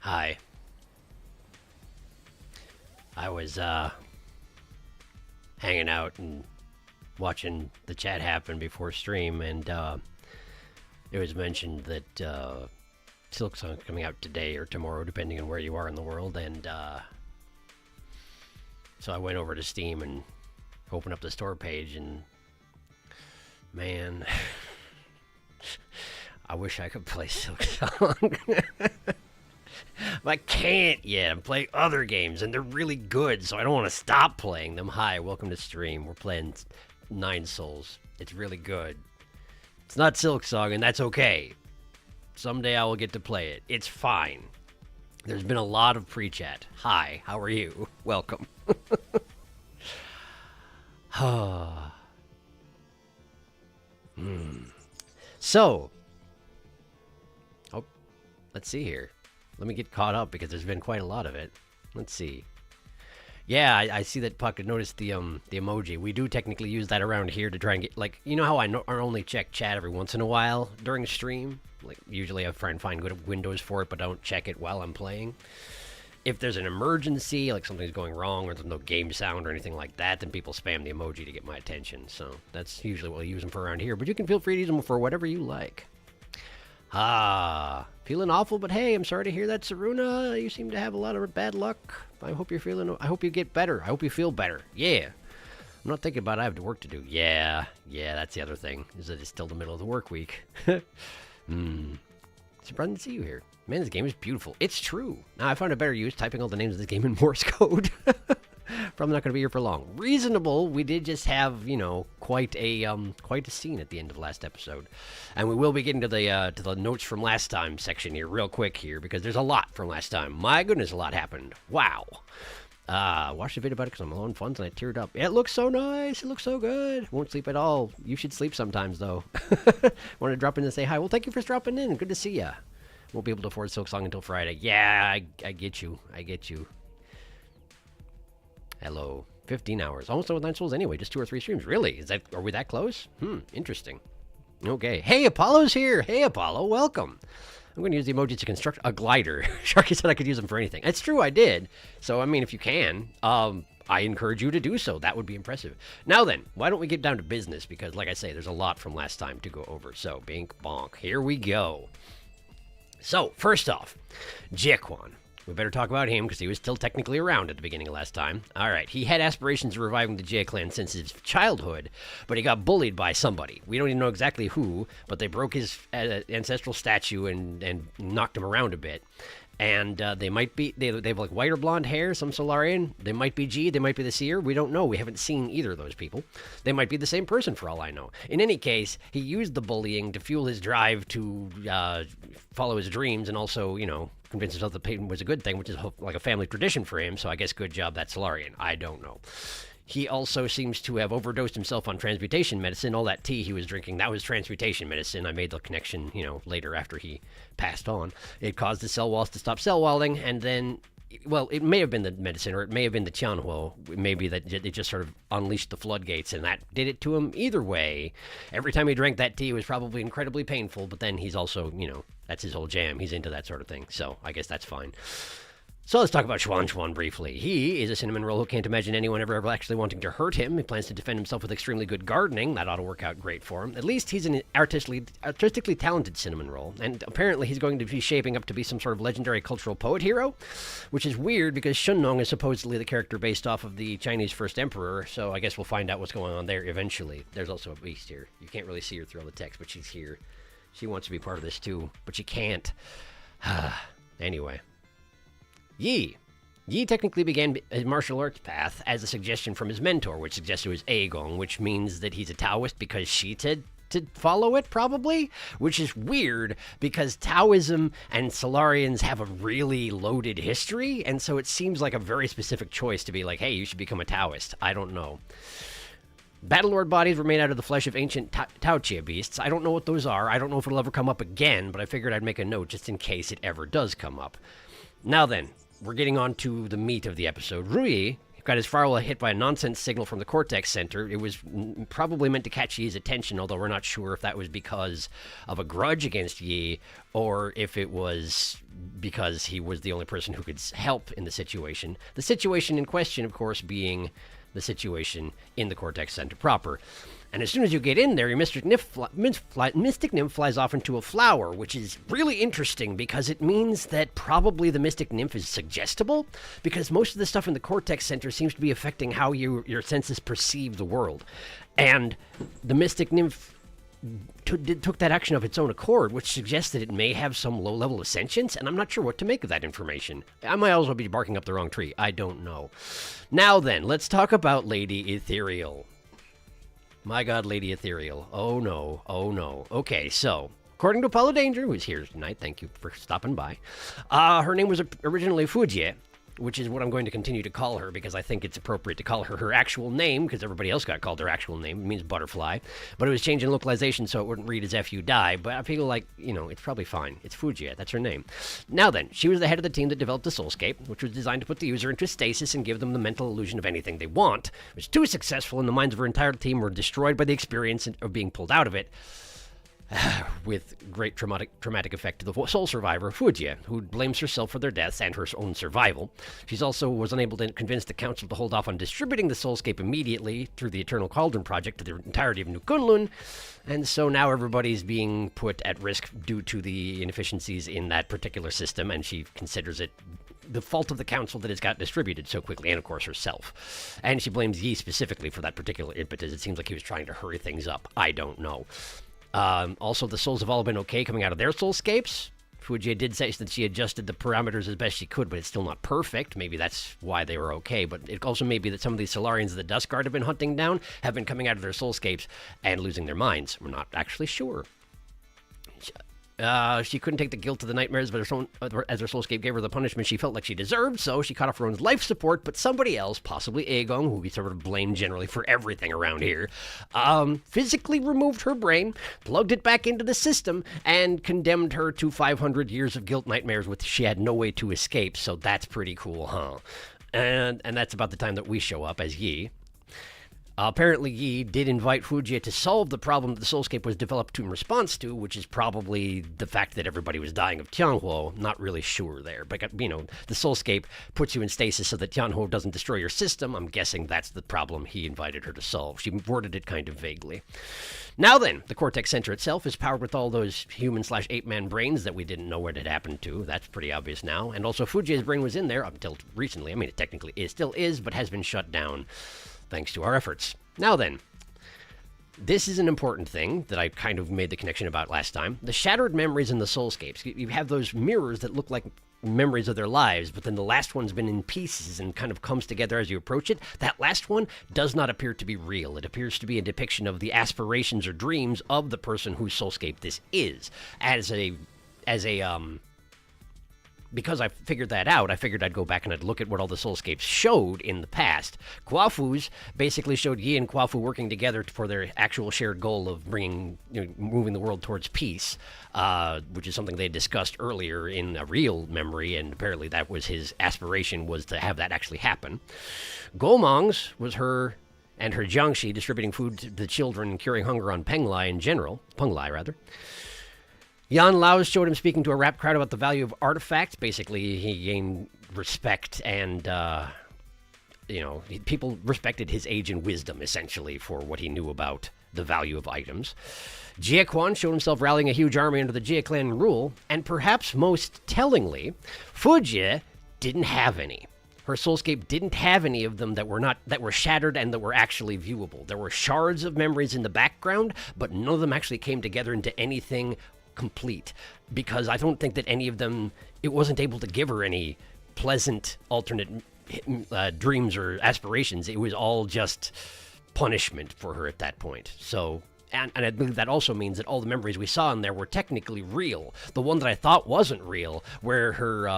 Hi. I was hanging out and watching the chat happen before stream, and it was mentioned that Silk Song's coming out today or tomorrow, depending on where you are in the world, and so I went over to Steam and opened up the store page, and man, I wish I could play Silk Song. I can't yet. I'm playing other games, and they're really good, so I don't want to stop playing them. Hi, welcome to stream. We're playing Nine Souls. It's really good. It's not Silk Song, and that's okay. Someday I will get to play it. It's fine. There's been a lot of pre-chat. Hi, how are you? Welcome. So, let's see here. Let me get caught up because there's been quite a lot of it. Let's see. Yeah, I see that Puck noticed the emoji. We do technically use that around here to try and get, like, you know how I only check chat every once in a while during stream? Like, usually I try and find good windows for it, but I don't check it while I'm playing. If there's an emergency, like something's going wrong or there's no game sound or anything like that, then people spam the emoji to get my attention. So that's usually what I use them for around here. But you can feel free to use them for whatever you like. Feeling awful, but hey, I'm sorry to hear that, Saruna. You seem to have a lot of bad luck. I hope you're feeling, I hope you get better. I hope you feel better. Yeah. I'm not thinking about I have work to do. Yeah, that's the other thing, is that it's still the middle of the work week. Surprised to see you here. Man, this game is beautiful. It's true. Now, I found a better use typing all the names of this game in Morse code. Probably not going to be here for long. Reasonable. We did just have, you know, quite a scene at the end of last episode, and we will be getting to the notes from last time section here real quick here because there's a lot from last time. My goodness, a lot happened. Wow. Watched the video about it because I'm alone funds and I teared up. It looks so nice. It looks so good. Won't sleep at all. You should sleep sometimes though. Want to drop in and say hi? Well, thank you for dropping in. Good to see ya. Won't be able to afford Silk Song until Friday. Yeah, I get you. I get you. Hello. 15 hours. Almost done with 9 Souls anyway. Just 2 or 3 streams. Really? Are we that close? Interesting. Okay. Hey, Apollo's here. Hey, Apollo. Welcome. I'm going to use the emoji to construct a glider. Sharky said I could use them for anything. It's true, I did. So, I mean, if you can, I encourage you to do so. That would be impressive. Now then, why don't we get down to business? Because, like I say, there's a lot from last time to go over. So, bink, bonk. Here we go. So, first off, Jiaquan. We better talk about him because he was still technically around at the beginning of last time. All right, he had aspirations of reviving the Jie clan since his childhood, but he got bullied by somebody. We don't even know exactly who, but they broke his ancestral statue and knocked him around a bit. And they might be, they have like white or blonde hair, some Solarian. They might be G, they might be the Seer. We don't know. We haven't seen either of those people. They might be the same person for all I know. In any case, he used the bullying to fuel his drive to follow his dreams and also, you know, convince himself that pain was a good thing, which is like a family tradition for him. So I guess good job, that Solarian. I don't know. He also seems to have overdosed himself on transmutation medicine. All that tea he was drinking, that was transmutation medicine. I made the connection, you know, later after he passed on. It caused the cell walls to stop cell wilding, and then, well, it may have been the medicine, or it may have been the Tianhuo. Maybe that it just sort of unleashed the floodgates, and that did it to him. Either way, every time he drank that tea, it was probably incredibly painful, but then he's also, you know, that's his whole jam. He's into that sort of thing, so I guess that's fine. So let's talk about Xuan briefly. He is a cinnamon roll who can't imagine anyone ever actually wanting to hurt him. He plans to defend himself with extremely good gardening. That ought to work out great for him. At least he's an artistically talented cinnamon roll. And apparently he's going to be shaping up to be some sort of legendary cultural poet hero, which is weird because Shennong is supposedly the character based off of the Chinese first emperor. So I guess we'll find out what's going on there eventually. There's also a beast here. You can't really see her through all the text, but she's here. She wants to be part of this too, but she can't. Anyway. Yi technically began his martial arts path as a suggestion from his mentor, which suggests it was Aegong, which means that he's a Taoist because she said to follow it, probably? Which is weird, because Taoism and Solarians have a really loaded history, and so it seems like a very specific choice to be like, hey, you should become a Taoist. I don't know. Battlelord bodies were made out of the flesh of ancient Taochia beasts. I don't know what those are. I don't know if it'll ever come up again, but I figured I'd make a note just in case it ever does come up. Now then, we're getting on to the meat of the episode. Rui got his firewall hit by a nonsense signal from the Cortex Center. It was probably meant to catch Yi's attention, although we're not sure if that was because of a grudge against Yi or if it was because he was the only person who could help in the situation. The situation in question, of course, being the situation in the Cortex Center proper. And as soon as you get in there, your Mystic Nymph flies off into a flower, which is really interesting because it means that probably the Mystic Nymph is suggestible, because most of the stuff in the Cortex Center seems to be affecting how your senses perceive the world. And the Mystic Nymph took that action of its own accord, which suggests that it may have some low level of sentience, and I'm not sure what to make of that information. I might also be barking up the wrong tree. I don't know. Now then, let's talk about Lady Ethereal. My God, Lady Ethereal. Oh no, oh no. Okay, so, according to Apollo Danger, who's here tonight, thank you for stopping by, her name was originally Fujie, which is what I'm going to continue to call her because I think it's appropriate to call her actual name because everybody else got called her actual name. It means butterfly. But it was changed in localization so it wouldn't read as F you die. But I feel like, it's probably fine. It's Fujie. That's her name. Now then, she was the head of the team that developed the Soulscape, which was designed to put the user into stasis and give them the mental illusion of anything they want. It was too successful and the minds of her entire team were destroyed by the experience of being pulled out of it. With great traumatic effect to the sole survivor, Fujie, who blames herself for their deaths and her own survival. She also was unable to convince the council to hold off on distributing the Soulscape immediately through the Eternal Cauldron project to the entirety of New Kunlun, and so now everybody's being put at risk due to the inefficiencies in that particular system, and she considers it the fault of the council that it's got distributed so quickly, and of course herself. And she blames Yi specifically for that particular impetus. It seems like he was trying to hurry things up. I don't know. Also, the souls have all been okay coming out of their soulscapes. Fujie did say that she adjusted the parameters as best she could, but it's still not perfect. Maybe that's why they were okay, but it also may be that some of these Solarians the Dusk Guard have been hunting down have been coming out of their soulscapes and losing their minds. We're not actually sure. She couldn't take the guilt of the nightmares, but as her soulscape gave her the punishment she felt like she deserved, so she cut off her own life support, but somebody else, possibly Aegon, who we sort of blame generally for everything around here, physically removed her brain, plugged it back into the system, and condemned her to 500 years of guilt nightmares which she had no way to escape, so that's pretty cool, huh? And that's about the time that we show up as Yi. Apparently, Yi did invite Fujie to solve the problem that the Soulscape was developed in response to, which is probably the fact that everybody was dying of Tianhuo. Not really sure there. But, the Soulscape puts you in stasis so that Tianhuo doesn't destroy your system. I'm guessing that's the problem he invited her to solve. She worded it kind of vaguely. Now then, the Cortex Center itself is powered with all those human/ape-man brains that we didn't know what had happened to. That's pretty obvious now. And also, Fujie's brain was in there up until recently. I mean, it technically still is, but has been shut down. Thanks to our efforts. Now then, this is an important thing that I kind of made the connection about last time. The shattered memories in the soulscapes. You have those mirrors that look like memories of their lives, but then the last one's been in pieces and kind of comes together as you approach it. That last one does not appear to be real. It appears to be a depiction of the aspirations or dreams of the person whose soulscape this is. Because I figured that out, I figured I'd go back and I'd look at what all the soulscapes showed in the past. Kwafu's basically showed Yi and Kwafu working together for their actual shared goal of moving the world towards peace, which is something they discussed earlier in a real memory, and apparently that was his aspiration, was to have that actually happen. Golmong's was her and her Jiangshi distributing food to the children and curing hunger on Penglai rather. Yan Lao's showed him speaking to a rap crowd about the value of artifacts. Basically, he gained respect and, people respected his age and wisdom, essentially, for what he knew about the value of items. Jie Quan showed himself rallying a huge army under the Jie clan rule, and perhaps most tellingly, Fujie didn't have any. Her soulscape didn't have any of them that were shattered and that were actually viewable. There were shards of memories in the background, but none of them actually came together into anything complete, because I don't think that any of them, it wasn't able to give her any pleasant alternate dreams or aspirations. It was all just punishment for her at that point. So, and I believe that also means that all the memories we saw in there were technically real. The one that I thought wasn't real, where her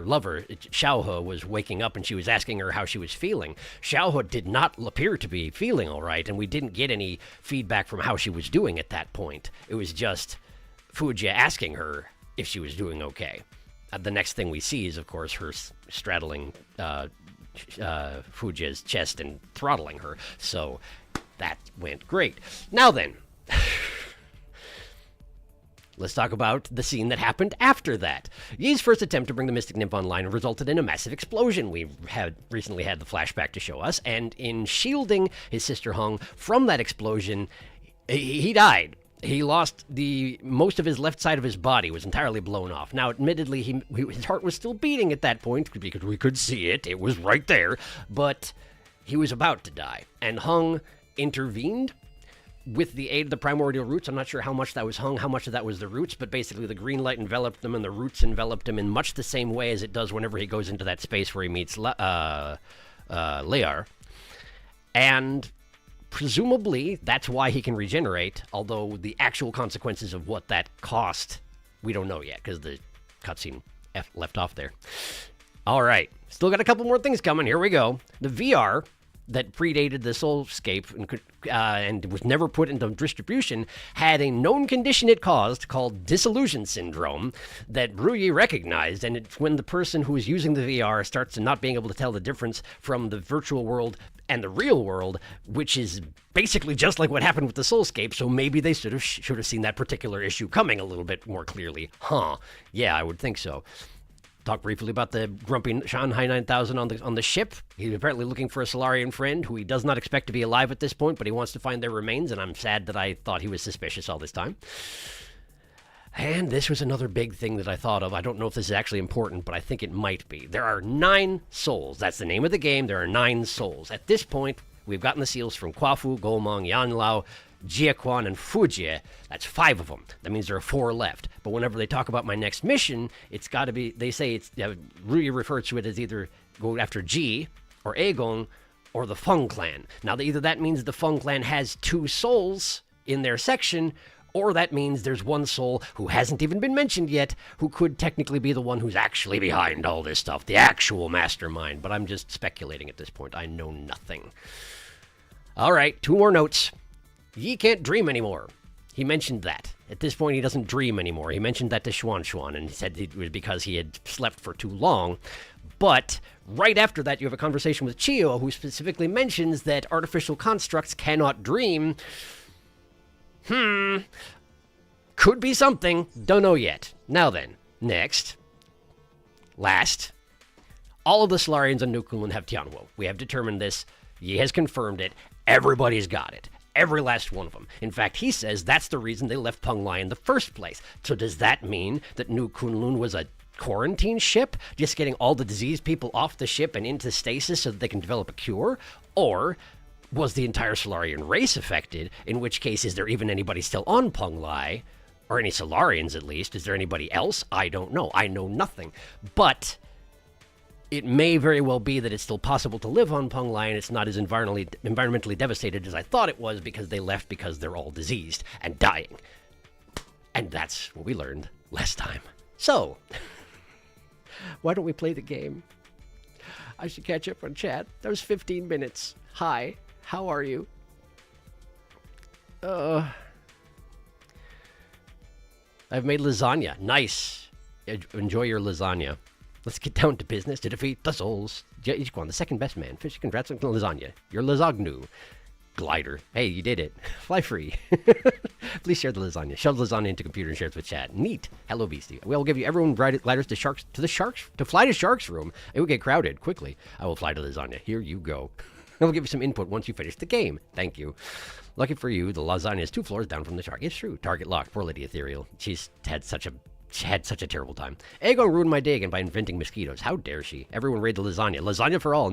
lover, Xiaohe, was waking up and she was asking her how she was feeling. Xiaohe did not appear to be feeling all right, and we didn't get any feedback from how she was doing at that point. It was just Fujie asking her if she was doing okay. The next thing we see is, of course, her straddling Fujia's chest and throttling her. So that went great. Now then, let's talk about the scene that happened after that. Yi's first attempt to bring the Mystic Nymph online resulted in a massive explosion. We had recently had the flashback to show us, and in shielding his sister Hong from that explosion, he died. He lost most of his left side of his body was entirely blown off. Now, admittedly, his heart was still beating at that point because we could see it. It was right there, but he was about to die, and Hong intervened with the aid of the primordial roots. I'm not sure how much that was Hung, how much of that was the roots, but basically the green light enveloped them and the roots enveloped him in much the same way as it does whenever he goes into that space where he meets Lear. And presumably that's why he can regenerate, although the actual consequences of what that cost, we don't know yet, because the cutscene left off there. All right, still got a couple more things coming. Here we go. The VR that predated the Soulscape and was never put into distribution had a known condition it caused called disillusion syndrome that Ruyi recognized, and it's when the person who is using the VR starts to not being able to tell the difference from the virtual world and the real world, which is basically just like what happened with the Soulscape, so maybe they should have seen that particular issue coming a little bit more clearly. Yeah, I would think so. Talk briefly about the grumpy Shanghai 9000 on the ship. He's apparently looking for a Solarian friend who he does not expect to be alive at this point, but he wants to find their remains, and I'm sad that I thought he was suspicious all this time. And this was another big thing that I thought of. I don't know if this is actually important, but I think it might be. There are 9 souls. That's the name of the game. There are 9 souls. At this point, we've gotten the seals from Kwafu, Golmong, Yanlao, Jiaquan, and Fujie. That's 5 of them. That means there are 4 left. But whenever they talk about my next mission, it's got to be, they say it's, Ruyi refers to it as either go after Ji or Aegong or the Feng clan. Now, either that means the Feng clan has 2 souls in their section, or that means there's 1 soul who hasn't even been mentioned yet, who could technically be the one who's actually behind all this stuff, the actual mastermind. But I'm just speculating at this point. I know nothing. All right, 2 more notes. Yi can't dream anymore. He mentioned that. At this point, he doesn't dream anymore. He mentioned that to Xuan and said it was because he had slept for too long. But right after that, you have a conversation with Chiyo, who specifically mentions that artificial constructs cannot dream. Could be something. Don't know yet. Now then, next. Last. All of the Solarians on New Kunlun have Tianhuo. We have determined this. Yi has confirmed it. Everybody's got it. Every last one of them. In fact, he says that's the reason they left Penglai in the first place. So does that mean that New Kunlun was a quarantine ship, just getting all the diseased people off the ship and into stasis so that they can develop a cure? Or was the entire Solarian race affected? In which case, is there even anybody still on Penglai? Or any Solarians, at least? Is there anybody else? I don't know. I know nothing. But it may very well be that it's still possible to live on Penglai and it's not as environmentally devastated as I thought it was, because they left because they're all diseased and dying. And that's what we learned last time. So, why don't we play the game? I should catch up on chat. That was 15 minutes. Hi, how are you? I've made lasagna. Nice. Enjoy your lasagna. Let's get down to business to defeat the souls. Jiaquan, the second best man. Fish, congrats on lasagna. You're lasagnu. Glider. Hey, you did it. Fly free. Please share the lasagna. Shove the lasagna into computer and share it with chat. Neat. Hello, Beastie. We'll give you everyone gliders to fly to Shark's room. It will get crowded quickly. I will fly to lasagna. Here you go. I will give you some input once you finish the game. Thank you. Lucky for you, the lasagna is 2 floors down from the shark. It's true. Target locked. Poor Lady Ethereal. She had such a terrible time. Aegong ruined my day again by inventing mosquitoes. How dare she? Everyone raid the lasagna. Lasagna for all.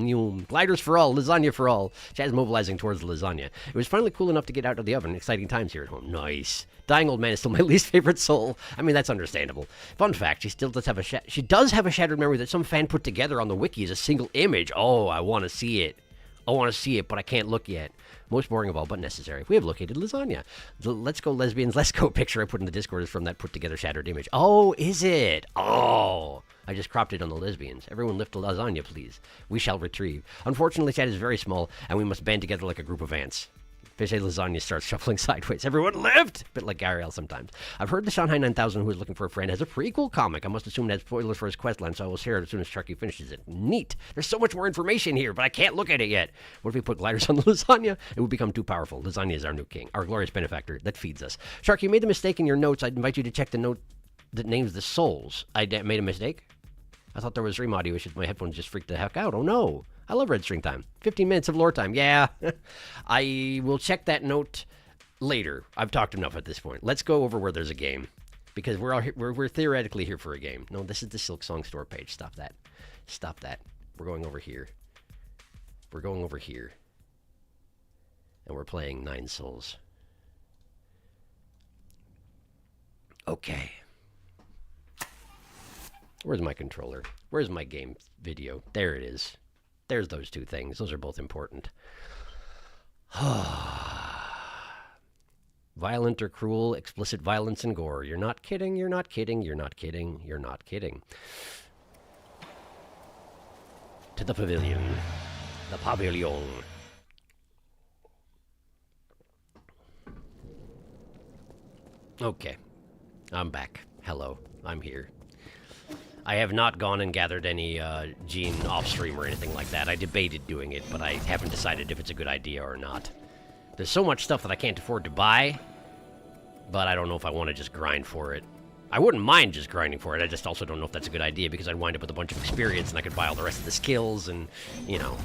Gliders for all. Lasagna for all. Chad's mobilizing towards the lasagna. It was finally cool enough to get out of the oven. Exciting times here at home. Nice. Dying old man is still my least favorite soul. I mean, that's understandable. Fun fact, she does have a shattered memory that some fan put together on the wiki as a single image. Oh, I want to see it. But I can't look yet. Most boring of all, but necessary. We have located lasagna. The Let's Go Lesbians, Let's Go picture I put in the Discord is from that put-together shattered image. Oh, is it? Oh, I just cropped it on the lesbians. Everyone lift the lasagna, please. We shall retrieve. Unfortunately, chat is very small, and we must band together like a group of ants. Fish lasagna starts shuffling sideways. Everyone lift! A bit like Ariel sometimes. I've heard the Shanghai 9000 who is looking for a friend has a prequel comic. I must assume that's spoilers for his questline, so I will share it as soon as Sharky finishes it. Neat. There's so much more information here, but I can't look at it yet. What if we put gliders on the lasagna? It would become too powerful. Lasagna is our new king, our glorious benefactor that feeds us. Sharky, you made the mistake in your notes. I'd invite you to check the note that names the souls. I made a mistake? I thought there was stream audio issues. My headphones just freaked the heck out. Oh no. I love red string time. 15 minutes of lore time. Yeah. I will check that note later. I've talked enough at this point. Let's go over where there's a game. Because we're theoretically here for a game. No, this is the Silk Song store page. Stop that. Stop that. We're going over here. We're going over here. And we're playing 9 Souls. Okay. Where's my controller? Where's my game video? There it is. There's those 2 things. Those are both important. Violent or cruel, explicit violence and gore. You're not kidding, you're not kidding, you're not kidding, you're not kidding. To the pavilion. The pavilion. Okay. I'm back. Hello. I'm here. I have not gone and gathered any gene off-stream or anything like that. I debated doing it, but I haven't decided if it's a good idea or not. There's so much stuff that I can't afford to buy, but I don't know if I want to just grind for it. I wouldn't mind just grinding for it. I just also don't know if that's a good idea because I'd wind up with a bunch of experience and I could buy all the rest of the skills and, you know,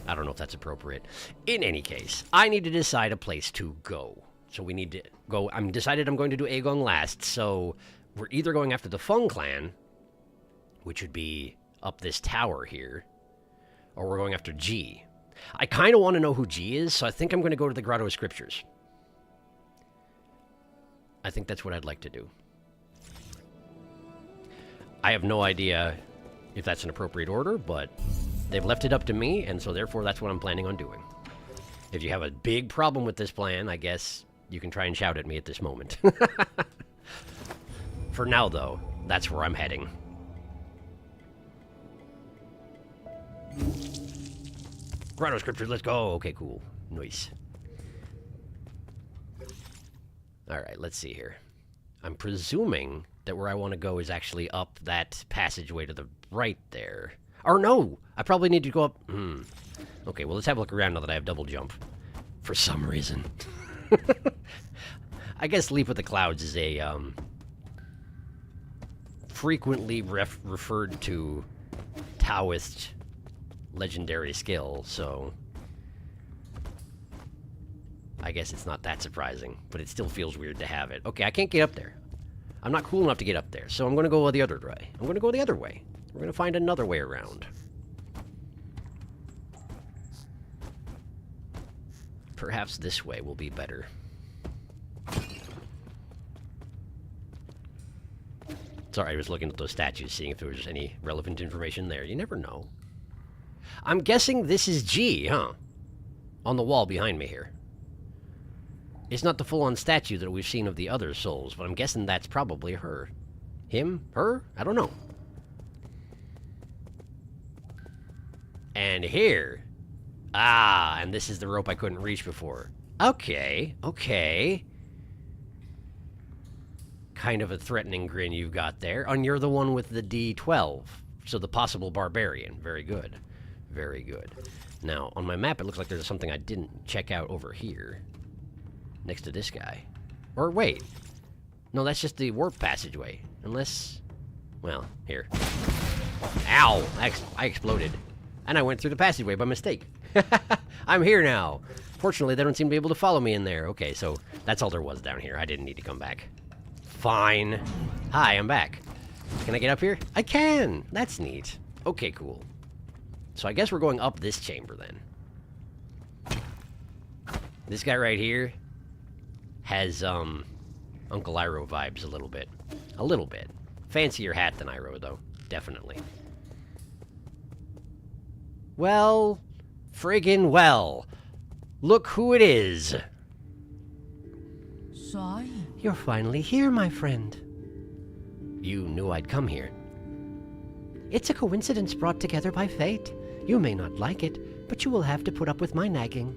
I don't know if that's appropriate. In any case, I need to decide a place to go. So we need to go. I'm decided I'm going to do Agong last, so we're either going after the Feng clan, which would be up this tower here, or we're going after G. I kind of want to know who G is, so I think I'm going to go to the Grotto of Scriptures. I think that's what I'd like to do. I have no idea if that's an appropriate order, but they've left it up to me, and so therefore that's what I'm planning on doing. If you have a big problem with this plan, I guess you can try and shout at me at this moment. For now, though, that's where I'm heading. Grotto Scriptures, let's go. Okay, cool. Nice. Alright, let's see here. I'm presuming that where I want to go is actually up that passageway to the right there. Or no! I probably need to go up... Okay, well, let's have a look around now that I have double jump. For some reason. I guess Leap of the Clouds is a, frequently referred to Taoist legendary skill, so I guess it's not that surprising, but it still feels weird to have it. Okay, I can't get up there. I'm not cool enough to get up there, so I'm going to go the other way. I'm going to go the other way. We're going to find another way around. Perhaps this way will be better. Sorry, I was looking at those statues, seeing if there was any relevant information there. You never know. I'm guessing this is G, huh? On the wall behind me here. It's not the full-on statue that we've seen of the other souls, but I'm guessing that's probably her. Him? Her? I don't know. And here. Ah, and this is the rope I couldn't reach before. Okay, okay. Kind of a threatening grin you've got there. And you're the one with the D12. So the possible barbarian. Very good. Very good. Now, on my map, it looks like there's something I didn't check out over here. Next to this guy. Or wait. No, that's just the warp passageway. Unless... Well, here. Ow! I exploded. And I went through the passageway by mistake. I'm here now. Fortunately, they don't seem to be able to follow me in there. Okay, so that's all there was down here. I didn't need to come back. Fine. Hi, I'm back. Can I get up here? I can! That's neat. Okay, cool. So I guess we're going up this chamber, then. This guy right here has, Uncle Iroh vibes a little bit. A little bit. Fancier hat than Iroh, though. Definitely. Well, friggin' well. Look who it is. Sorry. You're finally here, my friend. You knew I'd come here. It's a coincidence brought together by fate. You may not like it, but you will have to put up with my nagging.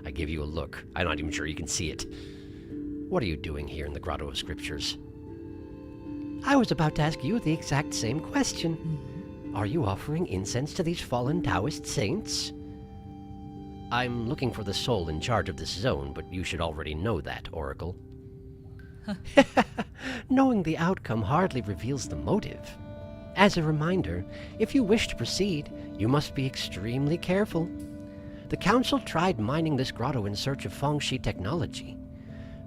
I give you a look. I'm not even sure you can see it. What are you doing here in the Grotto of Scriptures? I was about to ask you the exact same question. Are you offering incense to these fallen Taoist saints? I'm looking for the soul in charge of this zone, but you should already know that, Oracle. Knowing the outcome hardly reveals the motive. As a reminder, if you wish to proceed, you must be extremely careful. The Council tried mining this grotto in search of Fengshi technology,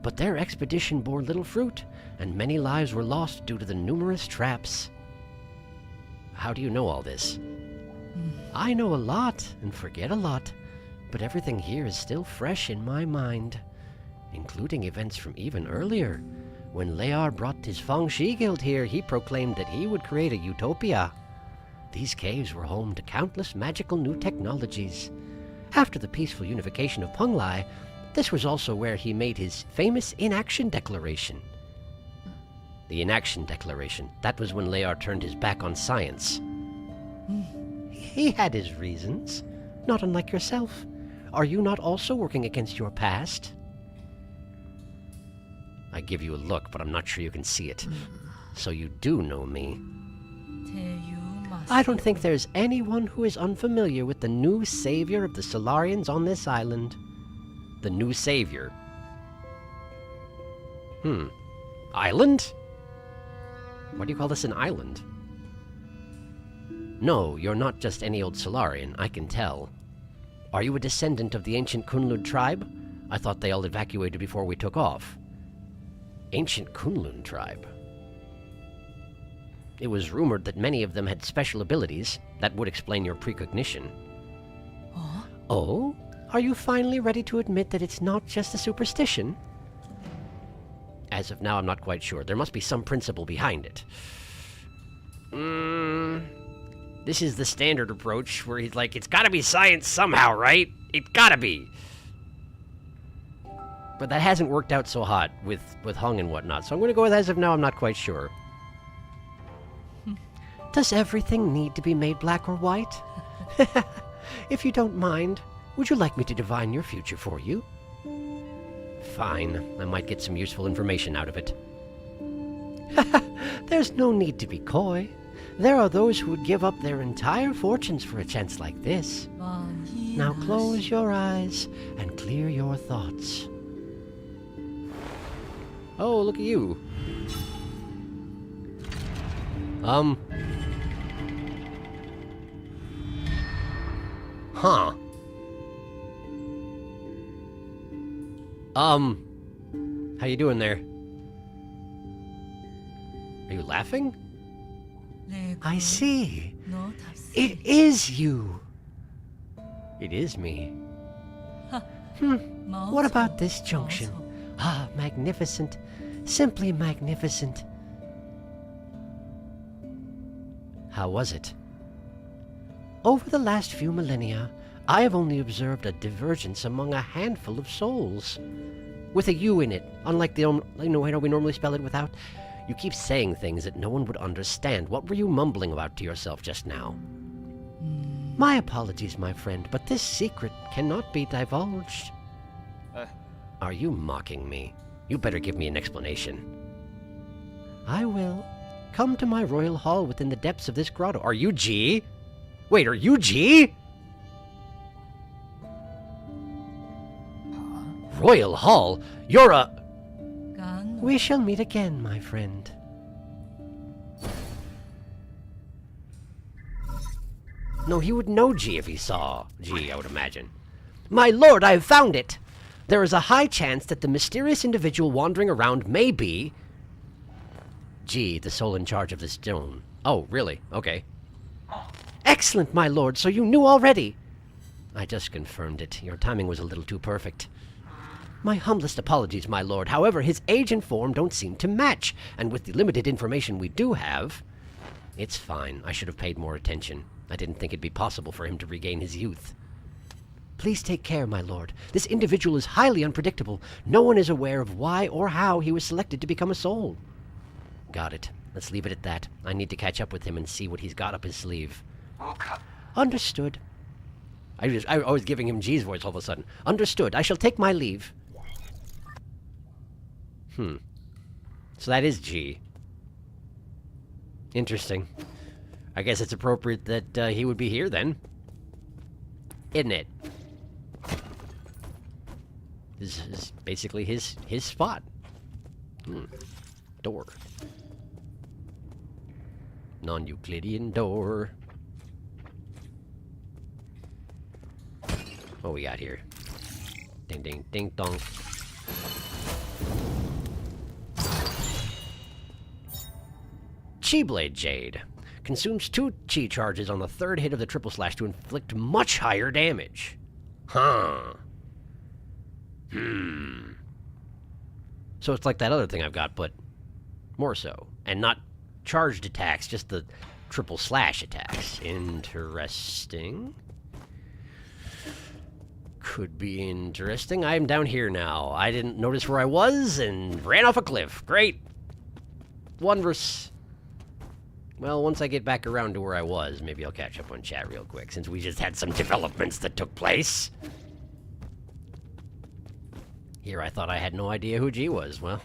but their expedition bore little fruit, and many lives were lost due to the numerous traps. How do you know all this? I know a lot and forget a lot, but everything here is still fresh in my mind, including events from even earlier. When Lear brought his Fengshi guild here, he proclaimed that he would create a utopia. These caves were home to countless magical new technologies. After the peaceful unification of Penglai, this was also where he made his famous inaction declaration. The inaction declaration, that was when Lear turned his back on science. He had his reasons, not unlike yourself. Are you not also working against your past? I give you a look, but I'm not sure you can see it. So you do know me. I don't think there's anyone who is unfamiliar with the new savior of the Solarians on this island. The new savior? Island? Why do you call this an island? No, you're not just any old Solarian, I can tell. Are you a descendant of the ancient Kunlun tribe? I thought they all evacuated before we took off. Ancient Kunlun tribe? It was rumored that many of them had special abilities. That would explain your precognition. Oh? Are you finally ready to admit that it's not just a superstition? As of now, I'm not quite sure. There must be some principle behind it. This is the standard approach where he's like, it's gotta be science somehow, right? It gotta be. But that hasn't worked out so hot with Hung and whatnot, so I'm gonna go with as of now, I'm not quite sure. Does everything need to be made black or white? If you don't mind, would you like me to divine your future for you? Fine, I might get some useful information out of it. There's no need to be coy. There are those who would give up their entire fortunes for a chance like this. Now close your eyes and clear your thoughts. Oh, look at you. Huh. How you doing there? Are you laughing? I see. It is you. It is me. What about this junction? Ah, magnificent. Simply magnificent. How was it? Over the last few millennia, I have only observed a divergence among a handful of souls. With a U in it, unlike the how we normally spell it without. You keep saying things that no one would understand. What were you mumbling about to yourself just now? My apologies, my friend, but this secret cannot be divulged. Are you mocking me? You better give me an explanation. I will. Come to my royal hall within the depths of this grotto. Are you G? Wait, are you G? Royal hall? You're a... We shall meet again, my friend. No, he would know G if he saw G, I would imagine. My lord, I have found it! There is a high chance that the mysterious individual wandering around may be... G, the soul in charge of this stone. Oh, really? Okay. Excellent, my lord, so you knew already! I just confirmed it. Your timing was a little too perfect. My humblest apologies, my lord. However, his age and form don't seem to match, and with the limited information we do have... It's fine. I should have paid more attention. I didn't think it'd be possible for him to regain his youth. Please take care, my lord. This individual is highly unpredictable. No one is aware of why or how he was selected to become a soul. Got it. Let's leave it at that. I need to catch up with him and see what he's got up his sleeve. Understood. I was giving him G's voice all of a sudden. Understood. I shall take my leave. So that is G. Interesting. I guess it's appropriate that he would be here then. Isn't it? This is basically his spot. Door. Non-Euclidean door. What we got here? Ding ding ding dong. Chi Blade Jade. Consumes 2 chi charges on the 3rd hit of the triple slash to inflict much higher damage. Huh. So it's like that other thing I've got, but more so. And not charged attacks, just the triple slash attacks. Interesting. Could be interesting. I am down here now. I didn't notice where I was and ran off a cliff. Great. Wondrous. Well, once I get back around to where I was, maybe I'll catch up on chat real quick, since we just had some developments that took place. Here, I thought I had no idea who G was. Well,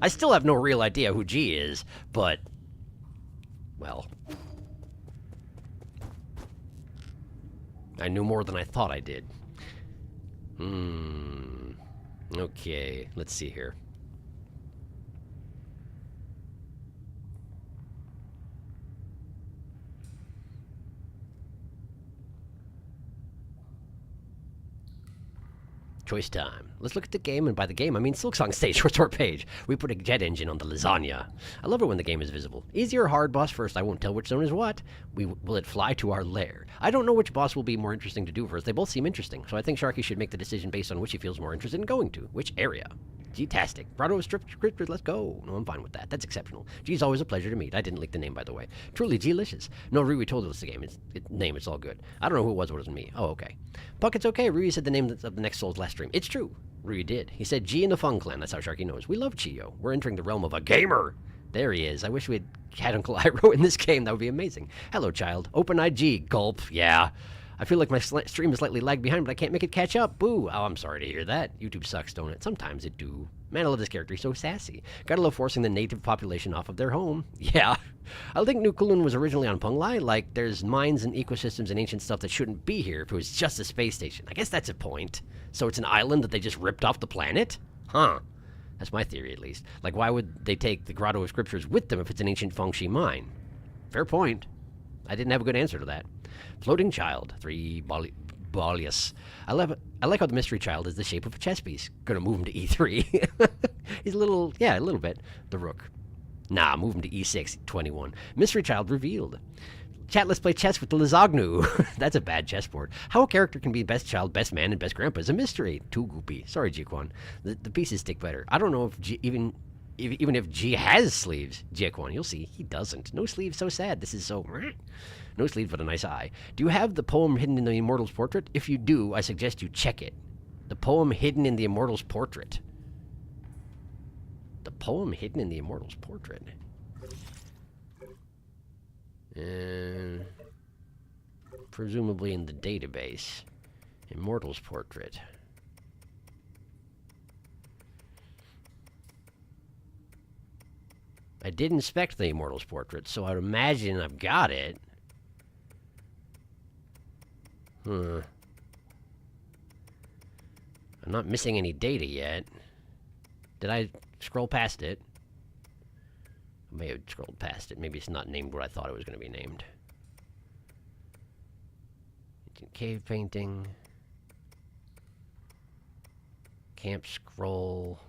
I still have no real idea who G is, but... well... I knew more than I thought I did. Okay, let's see here. Choice time. Let's look at the game, and by the game, I mean Silksong stage short page. We put a jet engine on the lasagna. I love it when the game is visible. Easy or hard, boss first. I won't tell which zone is what. Will it fly to our lair? I don't know which boss will be more interesting to do first. They both seem interesting, so I think Sharky should make the decision based on which he feels more interested in going to. Which area? G-tastic. Grotto scripted, let's go. No, I'm fine with that. That's exceptional. G's always a pleasure to meet. I didn't leak the name, by the way. Truly G-licious. No, Rui told us the name. It's all good. I don't know who it was, but it wasn't me. Oh, okay. Puck, it's okay. Rui said the name of the next soul's last stream. It's true. Rui did. He said G in the Fung Clan. That's how Sharky knows. We love Chiyo. We're entering the realm of a gamer. There he is. I wish we had Uncle Iroh in this game. That would be amazing. Hello, child. Open-eyed G. Gulp. Yeah. I feel like my stream is slightly lagged behind, but I can't make it catch up. Boo. Oh, I'm sorry to hear that. YouTube sucks, don't it? Sometimes it do. Man, I love this character. He's so sassy. Gotta love forcing the native population off of their home. Yeah. I think New Kulun was originally on Penglai. Like, there's mines and ecosystems and ancient stuff that shouldn't be here if it was just a space station. I guess that's a point. So it's an island that they just ripped off the planet? Huh. That's my theory, at least. Like, why would they take the Grotto of Scriptures with them if it's an ancient Fengshi mine? Fair point. I didn't have a good answer to that. Floating child. 3 Bolius. I like how the mystery child is the shape of a chess piece. Gonna move him to E3. He's a little bit. The rook. Nah, move him to E6, 21. Mystery child revealed. Chat, let's play chess with the Lasagnu. That's a bad chessboard. How a character can be best child, best man, and best grandpa is a mystery. Too goopy. Sorry, Jiquan. The pieces stick better. I don't know if even if G has sleeves. Jiquan, you'll see. He doesn't. No sleeves, so sad. This is so... No sleeves, but a nice eye. Do you have the poem hidden in the Immortal's portrait? If you do, I suggest you check it. The poem hidden in the Immortal's portrait. The poem hidden in the Immortal's portrait. Presumably in the database. Immortal's portrait. I did inspect the Immortal's portrait, so I'd imagine I've got it. I'm not missing any data yet. Did I scroll past it? I may have scrolled past it. Maybe it's not named what I thought it was going to be named. Cave painting. Camp scroll.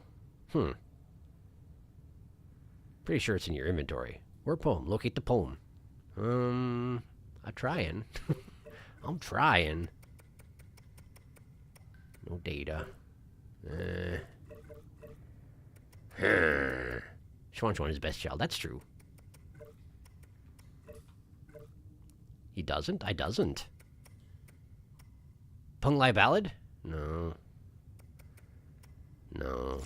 Pretty sure it's in your inventory. Where poem? Locate the poem. I'm trying. I'm trying. No data. Chuan is best child. That's true. He doesn't? I doesn't. Penglai Ballad? No. No.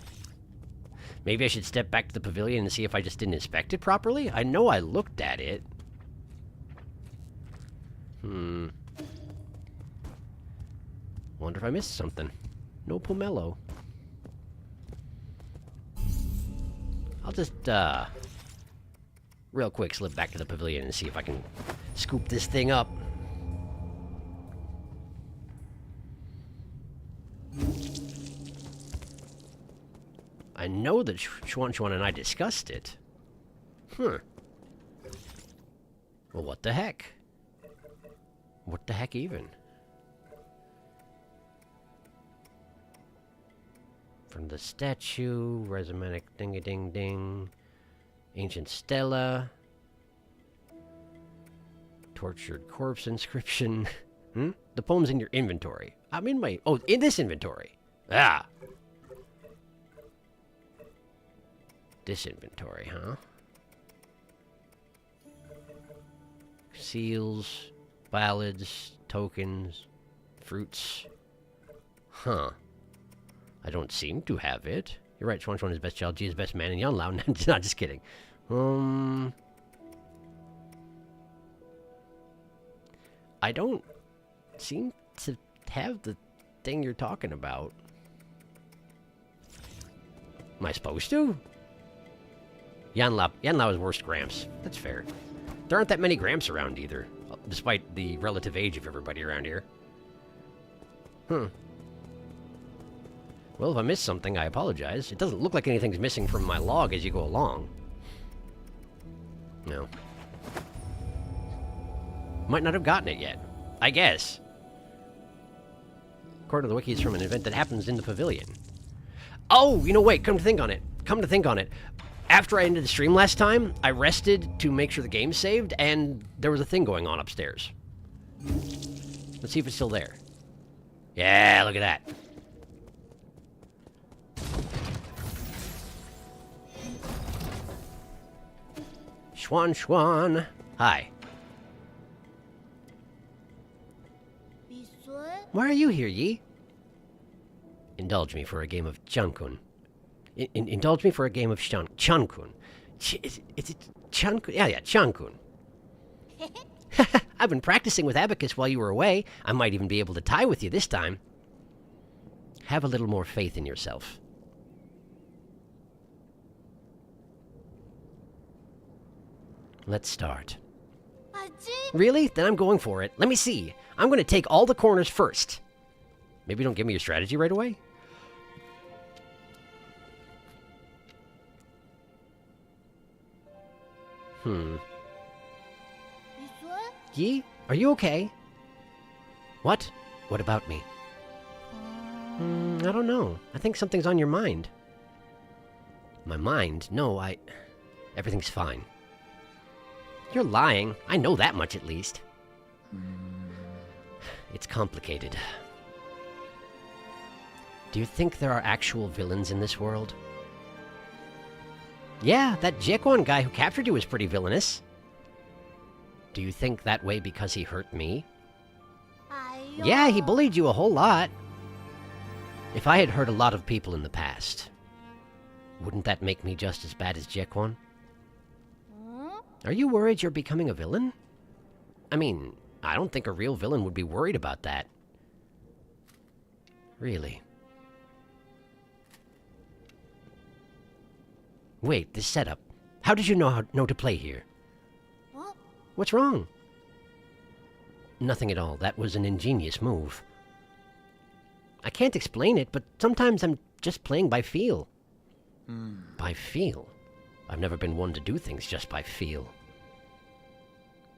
Maybe I should step back to the pavilion and see if I just didn't inspect it properly? I know I looked at it. if I missed something. No pomelo. I'll just, real quick slip back to the pavilion and see if I can scoop this thing up. I know that Chuan and I discussed it. Huh. Well, what the heck? What the heck even? From the statue, Rhizomatic ding-a-ding-ding, Ancient Stella, Tortured Corpse Inscription. The poem's in your inventory. I'm in my... Oh, in this inventory. Ah! This inventory, huh? Seals, ballads, tokens, fruits. Huh. I don't seem to have it. You're right, Chuan is best child, G is best man, and Yanlao. Not just kidding. I don't seem to have the thing you're talking about. Am I supposed to? Yanlao is worst Gramps. That's fair. There aren't that many Gramps around either, despite the relative age of everybody around here. Well, if I missed something, I apologize. It doesn't look like anything's missing from my log as you go along. No. Might not have gotten it yet. I guess. According to the wiki, it's from an event that happens in the pavilion. Oh, you know, wait, come to think on it. After I ended the stream last time, I rested to make sure the game saved, and there was a thing going on upstairs. Let's see if it's still there. Yeah, look at that. Schwan. Hi. Why are you here, Yi? Indulge me for a game of Chankun. Indulge me for a game of Chankun. Is it Chankun? Yeah, Chankun. I've been practicing with abacus while you were away. I might even be able to tie with you this time. Have a little more faith in yourself. Let's start. Really? Then I'm going for it. Let me see. I'm going to take all the corners first. Maybe don't give me your strategy right away? Yi, are you okay? What? What about me? I don't know. I think something's on your mind. My mind? No, everything's fine. You're lying. I know that much at least. It's complicated. Do you think there are actual villains in this world? Yeah, that Jiekuan guy who captured you was pretty villainous. Do you think that way because he hurt me? Yeah, he bullied you a whole lot. If I had hurt a lot of people in the past, wouldn't that make me just as bad as Jiekuan? Are you worried you're becoming a villain? I mean, I don't think a real villain would be worried about that. Really? Wait, this setup. How did you know to play here? What? What's wrong? Nothing at all. That was an ingenious move. I can't explain it, but sometimes I'm just playing by feel. By feel? I've never been one to do things just by feel.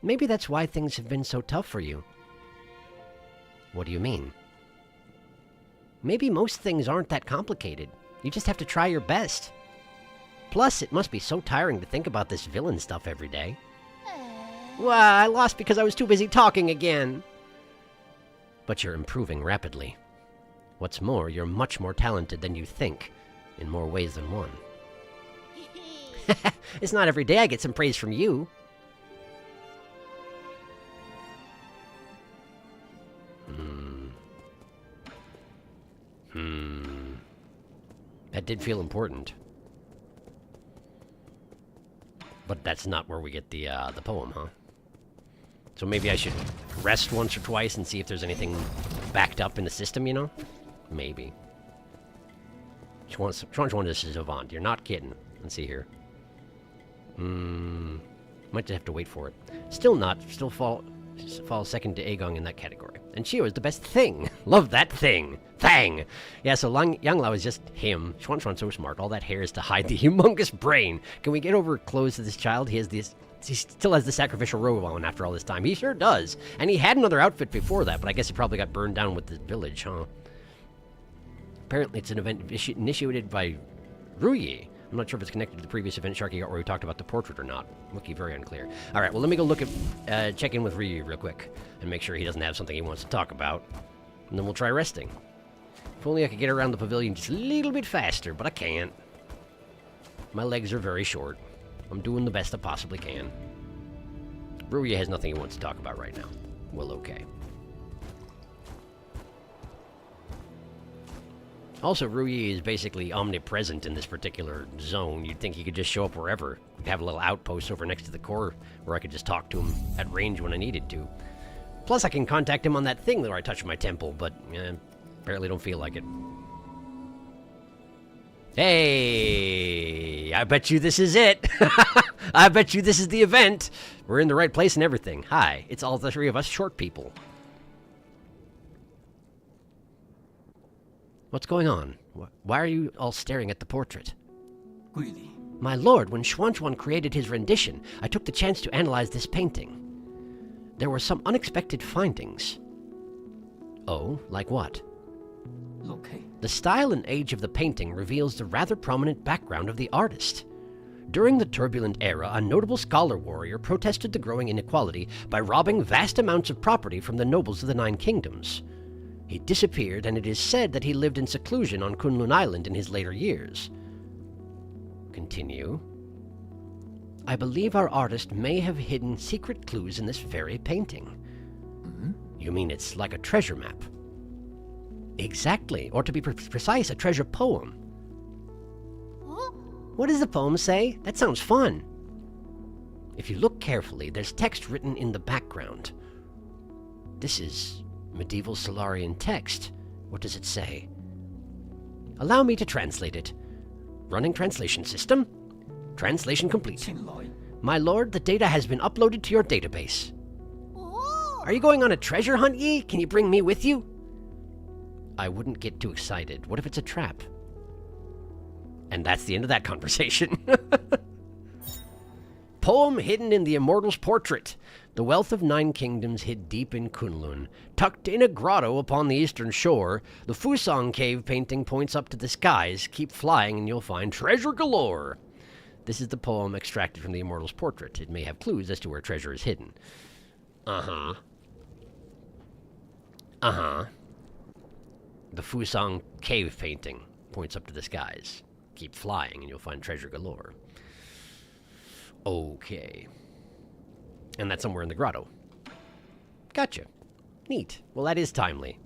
Maybe that's why things have been so tough for you. What do you mean? Maybe most things aren't that complicated. You just have to try your best. Plus, it must be so tiring to think about this villain stuff every day. Well, I lost because I was too busy talking again. But you're improving rapidly. What's more, you're much more talented than you think, in more ways than one. It's not every day I get some praise from you. That did feel important. But that's not where we get the poem, huh? So maybe I should rest once or twice and see if there's anything backed up in the system, you know? Maybe. Chuan is a savant. You're not kidding. Let's see here. Might just have to wait for it. Still not. Still fall second to Agong in that category. And Shio is the best thing. Love that thing. Thang! Yeah, so Yang Lao is just him. Chuan's so smart. All that hair is to hide the humongous brain. Can we get over clothes to this child? He still has the sacrificial robe on after all this time. He sure does. And he had another outfit before that, but I guess it probably got burned down with the village, huh? Apparently it's an event initiated by Ruyi. I'm not sure if it's connected to the previous event Sharky got where we talked about the portrait or not. Looking very unclear. Alright, well, let me go look at, check in with Ruyi real quick and make sure he doesn't have something he wants to talk about. And then we'll try resting. If only I could get around the pavilion just a little bit faster, but I can't. My legs are very short. I'm doing the best I possibly can. Ruyi has nothing he wants to talk about right now. Well, okay. Also, Ruyi is basically omnipresent in this particular zone. You'd think he could just show up wherever. We'd have a little outpost over next to the core where I could just talk to him at range when I needed to. Plus, I can contact him on that thing where I touched my temple, but apparently don't feel like it. Hey! I bet you this is it! I bet you this is the event! We're in the right place and everything. Hi, it's all the three of us short people. What's going on? Why are you all staring at the portrait? Really? My lord, when Xuan created his rendition, I took the chance to analyze this painting. There were some unexpected findings. Oh, like what? Okay. The style and age of the painting reveals the rather prominent background of the artist. During the turbulent era, a notable scholar warrior protested the growing inequality by robbing vast amounts of property from the nobles of the Nine Kingdoms. He disappeared, and it is said that he lived in seclusion on Kunlun Island in his later years. Continue. I believe our artist may have hidden secret clues in this very painting. Mm-hmm. You mean it's like a treasure map? Exactly, or to be precise, a treasure poem. What does the poem say? That sounds fun. If you look carefully, there's text written in the background. This is medieval Solarian text. What does it say? Allow me to translate it. Running translation system. Translation complete. My lord, the data has been uploaded to your database. Are you going on a treasure hunt, Yi? Can you bring me with you? I wouldn't get too excited. What if it's a trap? And that's the end of that conversation. Poem hidden in the immortal's portrait. The wealth of Nine Kingdoms hid deep in Kunlun. Tucked in a grotto upon the eastern shore, the Fusang cave painting points up to the skies. Keep flying and you'll find treasure galore. This is the poem extracted from the immortal's portrait. It may have clues as to where treasure is hidden. Uh-huh. Uh-huh. The Fusang cave painting points up to the skies. Keep flying and you'll find treasure galore. Okay. And that's somewhere in the grotto. Gotcha. Neat. Well, that is timely.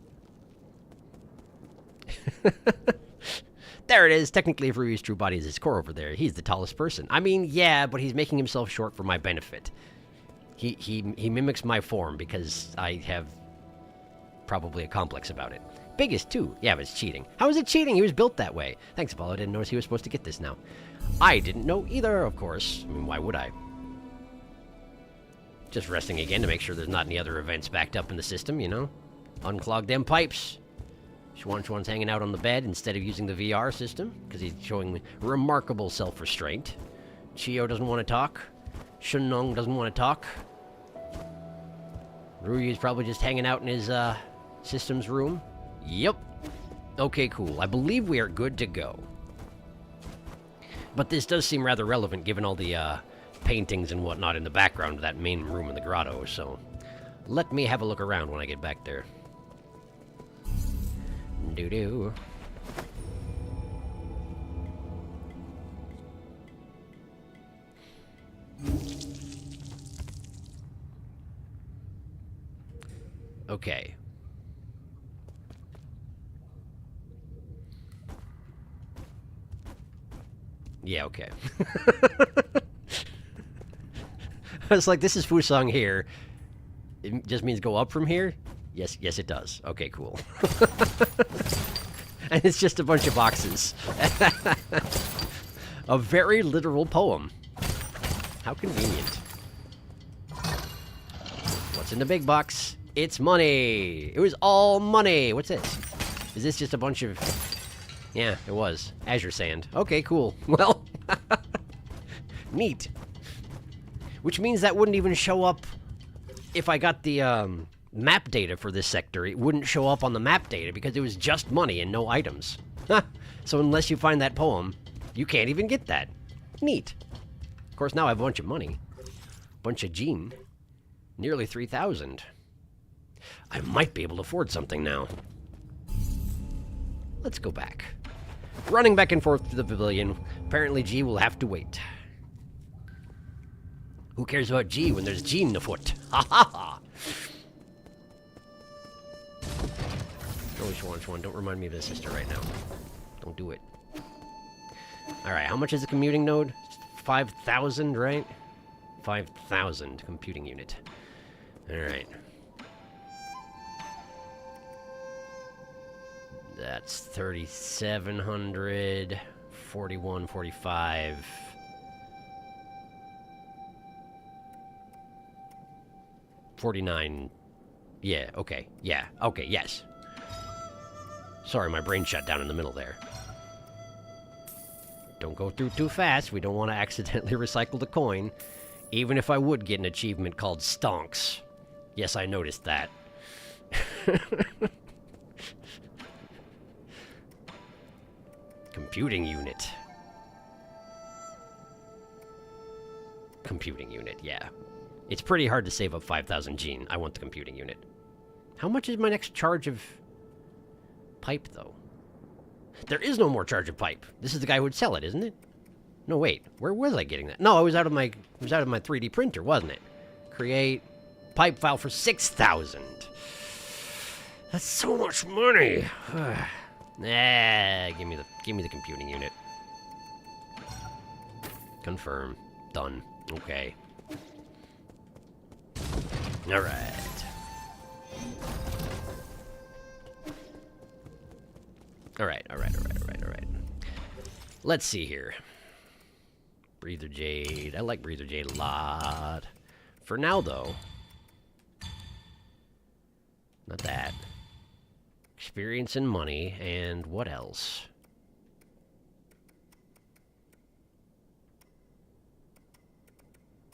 There it is. Technically, if Ruyu's true body is his core over there, he's the tallest person. I mean, yeah, but he's making himself short for my benefit. He mimics my form because I have probably a complex about it. Biggest, too. Yeah, but it's cheating. How is it cheating? He was built that way. Thanks, Apollo. I didn't notice he was supposed to get this now. I didn't know either, of course. I mean, why would I? Just resting again to make sure there's not any other events backed up in the system, you know? Unclog them pipes. Xuan's hanging out on the bed instead of using the VR system, because he's showing remarkable self-restraint. Chiyo doesn't want to talk. Shunnong doesn't want to talk. Ruyu's probably just hanging out in his, systems room. Yep. Okay, cool. I believe we are good to go. But this does seem rather relevant given all the, paintings and whatnot in the background of that main room in the grotto, so let me have a look around when I get back there. Doo-doo. Okay. Yeah, okay. I was like, this is Fusang here. It just means go up from here? Yes, it does. Okay, cool. And it's just a bunch of boxes. A very literal poem. How convenient. What's in the big box? It's money. It was all money. What's this? Is this just a bunch of... Yeah, it was. Azure sand. Okay, cool. Well, neat. Which means that wouldn't even show up if I got the map data for this sector. It wouldn't show up on the map data because it was just money and no items. So unless you find that poem, you can't even get that. Neat. Of course, now I have a bunch of money. Bunch of gene. Nearly 3,000. I might be able to afford something now. Let's go back. Running back and forth to the pavilion. Apparently G will have to wait. Who cares about G when there's Gene afoot? Ha ha ha! Oh, Schwan, don't remind me of the sister right now. Don't do it. Alright, how much is the commuting node? 5,000, right? 5,000 computing unit. Alright. That's 3,700, 41, 45. $49. Yeah, okay. Yeah, okay, yes. Sorry, my brain shut down in the middle there. Don't go through too fast. We don't want to accidentally recycle the coin. Even if I would get an achievement called Stonks. Yes, I noticed that. Computing unit. Computing unit, yeah. It's pretty hard to save up 5,000 gene. I want the computing unit. How much is my next charge of pipe, though? There is no more charge of pipe. This is the guy who would sell it, isn't it? No, wait. Where was I getting that? No, it was out of my 3D printer, wasn't it? Create pipe file for 6,000. That's so much money. Nah, give me the computing unit. Confirm. Done. Okay. All right. All right. Let's see here. Breather Jade. I like Breather Jade a lot. For now, though. Not that. Experience and money, and what else?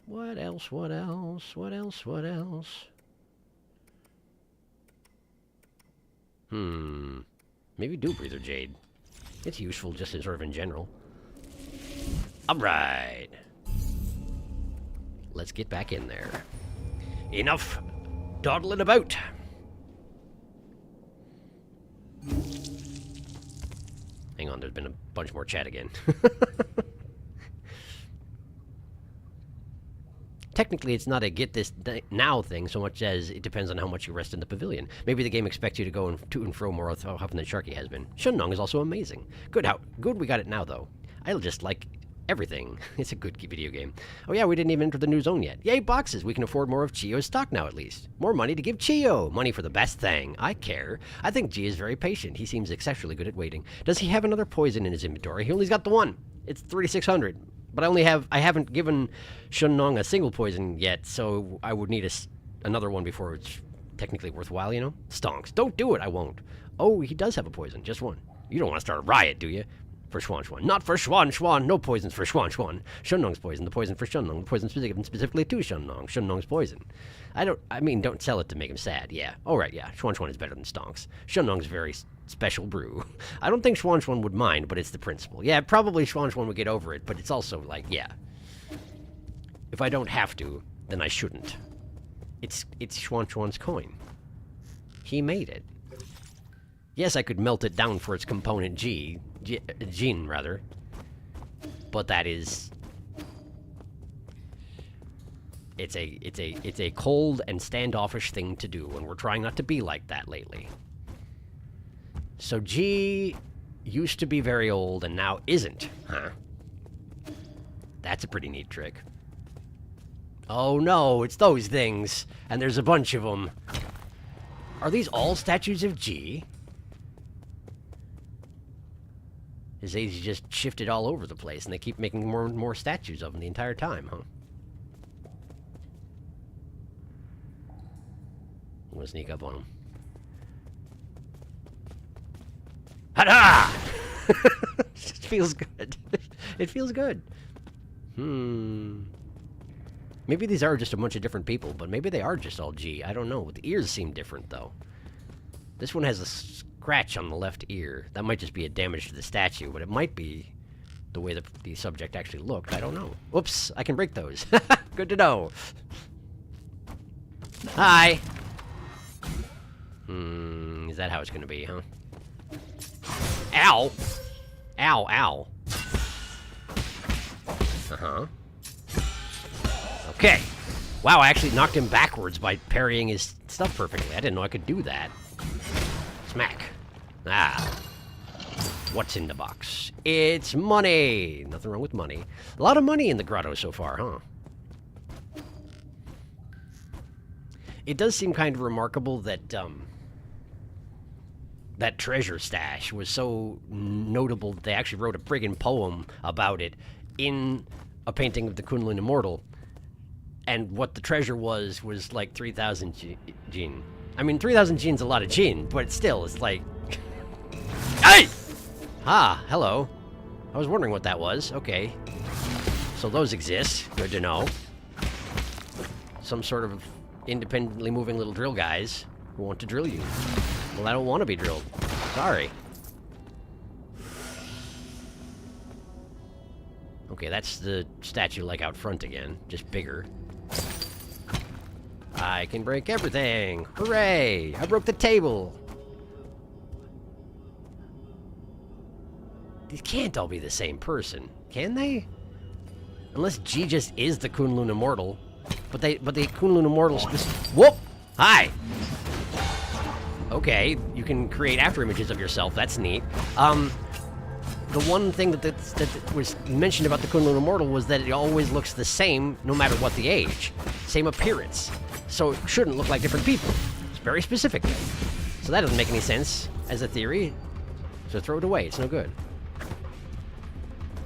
What else? Maybe do Breather Jade. It's useful just in sort of in general. Alright. Let's get back in there. Enough dawdling about. Hang on, there's been a bunch more chat again. Technically, it's not a get this now thing so much as it depends on how much you rest in the pavilion. Maybe the game expects you to go to and fro more often than Sharky has been. Shennong is also amazing. Good we got it now, though. I just like everything. It's a good video game. Oh yeah, we didn't even enter the new zone yet. Yay, boxes! We can afford more of Chio's stock now, at least. More money to give Chio! Money for the best thing. I care. I think G is very patient. He seems exceptionally good at waiting. Does he have another poison in his inventory? He only's got the one. It's 3,600. But I haven't given Shennong a single poison yet, so I would need another one before it's technically worthwhile, you know? Stonks. Don't do it, I won't. Oh, he does have a poison, just one. You don't want to start a riot, do you? For Schwan. Not for Schwan. No poisons for Schwan. Shennong's poison. The poison for Shennong. The poison specifically to Shennong. Shennong's poison. Don't sell it to make him sad. Yeah. All right, yeah. Schwan is better than Stonks. Shennong's very special brew. I don't think Schwan would mind, but it's the principle. Yeah, probably Schwan would get over it, but it's also like, yeah. If I don't have to, then I shouldn't. It's Schwan's coin. He made it. Yes, I could melt it down for its component gene, rather. But that is... It's a cold and standoffish thing to do, and we're trying not to be like that lately. So G used to be very old and now isn't, huh? That's a pretty neat trick. Oh no, it's those things, and there's a bunch of them. Are these all statues of G? His age just shifted all over the place, and they keep making more and more statues of him the entire time, huh? I'm gonna sneak up on him. Ha-da! It just feels good. It feels good. Maybe these are just a bunch of different people, but maybe they are just all G. I don't know. The ears seem different, though. This one has a scratch on the left ear. That might just be a damage to the statue, but it might be the way the subject actually looked. I don't know. Whoops, I can break those. Good to know. Hi. Is that how it's gonna be, huh? Ow! Ow, ow. Uh-huh. Okay. Wow, I actually knocked him backwards by parrying his stuff perfectly. I didn't know I could do that. Smack. Ah. What's in the box? It's money! Nothing wrong with money. A lot of money in the grotto so far, huh? It does seem kind of remarkable that, that treasure stash was so notable that they actually wrote a friggin' poem about it in a painting of the Kunlun Immortal. And what the treasure was like 3,000 Jin. I mean, 3,000 Jin's a lot of Jin, but still, it's like... Hey! Ah, hello. I was wondering what that was. Okay. So those exist. Good to know. Some sort of independently moving little drill guys who want to drill you. Well, I don't want to be drilled. Sorry. Okay, that's the statue like out front again, just bigger. I can break everything! Hooray! I broke the table! These can't all be the same person, can they? Unless G just is the Kunlun Immortal. But the Kunlun Immortal whoop! Hi! Okay, you can create after images of yourself, that's neat. The one thing that was mentioned about the Kunlun Immortal was that it always looks the same no matter what the age. Same appearance. So it shouldn't look like different people. It's very specific. So that doesn't make any sense as a theory. So throw it away, it's no good.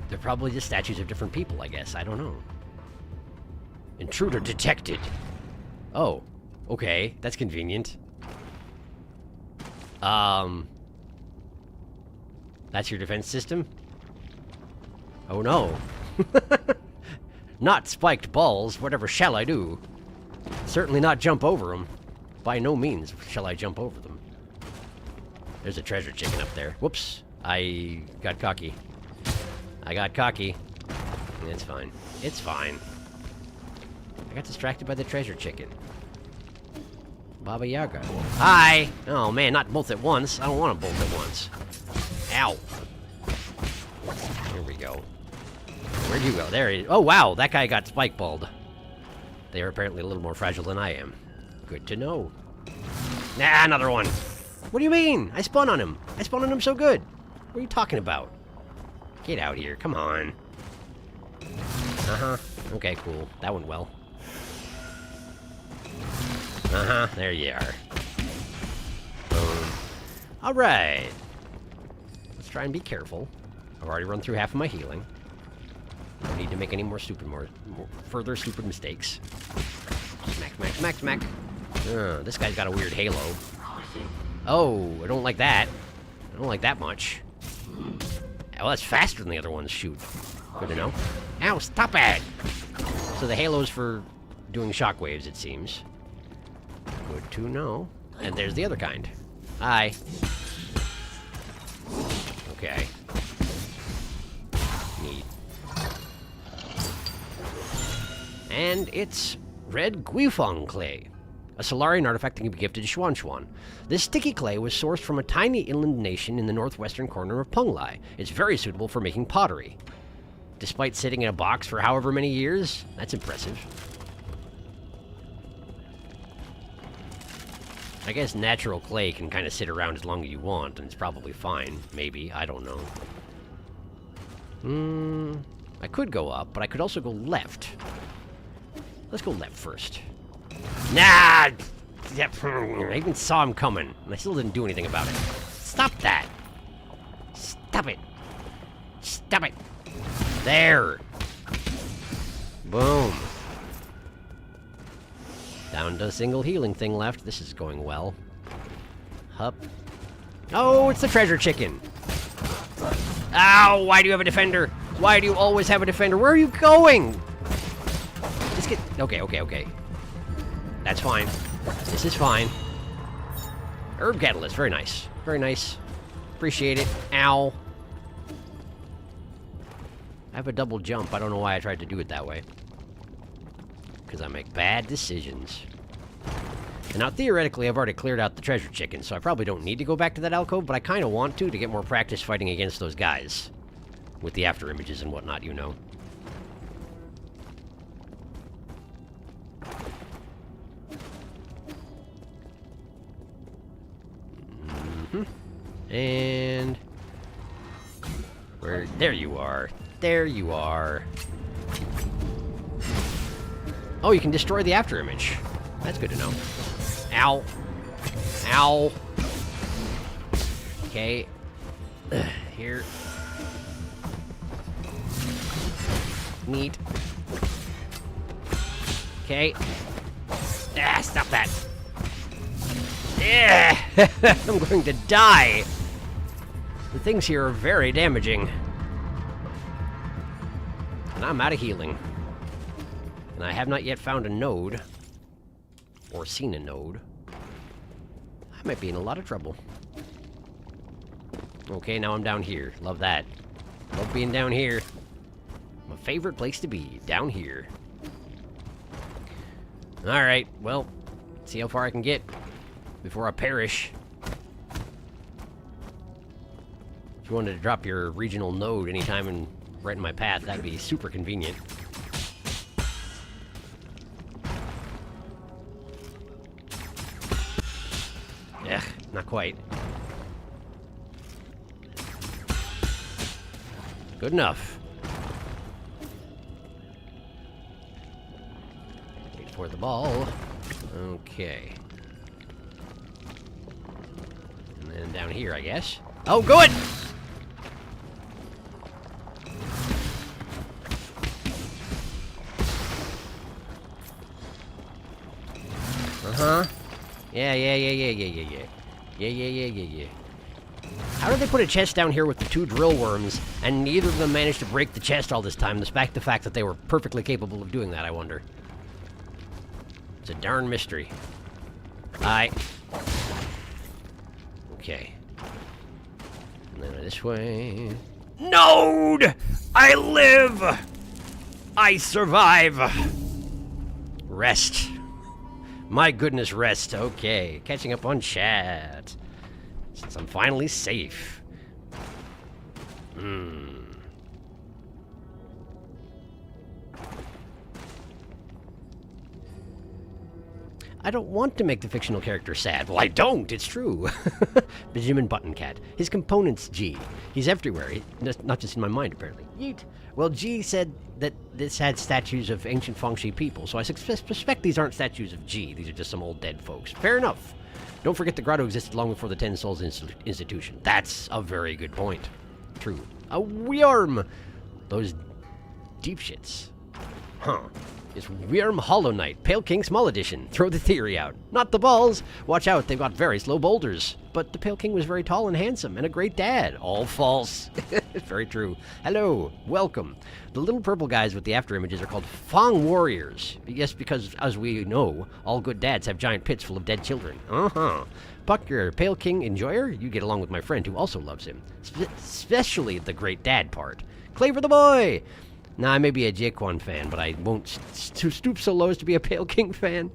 They're probably just statues of different people, I guess. I don't know. Intruder detected. Oh, okay, that's convenient. That's your defense system? Oh no. Not spiked balls, whatever shall I do? Certainly not jump over them. By no means shall I jump over them. There's a treasure chicken up there. Whoops, I got cocky. I got cocky. It's fine. It's fine. I got distracted by the treasure chicken. Baba Yaga. Hi! Oh man, not both at once. I don't want them both at once. Ow. Here we go. Where'd you go? There he is. Oh wow, that guy got spike balled. They are apparently a little more fragile than I am. Good to know. Nah, another one. What do you mean? I spun on him. I spun on him so good. What are you talking about? Get out here, come on. Uh-huh. Okay, cool. That went well. Uh-huh, there you are. Boom. Alright. Let's try and be careful. I've already run through half of my healing. Don't need to make any more further stupid mistakes. Smack, smack, smack, smack. This guy's got a weird halo. Oh, I don't like that. I don't like that much. Well, that's faster than the other ones shoot. Good to know. Ow, stop it! So the halo's for doing shockwaves, it seems. Good to know. And there's the other kind. Hi. Okay. Neat. And it's red Guifeng clay, a Solarian artifact that can be gifted to Xuan Xuan. This sticky clay was sourced from a tiny inland nation in the northwestern corner of Penglai. It's very suitable for making pottery. Despite sitting in a box for however many years, that's impressive. I guess natural clay can kind of sit around as long as you want, and it's probably fine. Maybe. I don't know. I could go up, but I could also go left. Let's go left first. Nah! I even saw him coming, and I still didn't do anything about it. Stop that! Stop it! Stop it! There! Boom. Down to a single healing thing left. This is going well. Hup. Oh, it's the treasure chicken! Ow! Why do you have a defender? Why do you always have a defender? Where are you going? Just get... Okay. That's fine. This is fine. Herb Catalyst. Very nice. Very nice. Appreciate it. Ow. I have a double jump. I don't know why I tried to do it that way. Because I make bad decisions. And now, theoretically, I've already cleared out the treasure chicken, so I probably don't need to go back to that alcove, but I kind of want to get more practice fighting against those guys. With the after images and whatnot, you know. And... where... there you are. There you are. Oh, you can destroy the after image. That's good to know. Ow. Ow. Okay. Here. Neat. Okay. Ah, stop that. Yeah. I'm going to die. The things here are very damaging. And I'm out of healing. And I have not yet found a node. Or seen a node. I might be in a lot of trouble. Okay, now I'm down here. Love that. Love being down here. My favorite place to be. Down here. Alright, well, see how far I can get before I perish. If you wanted to drop your regional node anytime and right in my path, that'd be super convenient. Ugh, not quite. Good enough. Wait for the ball. Okay. And then down here, I guess. Oh, good! Uh-huh. Yeah. How did they put a chest down here with the 2 drill worms, and neither of them managed to break the chest all this time, despite the fact that they were perfectly capable of doing that, I wonder. It's a darn mystery. Aye. Okay. And then this way... Node! I live! I survive! Rest. My goodness, rest. Okay, catching up on chat. Since I'm finally safe. I don't want to make the fictional character sad. Well, I don't. It's true. Benjamin Buttoncat. His component's G. He's everywhere. Not just in my mind, apparently. Yeet. Well, G said that this had statues of ancient Fangxi people, so I suspect these aren't statues of G. These are just some old dead folks. Fair enough. Don't forget the grotto existed long before the Ten Souls institution. That's a very good point. True. A worm! Those deep shits. Huh. It's Worm Hollow Knight, Pale King Small Edition. Throw the theory out. Not the balls. Watch out, they've got very slow boulders. But the Pale King was very tall and handsome, and a great dad. All false. Very true. Hello, welcome. The little purple guys with the after images are called Fang Warriors. Yes, because, as we know, all good dads have giant pits full of dead children. Uh-huh. Puck, you're a Pale King enjoyer? You get along with my friend who also loves him. Especially the great dad part. Claver the boy! Nah, I may be a Jaquan fan, but I won't stoop so low as to be a Pale King fan.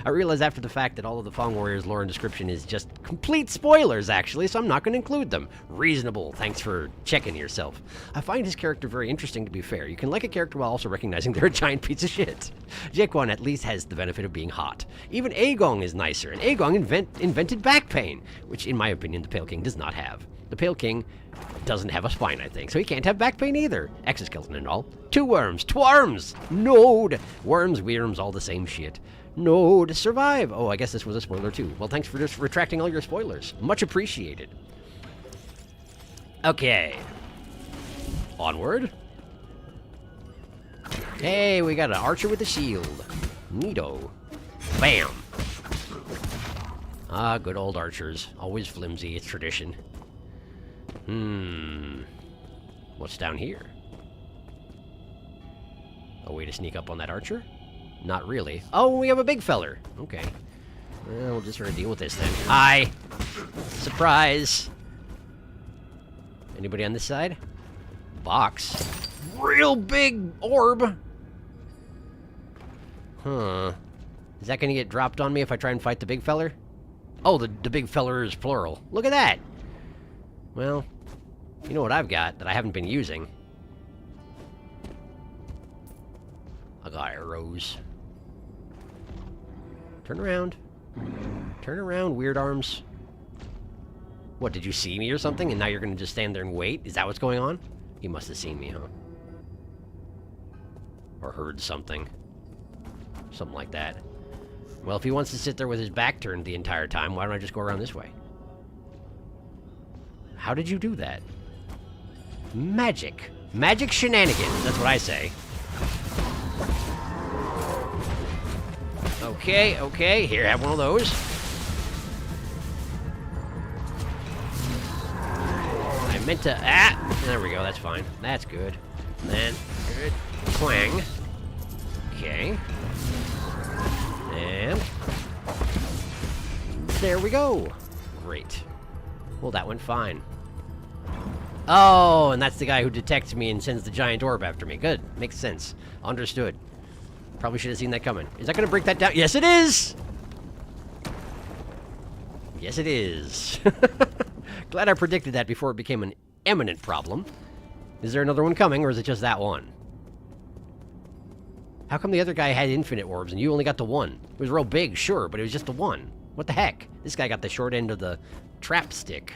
I realize after the fact that all of the Fang Warriors lore and description is just complete spoilers, actually, so I'm not going to include them. Reasonable. Thanks for checking yourself. I find his character very interesting, to be fair. You can like a character while also recognizing they're a giant piece of shit. Jaquan at least has the benefit of being hot. Even Agong is nicer, and Agong invented back pain, which, in my opinion, the Pale King does not have. The Pale King doesn't have a spine, I think, so he can't have back pain either. Exoskeleton and all. 2 worms. Twarms! Node! Worms, worms, all the same shit. Node, survive! Oh, I guess this was a spoiler too. Well, thanks for just retracting all your spoilers. Much appreciated. Okay. Onward. Hey, we got an archer with a shield. Neato. Bam! Ah, good old archers. Always flimsy, it's tradition. What's down here? A way to sneak up on that archer? Not really. Oh, we have a big feller. Okay. Well, we'll just sort of deal with this then. Hi! Surprise! Anybody on this side? Box. Real big orb! Huh. Is that gonna get dropped on me if I try and fight the big feller? Oh, the big feller is plural. Look at that! Well, you know what I've got that I haven't been using? I got arrows. Turn around. Turn around, weird arms. What, did you see me or something, and now you're gonna just stand there and wait? Is that what's going on? He must have seen me, huh? Or heard something. Something like that. Well, if he wants to sit there with his back turned the entire time, why don't I just go around this way? How did you do that? Magic. Magic shenanigans, that's what I say. Okay, okay, here, have one of those. I meant to, there we go, that's fine. That's good. Then, good, twang. Okay. And there we go. Great. Well, that went fine. Oh, and that's the guy who detects me and sends the giant orb after me. Good. Makes sense. Understood. Probably should have seen that coming. Is that going to break that down? Yes, it is! Yes, it is. Glad I predicted that before it became an eminent problem. Is there another one coming, or is it just that one? How come the other guy had infinite orbs and you only got the one? It was real big, sure, but it was just the one. What the heck? This guy got the short end of the trap stick.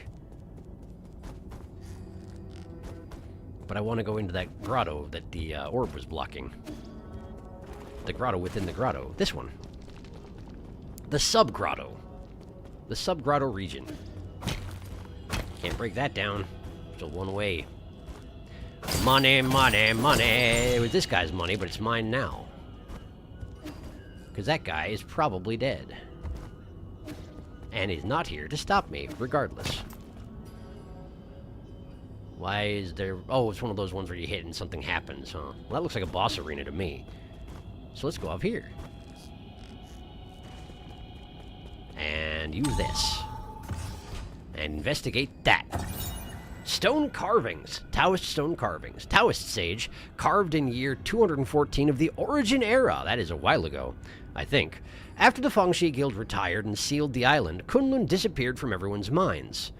But I want to go into that grotto that the orb was blocking. The grotto within the grotto. This one. The sub-grotto. The sub-grotto region. Can't break that down. Still one way. Money, money, money. It was this guy's money, but it's mine now. Because that guy is probably dead. And he's not here to stop me, regardless. Why is there... Oh, it's one of those ones where you hit and something happens, huh? Well, that looks like a boss arena to me. So let's go up here. And use this. And investigate that. Stone carvings. Taoist stone carvings. Taoist sage, carved in year 214 of the Origin Era. That is a while ago, I think. After the Fangxi Guild retired and sealed the island, Kunlun disappeared from everyone's minds.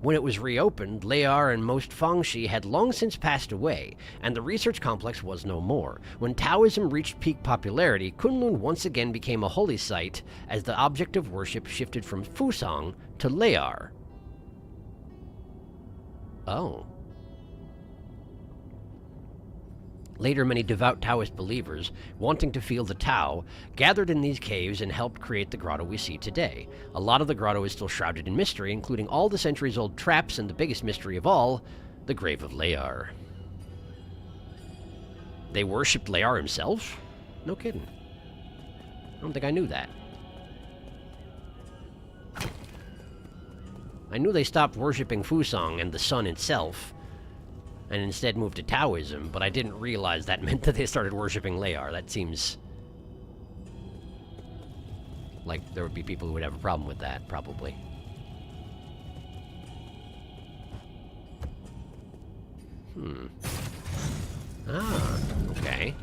When it was reopened, Layar and most Fangxi had long since passed away, and the research complex was no more. When Taoism reached peak popularity, Kunlun once again became a holy site as the object of worship shifted from Fusang to Layar. Oh. Later, many devout Taoist believers, wanting to feel the Tao, gathered in these caves and helped create the grotto we see today. A lot of the grotto is still shrouded in mystery, including all the centuries-old traps and the biggest mystery of all, the grave of Layar. They worshipped Layar himself? No kidding. I don't think I knew that. I knew they stopped worshipping Fusang and the sun itself, and instead moved to Taoism, but I didn't realize that meant that they started worshipping Layar. That seems like there would be people who would have a problem with that, probably. Ah, okay.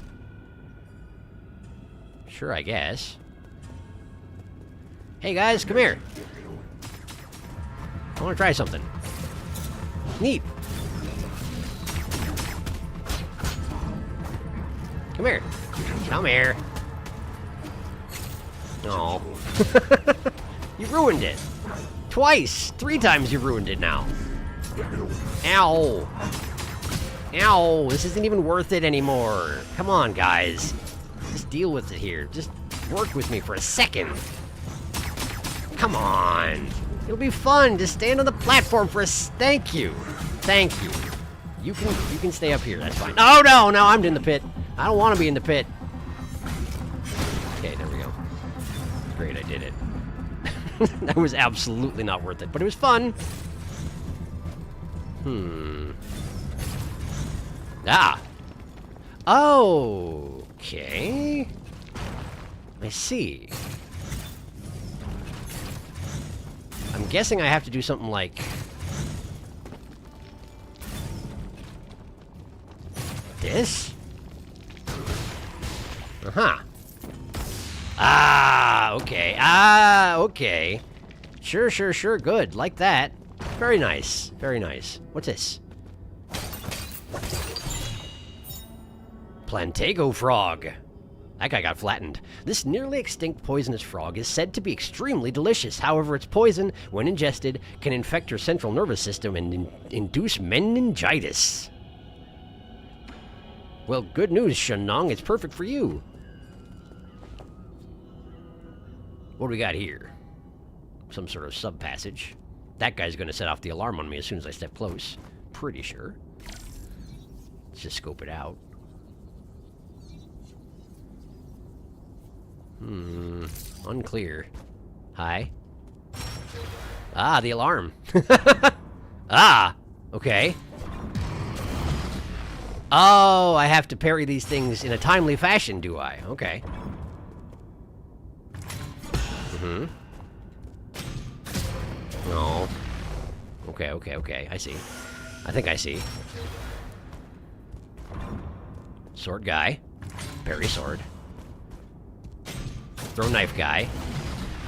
Sure, I guess. Hey guys, come here. I want to try something. Neat. Come here. Come here. No. You ruined it. Twice! 3 times you've ruined it now. Ow. Ow, this isn't even worth it anymore. Come on, guys. Just deal with it here. Just work with me for a second. Come on. It'll be fun. Just stand on the platform for a thank you. Thank you. You can stay up here. That's fine. Oh, no, I'm in the pit. I don't want to be in the pit. Okay, there we go. Great, I did it. That was absolutely not worth it, but it was fun. Ah. Okay. I see. I'm guessing I have to do something like... this? Uh-huh. Ah, okay. Ah, okay. Sure, good. Like that. Very nice. Very nice. What's this? Plantago frog. That guy got flattened. This nearly extinct poisonous frog is said to be extremely delicious. However, its poison, when ingested, can infect your central nervous system and induce meningitis. Well, good news, Shenong. It's perfect for you. What do we got here? Some sort of sub-passage. That guy's going to set off the alarm on me as soon as I step close. Pretty sure. Let's just scope it out. Unclear. Hi. Ah, the alarm. Ah, okay. Oh, I have to parry these things in a timely fashion, do I? Okay. No. Okay. I see. I think I see. Sword guy. Parry sword. Throw knife guy.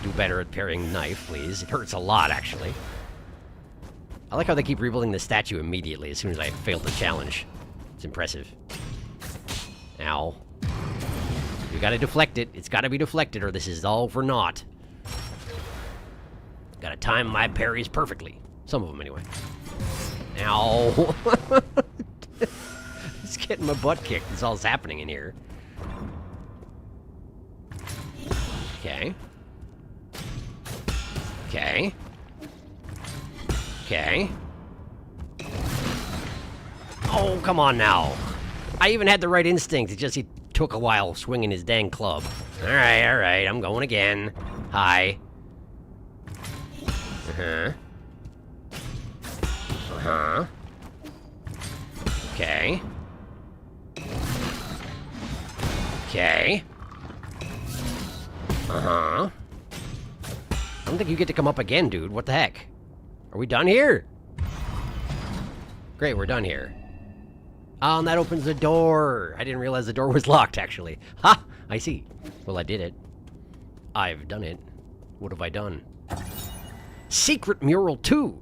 Do better at parrying knife, please. It hurts a lot, actually. I like how they keep rebuilding the statue immediately as soon as I fail the challenge. It's impressive. Ow. You gotta deflect it. It's gotta be deflected or this is all for naught. Gotta time my parries perfectly. Some of them, anyway. Ow. Just getting my butt kicked. That's all that's happening in here. Okay. Okay. Okay. Oh, come on now. I even had the right instinct. It just he took a while swinging his dang club. All right. I'm going again. Hi. Okay. Okay. I don't think you get to come up again, dude. What the heck? Are we done here? Great, we're done here. Oh, and that opens the door. I didn't realize the door was locked, actually. Ha! I see. Well, I did it. I've done it. What have I done? Secret Mural 2!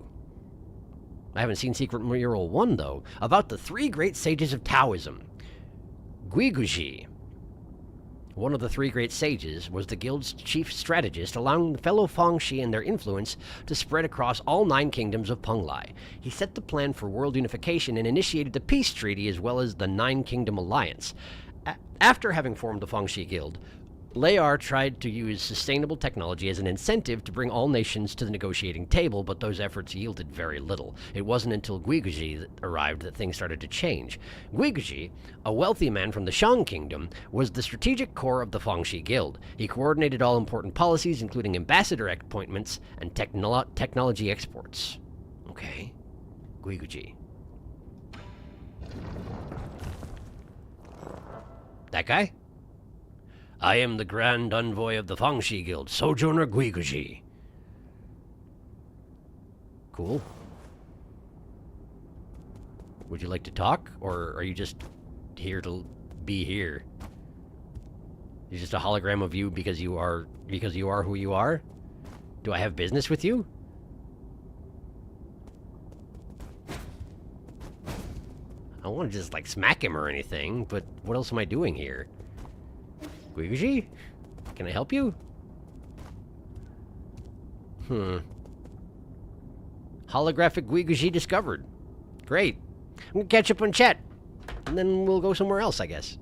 I haven't seen Secret Mural 1, though. About the 3 great sages of Taoism. Guiguji. One of the 3 great sages was the guild's chief strategist, allowing fellow Fangxi and their influence to spread across all 9 kingdoms of Penglai. He set the plan for world unification and initiated the peace treaty as well as the 9 Kingdom Alliance. After having formed the Fangxi Guild, Layar tried to use sustainable technology as an incentive to bring all nations to the negotiating table, but those efforts yielded very little. It wasn't until Guiguji arrived that things started to change. Guiguji, a wealthy man from the Shang Kingdom, was the strategic core of the Fangxi Guild. He coordinated all important policies, including ambassador appointments and technology exports. Okay. Guiguji. That guy? I am the Grand Envoy of the Fangxi Guild, Sojourner Guiguji. Cool. Would you like to talk, or are you just here to be here? You're just a hologram of you because you are who you are? Do I have business with you? I don't want to just, like, smack him or anything, but what else am I doing here? Guiguji? Can I help you? Holographic Guiguji discovered. Great. I'm gonna catch up on chat. And then we'll go somewhere else, I guess.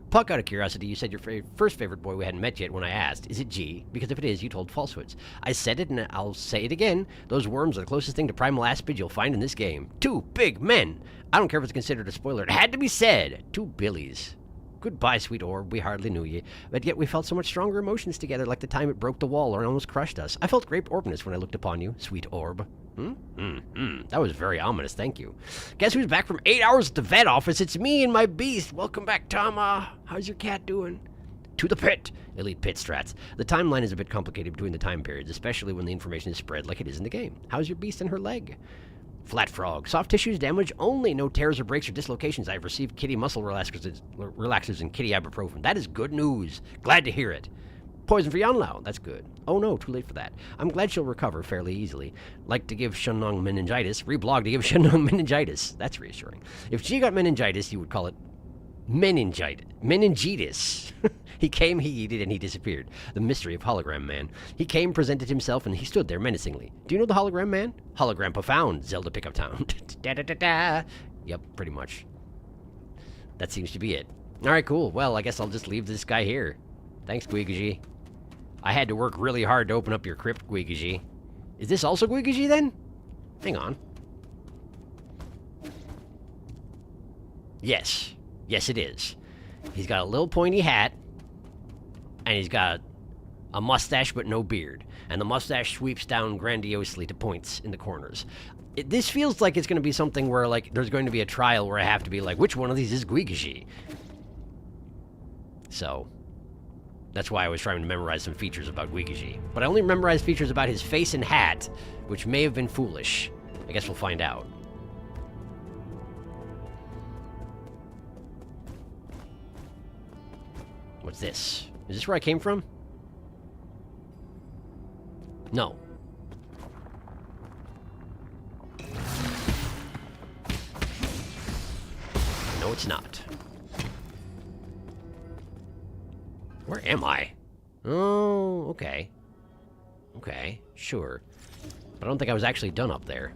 Puck, out of curiosity, you said your first favorite boy we hadn't met yet when I asked. Is it G? Because if it is, you told falsehoods. I said it, and I'll say it again. Those worms are the closest thing to primal aspid you'll find in this game. 2 big men. I don't care if it's considered a spoiler. It had to be said. 2 Billies. Goodbye, sweet orb. We hardly knew ye. But yet we felt so much stronger emotions together, like the time it broke the wall or almost crushed us. I felt great orbness when I looked upon you, sweet orb. That was very ominous, thank you. Guess who's back from 8 hours at the vet office? It's me and my beast. Welcome back, Tama. How's your cat doing? To the pit. Elite pit strats. The timeline is a bit complicated between the time periods, especially when the information is spread like it is in the game. How's your beast and her leg? Flat frog. Soft tissues damage only. No tears or breaks or dislocations. I've received kitty muscle relaxers and kitty ibuprofen. That is good news. Glad to hear it. Poison for Yanlao. That's good. Oh no, too late for that. I'm glad she'll recover fairly easily. Like to give Shenong meningitis. Reblog to give Shenong meningitis. That's reassuring. If she got meningitis, you would call it meningitis. He came, he eated, and he disappeared. The mystery of Hologram Man. He came, presented himself, and he stood there menacingly. Do you know the Hologram Man? Hologram profound. Zelda Pickup Town. Da-da-da-da. Yep, pretty much. That seems to be it. Alright, cool. Well, I guess I'll just leave this guy here. Thanks, Guiguji. I had to work really hard to open up your crypt, Guiguji. Is this also Guiguji, then? Hang on. Yes. Yes, it is. He's got a little pointy hat, and he's got a mustache but no beard. And the mustache sweeps down grandiosely to points in the corners. This feels like it's going to be something where, like, there's going to be a trial where I have to be like, which one of these is Guiguji? So, that's why I was trying to memorize some features about Guiguji. But I only memorized features about his face and hat, which may have been foolish. I guess we'll find out. What's this? Is this where I came from? No. No, it's not. Where am I? Oh, okay. Okay, sure. But I don't think I was actually done up there.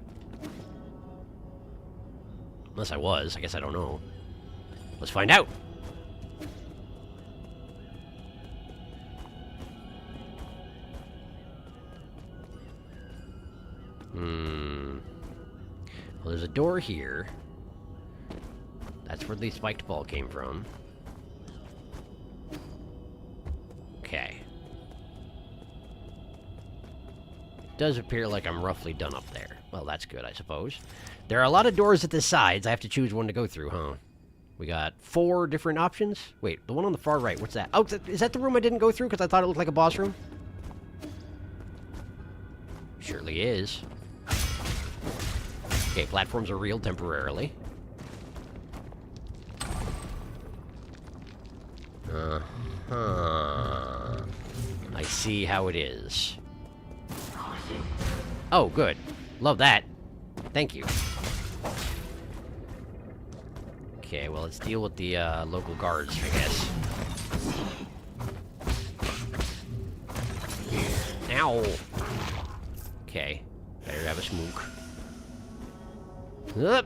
Unless I was. I guess I don't know. Let's find out. Well, there's a door here. That's where the spiked ball came from. Okay. It does appear like I'm roughly done up there. Well, that's good, I suppose. There are a lot of doors at the sides. I have to choose one to go through, huh? We got 4 different options. Wait, the one on the far right, what's that? Oh, is that the room I didn't go through because I thought it looked like a boss room? Surely is. Okay, platforms are real temporarily. Uh-huh. I see how it is. Oh, good. Love that. Thank you. Okay, well, let's deal with the local guards, I guess. Ow! Okay, better have a smoke. I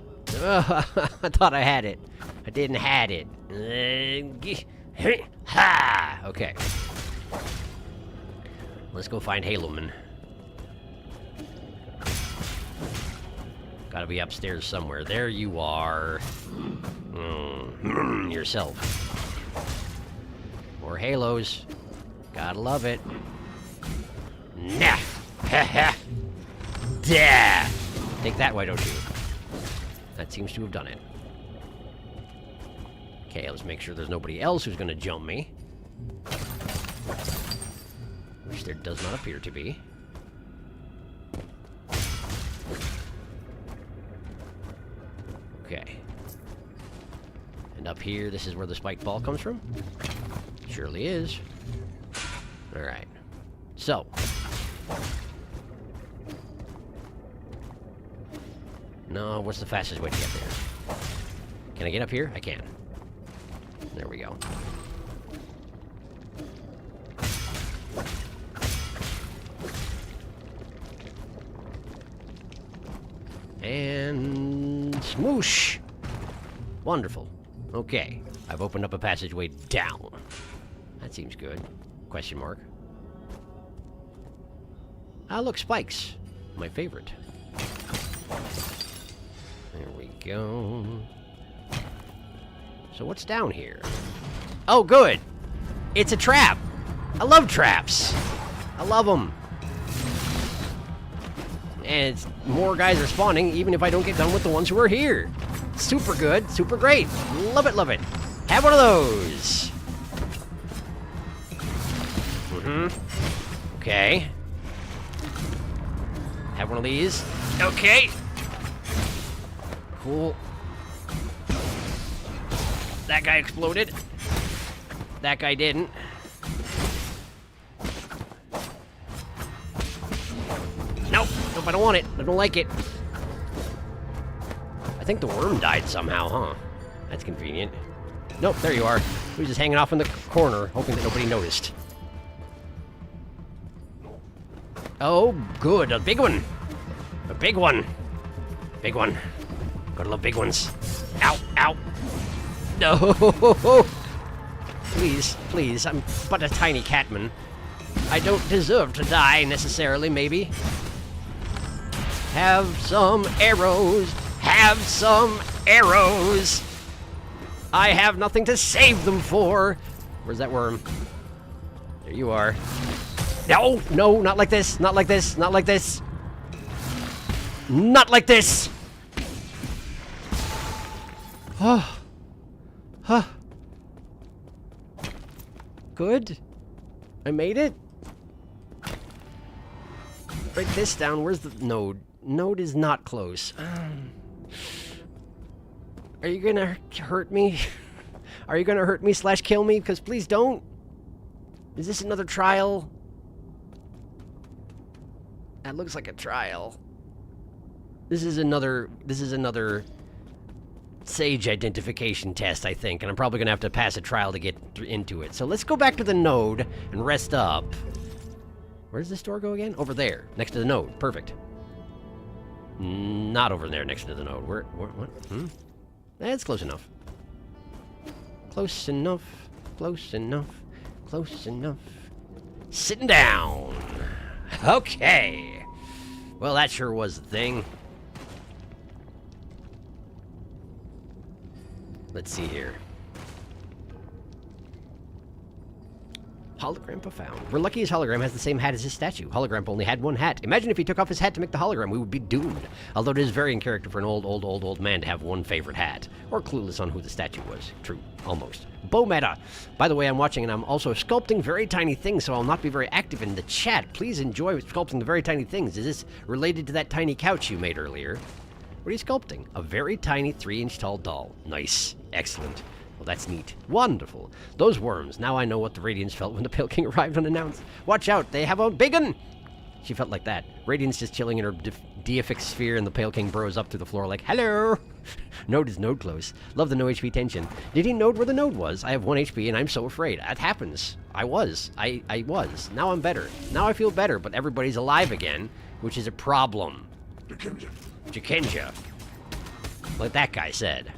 thought I had it. I didn't had it. Ha! Okay. Let's go find Haloman. Gotta be upstairs somewhere. There you are. Yourself. More halos. Gotta love it. Nah! Ha ha! Da! Take that, why don't you? That seems to have done it. Okay, let's make sure there's nobody else who's gonna jump me. Which there does not appear to be. Okay. And up here, this is where the spiked ball comes from? Surely is. Alright. So. No, what's the fastest way to get there? Can I get up here? I can. There we go. And smoosh. Wonderful. Okay, I've opened up a passageway down. That seems good. Question mark. Ah, look, spikes. My favorite. There we go. So what's down here? Oh, good. It's a trap. I love traps. I love them. And more guys are spawning, even if I don't get done with the ones who are here. Super good, super great. Love it, love it. Have one of those. Okay. Have one of these. Okay. Cool. That guy exploded. That guy didn't. Nope. Nope, I don't want it. I don't like it. I think the worm died somehow, huh? That's convenient. Nope, there you are. He was just hanging off in the corner, hoping that nobody noticed. Oh, good. A big one. A big one. Big one. Gotta love big ones. Ow, ow. No. Please, please. I'm but a tiny catman. I don't deserve to die, necessarily, maybe. Have some arrows. Have some arrows. I have nothing to save them for. Where's that worm? There you are. No, no, not like this. Not like this. Not like this. Not like this. Oh. Huh. Good. I made it. Break this down. Where's the node? Node is not close. Are you gonna hurt me? Are you gonna hurt me / kill me? Because please don't. Is this another trial? That looks like a trial. This is another sage identification test, I think, and I'm probably gonna have to pass a trial to get into it. So let's go back to the node and rest up. Where does this door go again? Over there, next to the node. Perfect. Not over there next to the node. Where what? That's close enough. Close enough. Close enough. Close enough. Sitting down. Okay. Well, that sure was the thing. Let's see here. Hologram found. We're lucky his hologram has the same hat as his statue. Hologram only had one hat. Imagine if he took off his hat to make the hologram, we would be doomed. Although it is very in character for an old man to have one favorite hat. Or clueless on who the statue was. True. Almost. Bow meta. By the way, I'm watching and I'm also sculpting very tiny things, so I'll not be very active in the chat. Please enjoy sculpting the very tiny things. Is this related to that tiny couch you made earlier? What are you sculpting? A very tiny 3-inch tall doll. Nice. Excellent. Well, that's neat. Wonderful. Those worms. Now I know what the Radiance felt when the Pale King arrived unannounced. Watch out. They have a big one. She felt like that. Radiance just chilling in her deific sphere, and the Pale King burrows up through the floor like, hello. Node is node close. Love the no HP tension. Did he node where the node was? I have 1 HP and I'm so afraid. That happens. I was. Now I'm better. Now I feel better, but everybody's alive again, which is a problem. Jikenja. Like that guy said.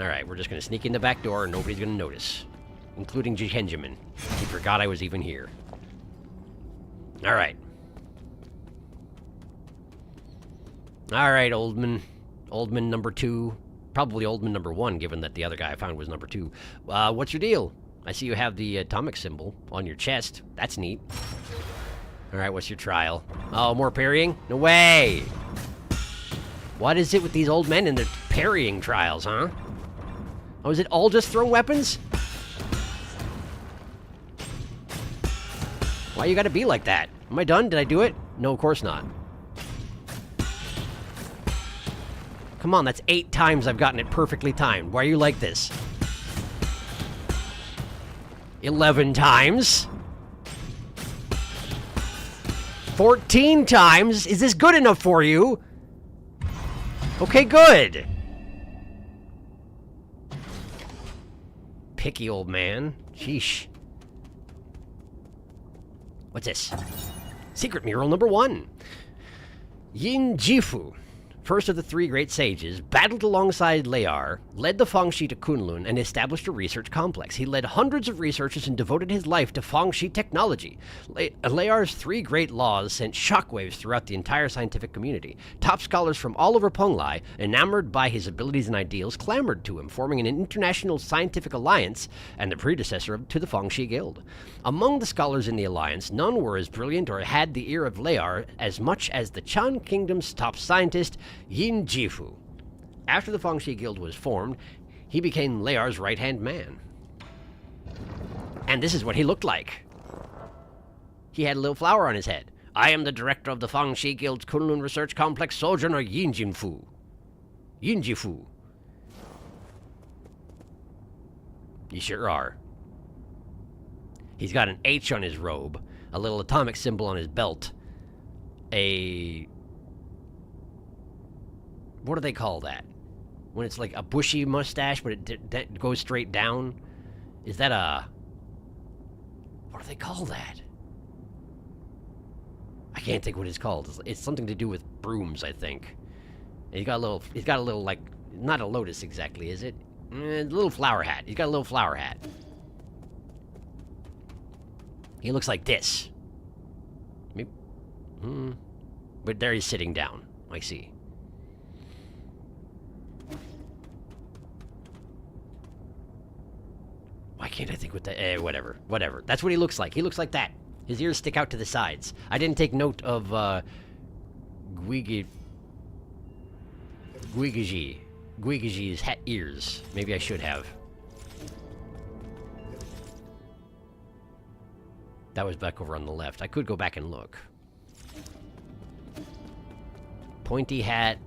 Alright, we're just gonna sneak in the back door and nobody's gonna notice. Including Jikenjamin. He forgot I was even here. Alright. Alright, Oldman. Oldman number 2. Probably Oldman number 1, given that the other guy I found was number 2. What's your deal? I see you have the atomic symbol on your chest. That's neat. Alright, what's your trial? Oh, more parrying? No way! What is it with these old men and their parrying trials, huh? Oh, is it all just throw weapons? Why you gotta be like that? Am I done? Did I do it? No, of course not. Come on, that's 8 times I've gotten it perfectly timed. Why are you like this? 11 times? 14 times? Is this good enough for you? Okay, good. Picky old man. Sheesh. What's this? Secret mural number 1. Yin Jifu, first of the 3 great sages, battled alongside Layar, led the Fangxi to Kunlun, and established a research complex. He led hundreds of researchers and devoted his life to Fangxi technology. Layar's 3 great laws sent shockwaves throughout the entire scientific community. Top scholars from all over Penglai, enamored by his abilities and ideals, clamored to him, forming an international scientific alliance and the predecessor to the Fangxi Guild. Among the scholars in the alliance, none were as brilliant or had the ear of Layar as much as the Chan Kingdom's top scientist, Yin Jifu. After the Fangxi Guild was formed, he became Layar's right-hand man. And this is what he looked like. He had a little flower on his head. I am the director of the Fangxi Guild's Kunlun Research Complex, Sojourner Yin Jifu. Yin Jifu. You sure are. He's got an H on his robe, a little atomic symbol on his belt, what do they call that? When it's like a bushy mustache, but it goes straight down? Is that a... What do they call that? I can't think what it's called. It's something to do with brooms, I think. And he's got a little, like, not a lotus exactly, is it? A little flower hat. He's got a little flower hat. He looks like this. Maybe, but there he's sitting down. I see. Why can't I think what that... whatever. Whatever. That's what he looks like. He looks like that. His ears stick out to the sides. I didn't take note of, Guigaji's ears. Maybe I should have. That was back over on the left. I could go back and look. Pointy hat,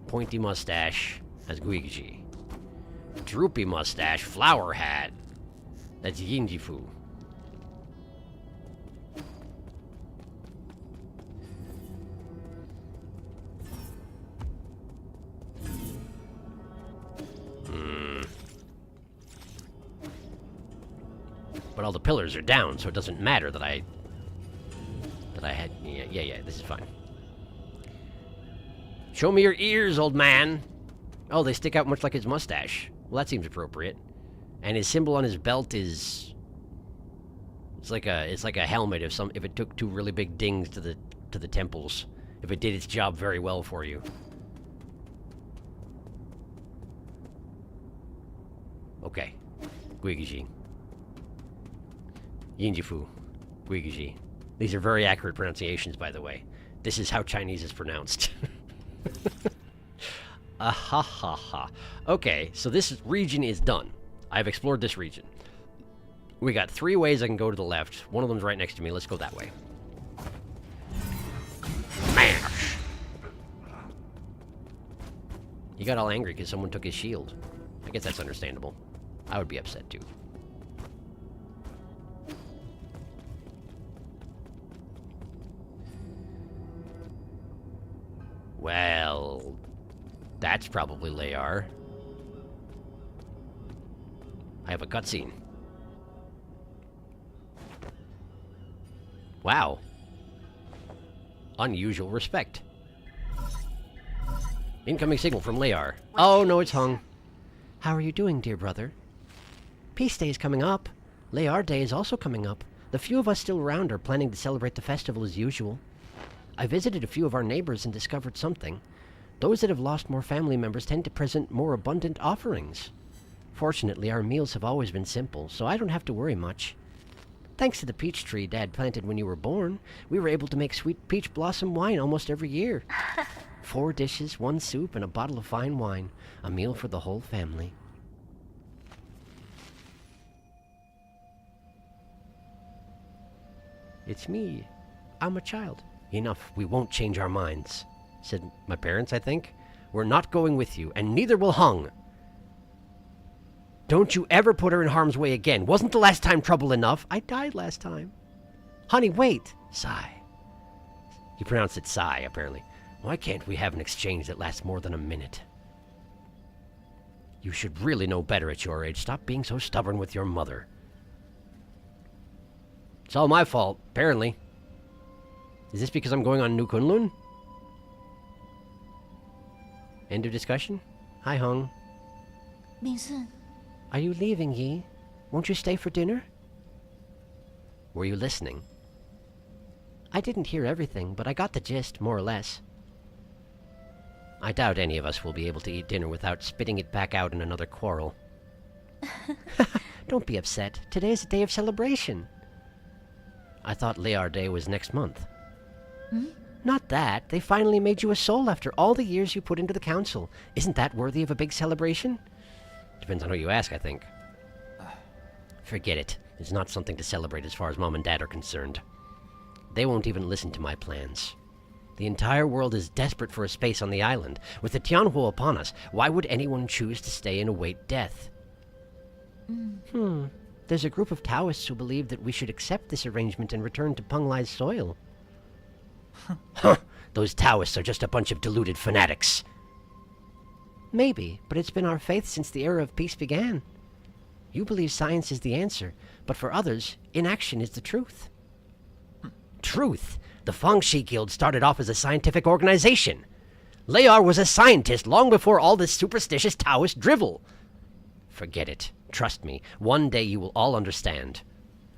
pointy mustache. That's Guigaji. Droopy mustache, flower hat. That's Yinjifu. But all the pillars are down, so it doesn't matter that I had... Yeah, this is fine. Show me your ears, old man. Oh, they stick out much like his mustache. Well, that seems appropriate. And his symbol on his belt is... It's like a helmet if it took 2 really big dings to the temples. If it did its job very well for you. Okay. Guigaji. Yinjifu. Guigaji. These are very accurate pronunciations, by the way. This is how Chinese is pronounced. Ahahaha. Okay, so this region is done. I've explored this region. We got 3 ways I can go to the left. One of them's right next to me. Let's go that way. Smash! He got all angry because someone took his shield. I guess that's understandable. I would be upset too. Well, that's probably Layar. I have a cutscene. Wow. Unusual respect. Incoming signal from Layar. Oh, no, it's Hung. How are you doing, dear brother? Peace Day is coming up. Layar Day is also coming up. The few of us still around are planning to celebrate the festival as usual. I visited a few of our neighbors and discovered something. Those that have lost more family members tend to present more abundant offerings. Fortunately, our meals have always been simple, so I don't have to worry much. Thanks to the peach tree Dad planted when you were born, we were able to make sweet peach blossom wine almost every year. 4 dishes, 1 soup, and a bottle of fine wine. A meal for the whole family. It's me. I'm a child. Enough. We won't change our minds, said my parents, I think. We're not going with you, and neither will Hung. Don't you ever put her in harm's way again. Wasn't the last time trouble enough? I died last time. Honey, wait. Sigh. He pronounced it sigh, apparently. Why can't we have an exchange that lasts more than a minute? You should really know better at your age. Stop being so stubborn with your mother. It's all my fault, apparently. Is this because I'm going on New Kunlun? End of discussion? Hi, Hung. 明顺， Are you leaving, Yi? Won't you stay for dinner? Were you listening? I didn't hear everything, but I got the gist, more or less. I doubt any of us will be able to eat dinner without spitting it back out in another quarrel. Don't be upset. Today is a day of celebration. I thought Lear Day was next month. Not that. They finally made you a soul after all the years you put into the council. Isn't that worthy of a big celebration? Depends on who you ask, I think. Forget it. It's not something to celebrate as far as Mom and Dad are concerned. They won't even listen to my plans. The entire world is desperate for a space on the island. With the Tianhuo upon us, why would anyone choose to stay and await death? There's a group of Taoists who believe that we should accept this arrangement and return to Penglai's soil. Huh! Those Taoists are just a bunch of deluded fanatics. Maybe, but it's been our faith since the era of peace began. You believe science is the answer, but for others, inaction is the truth. Truth? The Fangxi Guild started off as a scientific organization. Lear was a scientist long before all this superstitious Taoist drivel. Forget it. Trust me, one day you will all understand.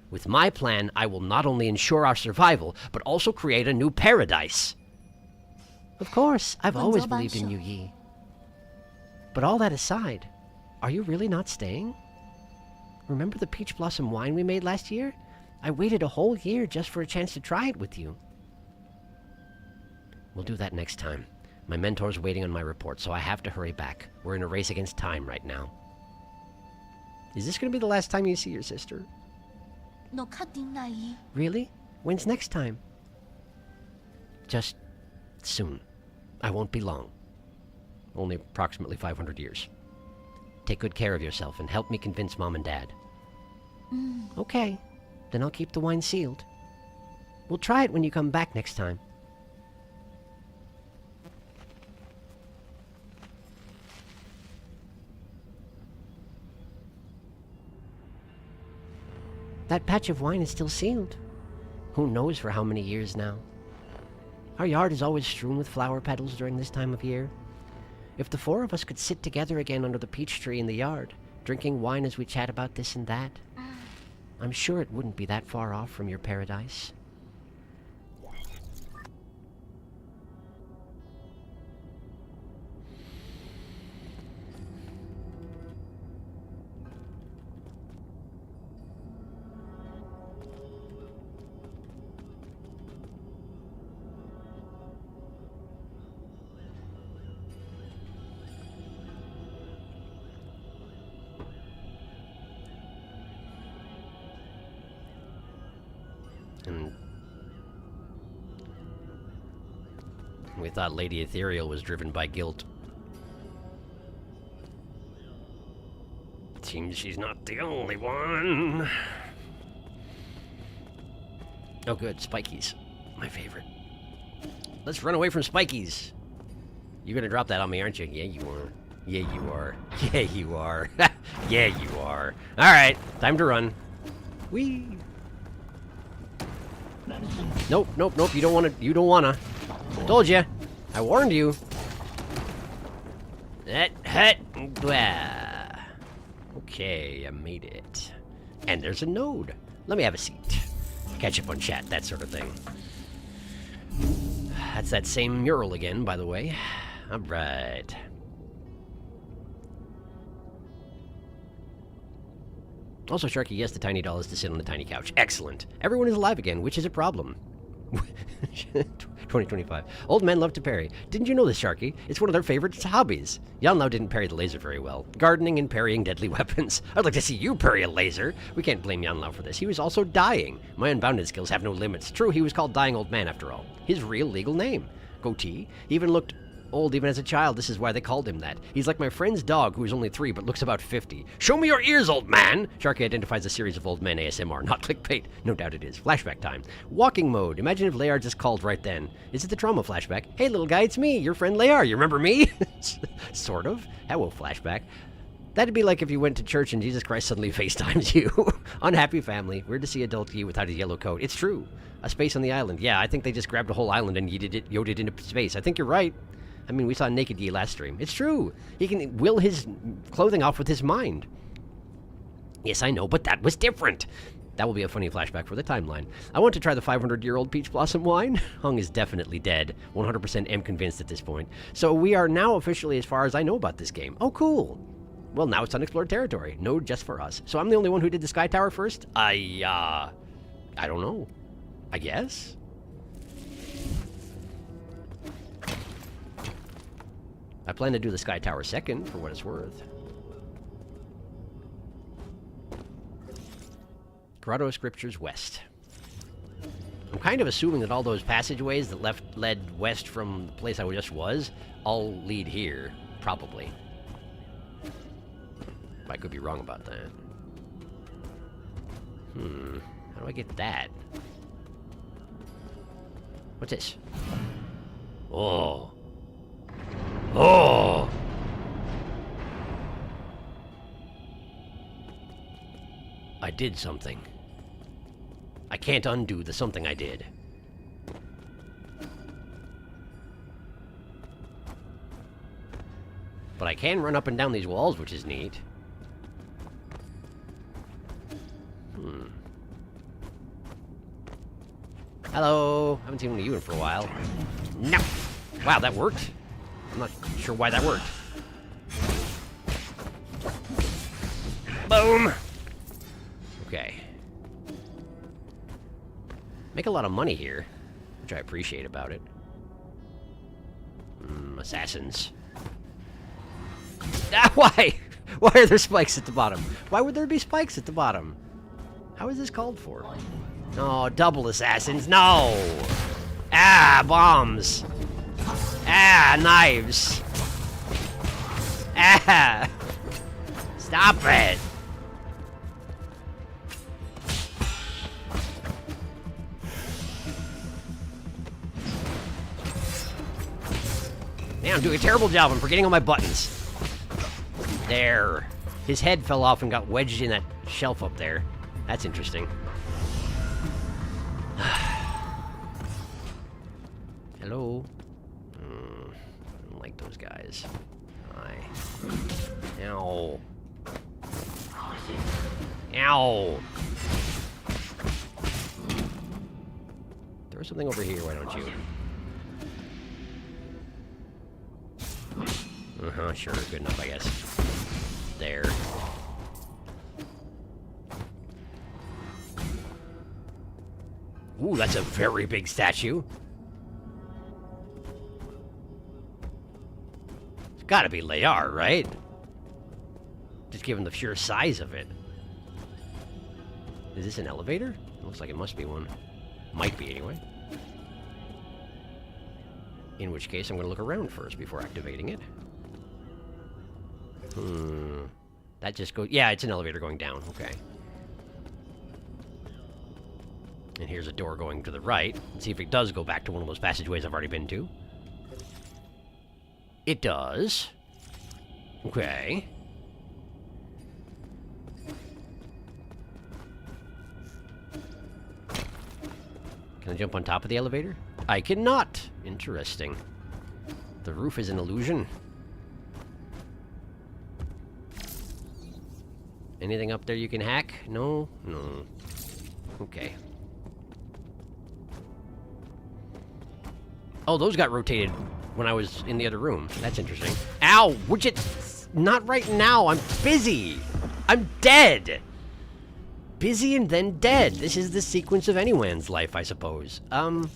With my plan, I will not only ensure our survival, but also create a new paradise. Of course, I've always 文绉绉 believed in 手 you, Yi. But all that aside, are you really not staying? Remember the peach blossom wine we made last year? I waited a whole year just for a chance to try it with you. We'll do that next time. My mentor's waiting on my report, so I have to hurry back. We're in a race against time right now. Is this going to be the last time you see your sister? 侬确定啦伊？ Really? When's next time? Just soon. I won't be long. Only approximately 500 years. Take good care of yourself and help me convince Mom and Dad. Okay, then I'll keep the wine sealed. We'll try it when you come back next time. That patch of wine is still sealed. Who knows for how many years now? Our yard is always strewn with flower petals during this time of year. If the four of us could sit together again under the peach tree in the yard, drinking wine as we chat about this and that, I'm sure it wouldn't be that far off from your paradise. And we thought Lady Ethereal was driven by guilt. Seems she's not the only one. Oh good, Spikies. My favorite. Let's run away from Spikies. You're gonna drop that on me, aren't you? Yeah, you are. Yeah, you are. Yeah, you are. Yeah, you are. Alright, time to run. Whee! Nope, nope, nope, you don't wanna. Told ya. I warned you. Okay, I made it. And there's a node. Let me have a seat. Catch up on chat, that sort of thing. That's that same mural again, by the way. Alright. Also, Sharky, yes, the tiny doll is to sit on the tiny couch. Excellent. Everyone is alive again, which is a problem. 2025. Old men love to parry. Didn't you know this, Sharky? It's one of their favorite hobbies. Yanlao didn't parry the laser very well. Gardening and parrying deadly weapons. I'd like to see you parry a laser. We can't blame Yanlao for this. He was also dying. My unbounded skills have no limits. True, he was called Dying Old Man after all. His real legal name. Goatee. He even looked old even as a child. This is why they called him that. He's like my friend's dog who is only 3 but looks about 50. Show me your ears, old man! Sharky identifies a series of old men ASMR, not clickbait. No doubt it is. Flashback time. Walking mode. Imagine if Lear just called right then. Is it the trauma flashback? Hey little guy, it's me, your friend Lear. You remember me? Sort of. Hello, flashback. That'd be like if you went to church and Jesus Christ suddenly FaceTimes you. Unhappy family. Weird to see adult you without his yellow coat. It's true. A space on the island. Yeah, I think they just grabbed a whole island and yoed it into space. I think you're right. I mean, we saw Naked Yi last stream. It's true. He can will his clothing off with his mind. Yes, I know, but that was different. That will be a funny flashback for the timeline. I want to try the 500-year-old peach blossom wine. Hung is definitely dead. 100% am convinced at this point. So we are now officially as far as I know about this game. Oh, cool. Well, now it's unexplored territory. No, just for us. So I'm the only one who did the Sky Tower first? I don't know. I guess? I plan to do the Sky Tower second, for what it's worth. Grotto of Scriptures West. I'm kind of assuming that all those passageways that led west from the place I just was all lead here. Probably. I could be wrong about that. How do I get that? What's this? Oh. Oh! I did something. I can't undo the something I did. But I can run up and down these walls, which is neat. Hello! Haven't seen one of you in for a while. No! Wow, that worked. I'm not sure why that worked. Boom! Okay. Make a lot of money here, which I appreciate about it. Assassins. Ah, why? Why are there spikes at the bottom? Why would there be spikes at the bottom? How is this called for? No, double assassins, no! Ah, bombs! Ah, knives! Ah! Stop it! Man, I'm doing a terrible job. I'm forgetting all my buttons. There. His head fell off and got wedged in that shelf up there. That's interesting. Hello? I don't like those guys. Ow. Ow! Throw something over here, why don't you? Sure, good enough, I guess. There. Ooh, that's a very big statue. It's gotta be Layar, right? Just given the sheer size of it. Is this an elevator? It looks like it must be one. Might be, anyway. In which case, I'm gonna look around first before activating it. That just goes... Yeah, it's an elevator going down. Okay. And here's a door going to the right. Let's see if it does go back to one of those passageways I've already been to. It does. Okay. Can I jump on top of the elevator? I cannot. Interesting. The roof is an illusion. Anything up there you can hack? No? No. Okay. Oh, those got rotated when I was in the other room. That's interesting. Ow! Would you... Not right now. I'm busy. I'm dead. Busy and then dead. This is the sequence of anyone's life, I suppose. Down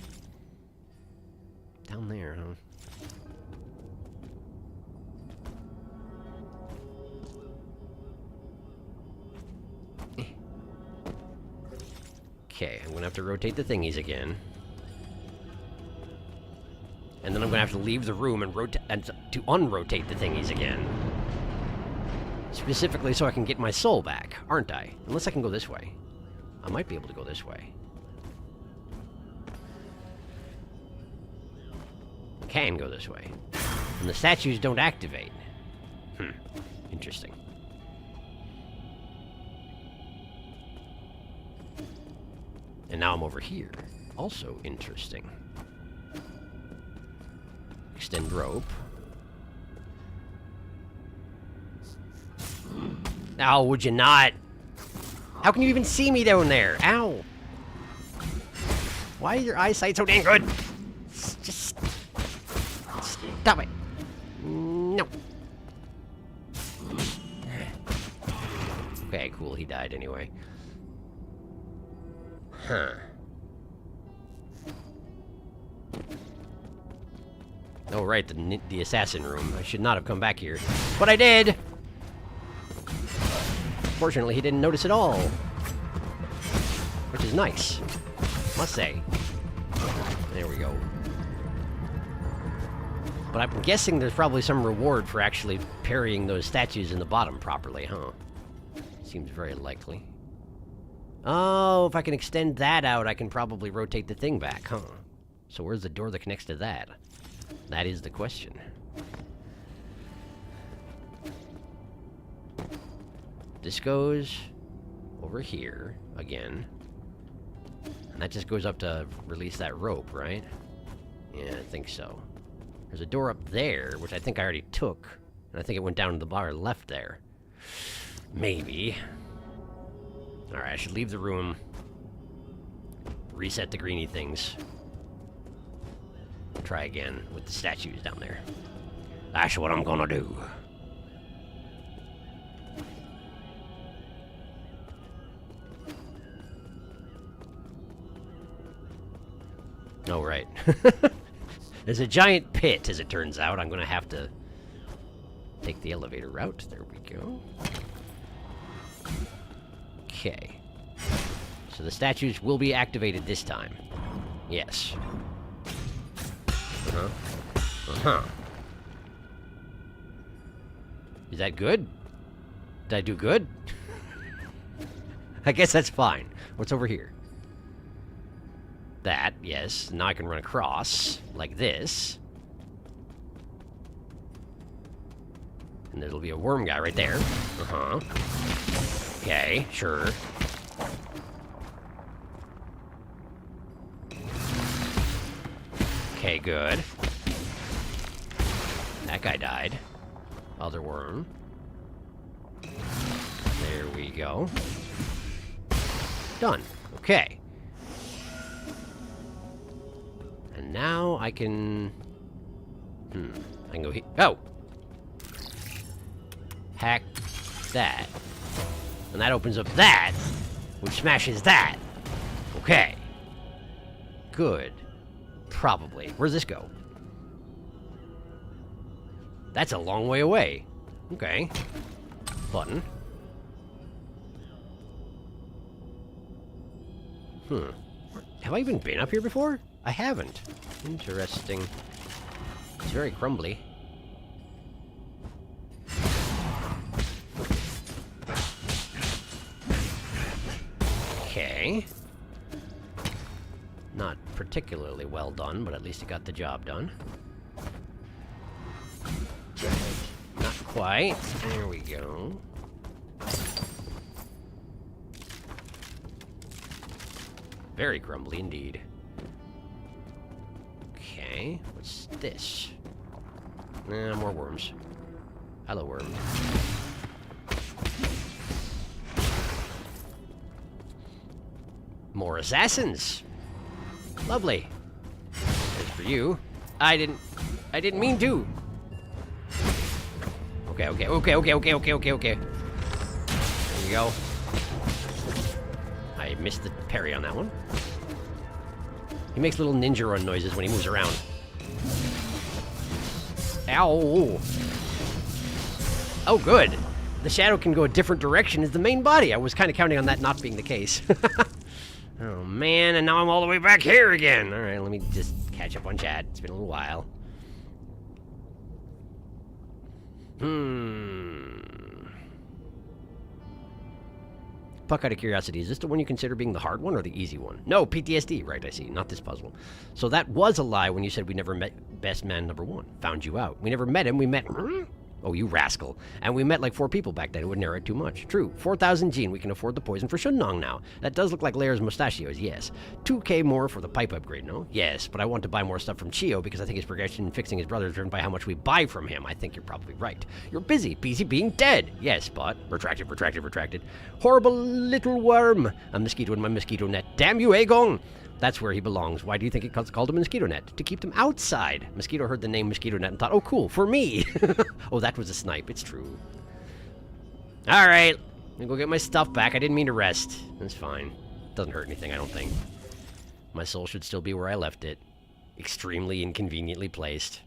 there, huh? Okay, I'm gonna have to rotate the thingies again. And then I'm gonna have to leave the room and to unrotate the thingies again. Specifically so I can get my soul back, aren't I? Unless I can go this way. I might be able to go this way. I can go this way. And the statues don't activate. Interesting. And now I'm over here. Also interesting. Extend rope. Ow, would you not? How can you even see me down there? Ow. Why is your eyesight so dang good? Just stop it. No. Okay, cool. He died anyway. Huh. Oh, right, the assassin room. I should not have come back here. But I did! Fortunately, he didn't notice at all. Which is nice. Must say. There we go. But I'm guessing there's probably some reward for actually parrying those statues in the bottom properly, huh? Seems very likely. Oh, if I can extend that out, I can probably rotate the thing back, huh? So where's the door that connects to that? That is the question. This goes over here again. And that just goes up to release that rope, right? Yeah, I think so. There's a door up there, which I think I already took. And I think it went down to the bar left there. Maybe. Alright, I should leave the room. Reset the greeny things. Try again with the statues down there. That's what I'm gonna do. Oh, right. There's a giant pit, as it turns out. I'm gonna have to take the elevator route. There we go. Okay. So the statues will be activated this time. Yes. Uh-huh. Uh-huh. Is that good? Did I do good? I guess that's fine. What's over here? That, yes. Now I can run across, like this. And there'll be a worm guy right there. Uh-huh. Okay, sure. Okay, good. That guy died. Other worm. There we go. Done. Okay. And now I can... I can go here. Oh! Hack that. And that opens up that, which smashes that. Okay. Good. Probably. Where's this go? That's a long way away. Okay. Button. Have I even been up here before? I haven't. Interesting. It's very crumbly. Okay. Not particularly well done, but at least it got the job done. Not quite. There we go. Very crumbly indeed. Okay, what's this? More worms. Hello, worm. More assassins! Lovely. As for you, I didn't mean to. Okay. There we go. I missed the parry on that one. He makes little ninja run noises when he moves around. Ow! Oh, good. The shadow can go a different direction as the main body. I was kind of counting on that not being the case. Oh, man, and now I'm all the way back here again. All right, let me just catch up on chat. It's been a little while. Puck, out of curiosity, is this the one you consider being the hard one or the easy one? No, PTSD, right, I see, not this puzzle. So that was a lie when you said we never met best man number one. Found you out. We never met him, we met Oh, you rascal. And we met like 4 people back then. It would narrow it too much. True. 4,000 gene. We can afford the poison for Shunnong now. That does look like Lair's mustachios, yes. 2K more for the pipe upgrade, no? Yes, but I want to buy more stuff from Chio because I think his progression in fixing his brother is driven by how much we buy from him. I think you're probably right. You're busy being dead. Yes, but... Retracted. Horrible little worm. A mosquito in my mosquito net. Damn you, Aegon! That's where he belongs. Why do you think it's called a mosquito net? To keep them outside. Mosquito heard the name mosquito net and thought, oh, cool, for me. Oh, that was a snipe. It's true. All right. Let me go get my stuff back. I didn't mean to rest. It's fine. Doesn't hurt anything, I don't think. My soul should still be where I left it. Extremely inconveniently placed.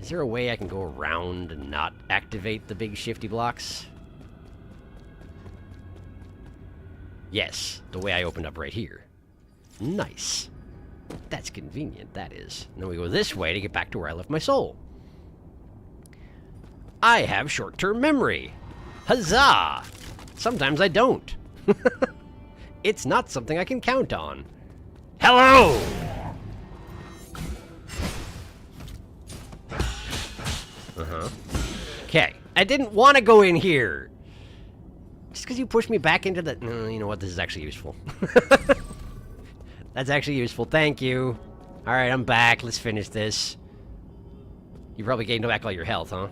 Is there a way I can go around and not activate the big shifty blocks? Yes, the way I opened up right here. Nice. That's convenient, that is. And then we go this way to get back to where I left my soul. I have short-term memory. Huzzah! Sometimes I don't. It's not something I can count on. Hello! Uh-huh. Okay, I didn't want to go in here. Just because you pushed me back into the... No, you know what? This is actually useful. That's actually useful. Thank you. Alright, I'm back. Let's finish this. You probably gained back all your health, huh?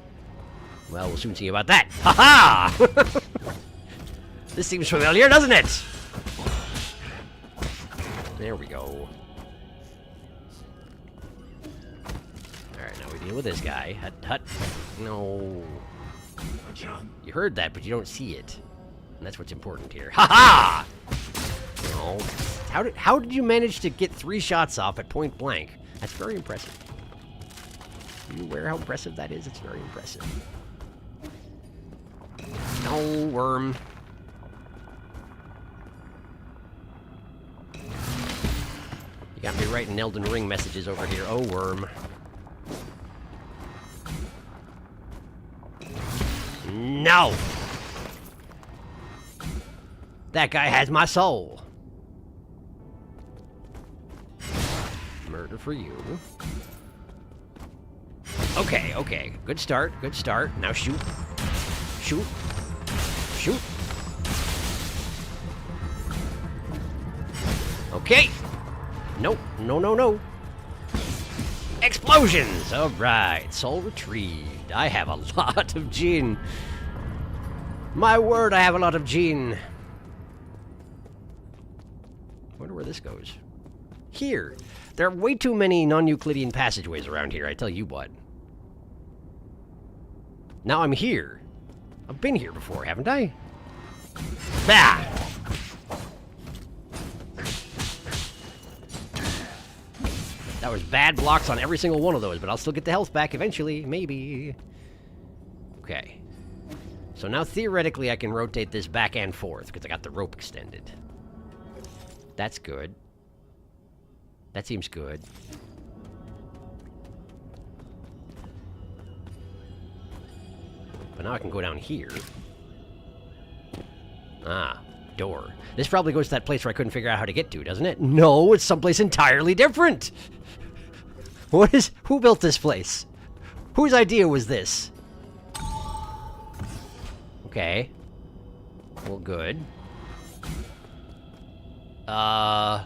Well, we'll soon see about that. Ha-ha! This seems familiar, doesn't it? There we go. Alright, now we deal with this guy. Hut, hut. No. You heard that, but you don't see it. And that's what's important here. Ha-ha! No. How did you manage to get 3 shots off at point blank? That's very impressive. Are you aware how impressive that is? It's very impressive. No, worm. You got me writing Elden Ring messages over here. Oh, worm. No! That guy has my soul. Murder for you. Okay, okay. Good start, good start. Now shoot. Shoot. Shoot. Okay. Nope. No, no, no. Explosions! Alright. Soul retrieved. I have a lot of gin. My word, I have a lot of gin. Wonder where this goes. Here. There are way too many non-Euclidean passageways around here, I tell you what. Now I'm here. I've been here before, haven't I? Bah! That was bad blocks on every single one of those, but I'll still get the health back eventually, maybe. Okay. So now theoretically I can rotate this back and forth, because I got the rope extended. That's good. That seems good. But now I can go down here. Ah, door. This probably goes to that place where I couldn't figure out how to get to, doesn't it? No, it's someplace entirely different! Who built this place? Whose idea was this? Okay. Well, good. Ah,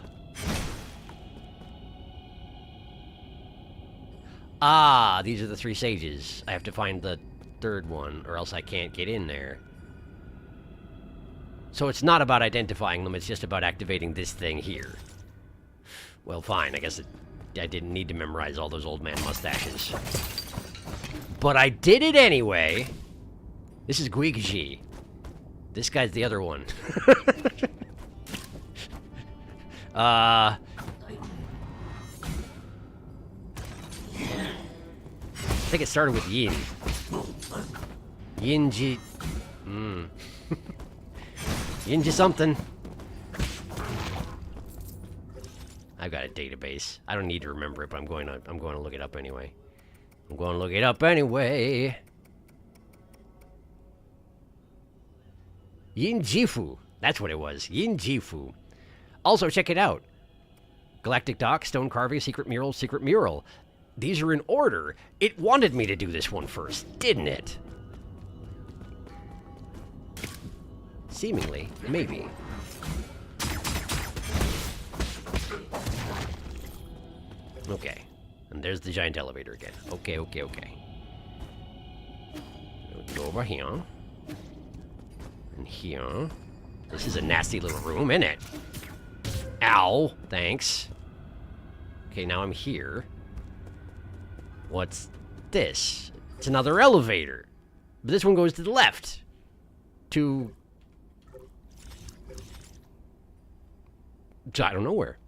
these are the 3 sages. I have to find the 3rd one, or else I can't get in there. So it's not about identifying them, it's just about activating this thing here. Well, fine, I guess I didn't need to memorize all those old man mustaches. But I did it anyway! This is Guigji. This guy's the other one. I think it started with Yin. Yinji. Yinji something. I've got a database. I don't need to remember it, but I'm going to look it up anyway. I'm going to look it up anyway. Yinjifu. That's what it was. Yinjifu. Also, check it out. Galactic Dock, stone carving, secret mural, secret mural. These are in order. It wanted me to do this one first, didn't it? Seemingly, maybe. Okay. And there's the giant elevator again. Okay, okay, okay. Go over here. And here. This is a nasty little room, isn't it? Ow! Thanks. Okay, now I'm here. What's this? It's another elevator. But this one goes to the left. To... I don't know where.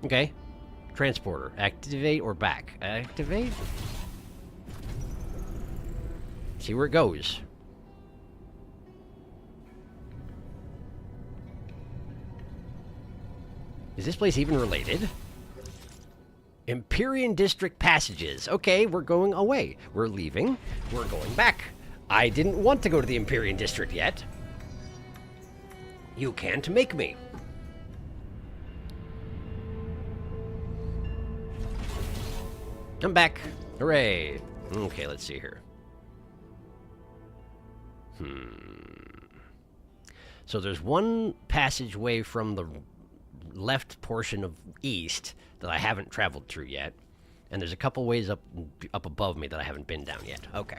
Okay. Transporter. Activate or back? Activate? See where it goes. Is this place even related? Empyrean District passages. Okay, we're going away. We're leaving. We're going back. I didn't want to go to the Empyrean District yet. You can't make me. I'm back. Hooray. Okay, let's see here. So there's one passageway from the left portion of east that I haven't traveled through yet. And there's a couple ways up above me that I haven't been down yet. Okay.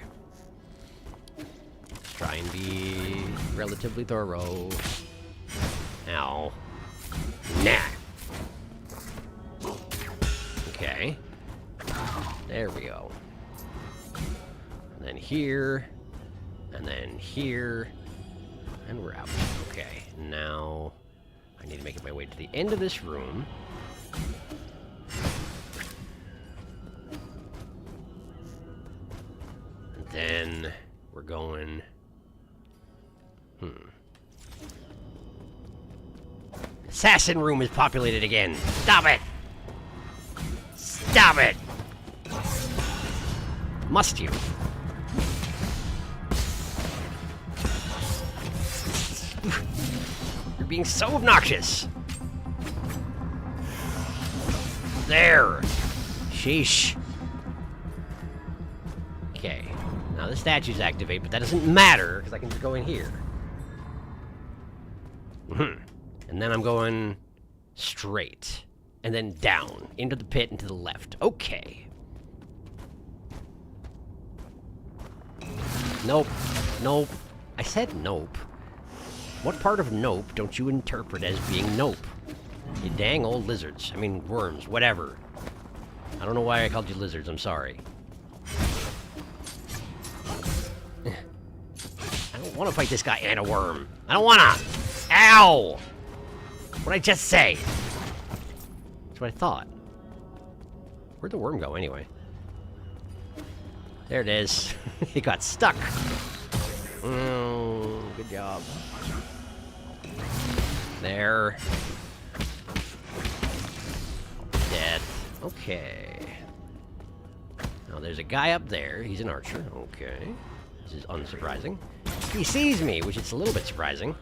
Let's try and be relatively thorough. Ow. Nah. Okay. There we go. And then here. And then here. And we're out. Okay. Now, I need to make my way to the end of this room. And then we're going... Assassin room is populated again. Stop it! Stop it! Must you? You're being so obnoxious. There. Sheesh. Okay. Now the statues activate, but that doesn't matter because I can just go in here. And then I'm going straight. And then down. Into the pit and to the left. Okay. Nope. Nope. I said nope. What part of nope don't you interpret as being nope? You dang old lizards. I mean, worms. Whatever. I don't know why I called you lizards. I'm sorry. I don't want to fight this guy and a worm. I don't want to. Ow! What'd I just say? That's what I thought. Where'd the worm go, anyway? There it is. He got stuck. Oh, good job. There. Dead. Okay. Now, there's a guy up there. He's an archer. Okay. This is unsurprising. He sees me, which is a little bit surprising.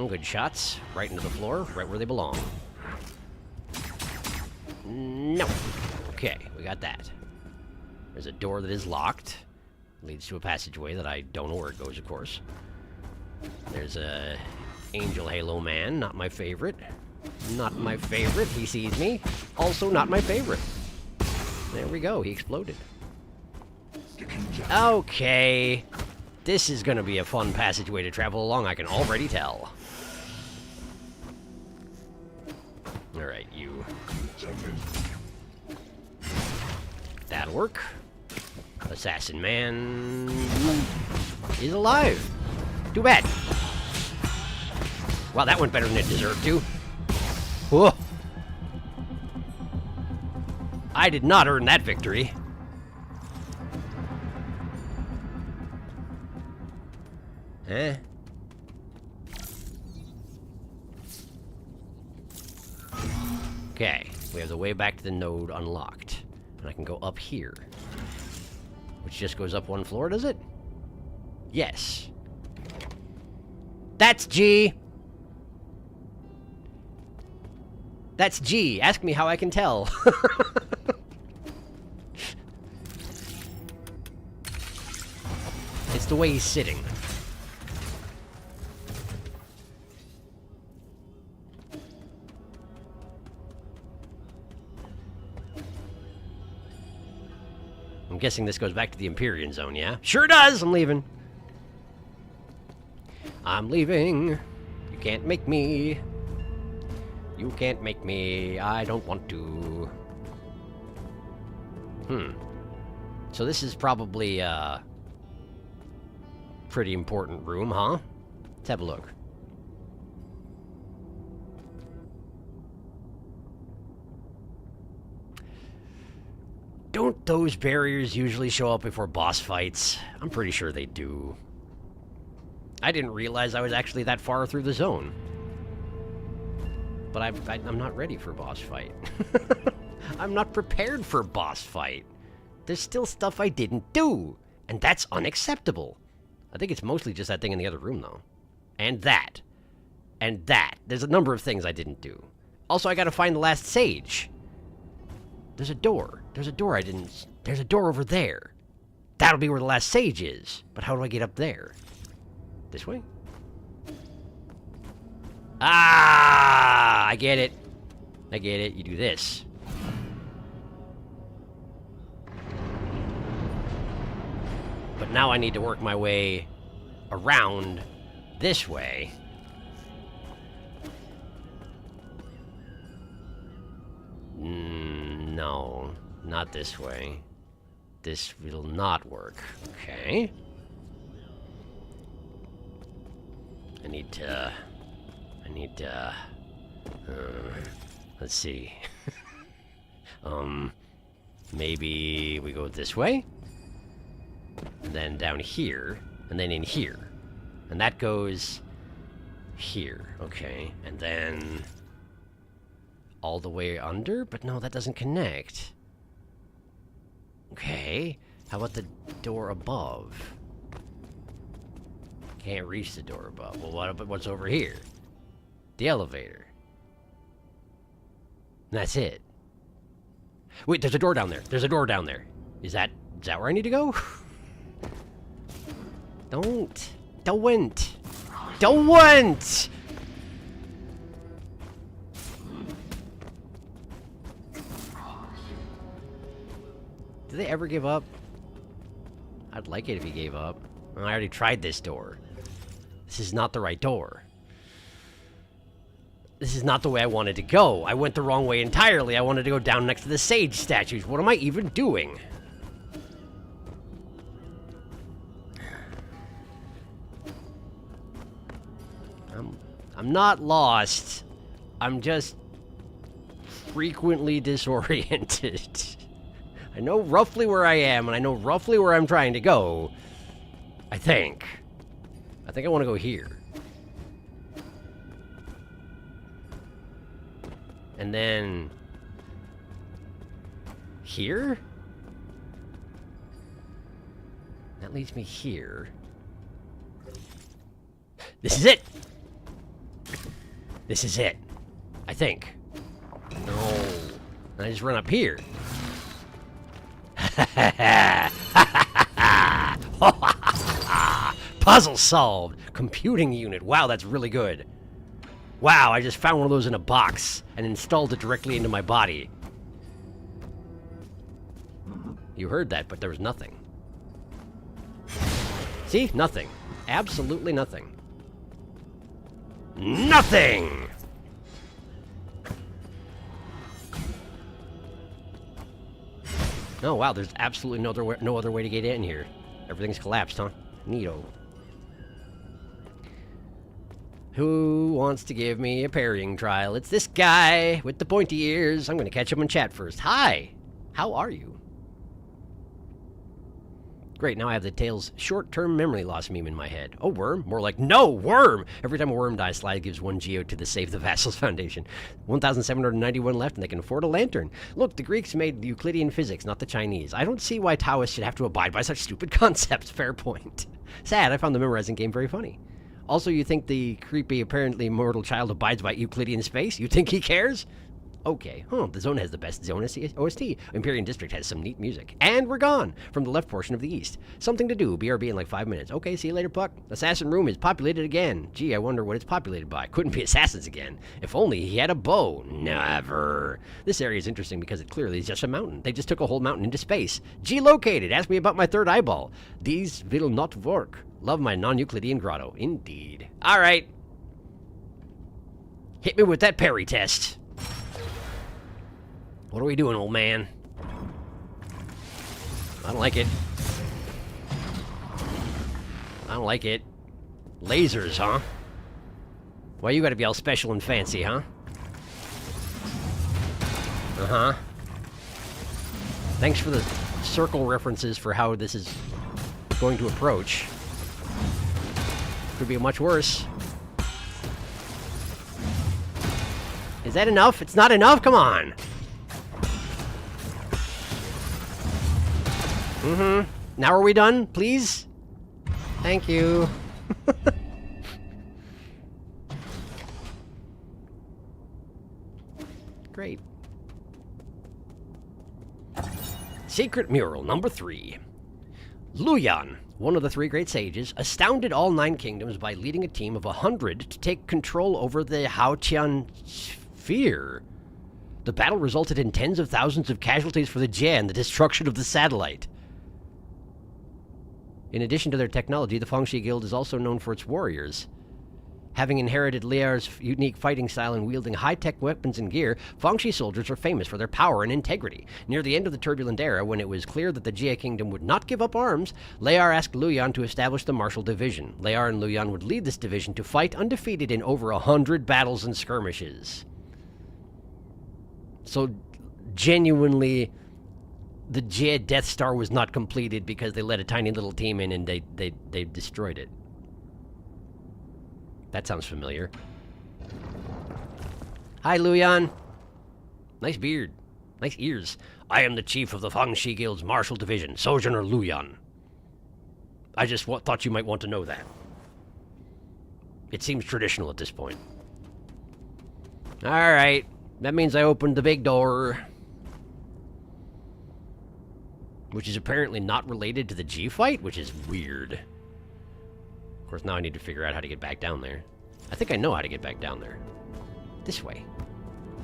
Good shots. Right into the floor, right where they belong. No. Okay, we got that. There's a door that is locked. Leads to a passageway that I don't know where it goes, of course. There's a Angel Halo man, not my favorite. Not my favorite. He sees me. Also not my favorite. There we go, he exploded. Okay. This is gonna be a fun passageway to travel along, I can already tell. Alright, you. That'll work. Assassin man is alive. Too bad. Well, that went better than it deserved to. Whoa. I did not earn that victory. Eh? Okay, we have the way back to the node unlocked. And I can go up here. Which just goes up one floor, does it? Yes. That's G! That's G. Ask me how I can tell. It's the way he's sitting. I'm guessing this goes back to the Empyrean Zone, yeah? Sure does! I'm leaving. I'm leaving. You can't make me. You can't make me. I don't want to. So this is probably a pretty important room, huh? Let's have a look. Don't those barriers usually show up before boss fights? I'm pretty sure they do. I didn't realize I was actually that far through the zone. But I'm not ready for boss fight. I'm not prepared for boss fight. There's still stuff I didn't do. And that's unacceptable. I think it's mostly just that thing in the other room, though. And that. And that. There's a number of things I didn't do. Also, I gotta find the last sage. There's a door. There's a door I didn't... There's a door over there. That'll be where the last sage is. But how do I get up there? This way? Ah! I get it. I get it. You do this. But now I need to work my way around this way. No, not this way. This will not work. Okay. I need to... let's see. Maybe we go this way? And then down here, and then in here. And that goes here, okay. And then all the way under? But no, that doesn't connect. Okay, how about the door above? Can't reach the door above. Well, what's over here? The elevator. And that's it. Wait, there's a door down there. There's a door down there. Is that where I need to go? Don't. Do they ever give up? I'd like it if he gave up. I already tried this door. This is not the right door. This is not the way I wanted to go. I went the wrong way entirely. I wanted to go down next to the sage statues. What am I even doing? I'm not lost. I'm just frequently disoriented. I know roughly where I am, and I know roughly where I'm trying to go. I think I want to go here. And then... here? That leads me here. This is it! This is it. I think. No. And I just run up here. Puzzle solved. Computing unit. Wow, that's really good. Wow, I just found one of those in a box and installed it directly into my body. You heard that, but there was nothing. See? Nothing. Absolutely nothing. Nothing! Oh, wow, there's absolutely no other way to get in here. Everything's collapsed, huh? Neato. Who wants to give me a parrying trial? It's this guy with the pointy ears. I'm going to catch him in chat first. Hi! How are you? Great, now I have the Tails short-term memory loss meme in my head. Oh, worm? More like, no, worm! Every time a worm dies, Slide gives 1 geo to the Save the Vassals Foundation. 1,791 left, and they can afford a lantern. Look, the Greeks made Euclidean physics, not the Chinese. I don't see why Taoists should have to abide by such stupid concepts. Fair point. Sad, I found the memorizing game very funny. Also, you think the creepy, apparently mortal child abides by Euclidean space? You think he cares? Okay, the zone has the best zone OST. Empyrean District has some neat music. And we're gone from the left portion of the east. Something to do, BRB in like 5 minutes. Okay, see you later, Puck. Assassin room is populated again. Gee, I wonder what it's populated by. Couldn't be assassins again. If only he had a bow. Never. This area is interesting because it clearly is just a mountain. They just took a whole mountain into space. Geolocated. Ask me about my third eyeball. These will not work. Love my non-Euclidean grotto. Indeed. All right. Hit me with that parry test. What are we doing, old man? I don't like it. I don't like it. Lasers, huh? Why you gotta be all special and fancy, huh? Uh-huh. Thanks for the circle references for how this is going to approach. Could be much worse. Is that enough? It's not enough? Come on! Now are we done, please? Thank you. Great. Secret mural number 3. Luyan, one of the 3 great sages, astounded all 9 kingdoms by leading a team of 100 to take control over the Haotian sphere. The battle resulted in tens of thousands of casualties for the Jie and the destruction of the satellite. In addition to their technology, the Fangxi Guild is also known for its warriors. Having inherited Liar's unique fighting style and wielding high-tech weapons and gear, Fangxi soldiers are famous for their power and integrity. Near the end of the turbulent era, when it was clear that the Jie Kingdom would not give up arms, Liar asked Luyan to establish the Martial Division. Liar and Luyan would lead this division to fight undefeated in over 100 battles and skirmishes. So, genuinely, the Jie Death Star was not completed because they let a tiny little team in and they destroyed it. That sounds familiar. Hi, Luyan. Nice beard. Nice ears. I am the chief of the Fangxi Guild's Martial Division, Sojourner Luyan. I just thought you might want to know that. It seems traditional at this point. Alright. That means I opened the big door. Which is apparently not related to the G fight, which is weird. Of course, now I need to figure out how to get back down there. I think I know how to get back down there. This way.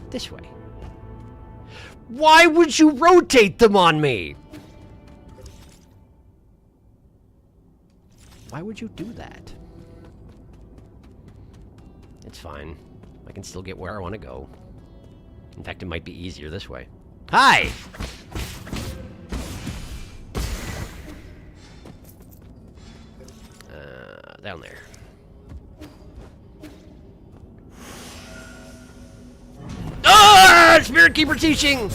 This way. Why would you rotate them on me? Why would you do that? It's fine. I can still get where I want to go. In fact, it might be easier this way. Hi! Down there. Ah! Spirit Keeper teaching!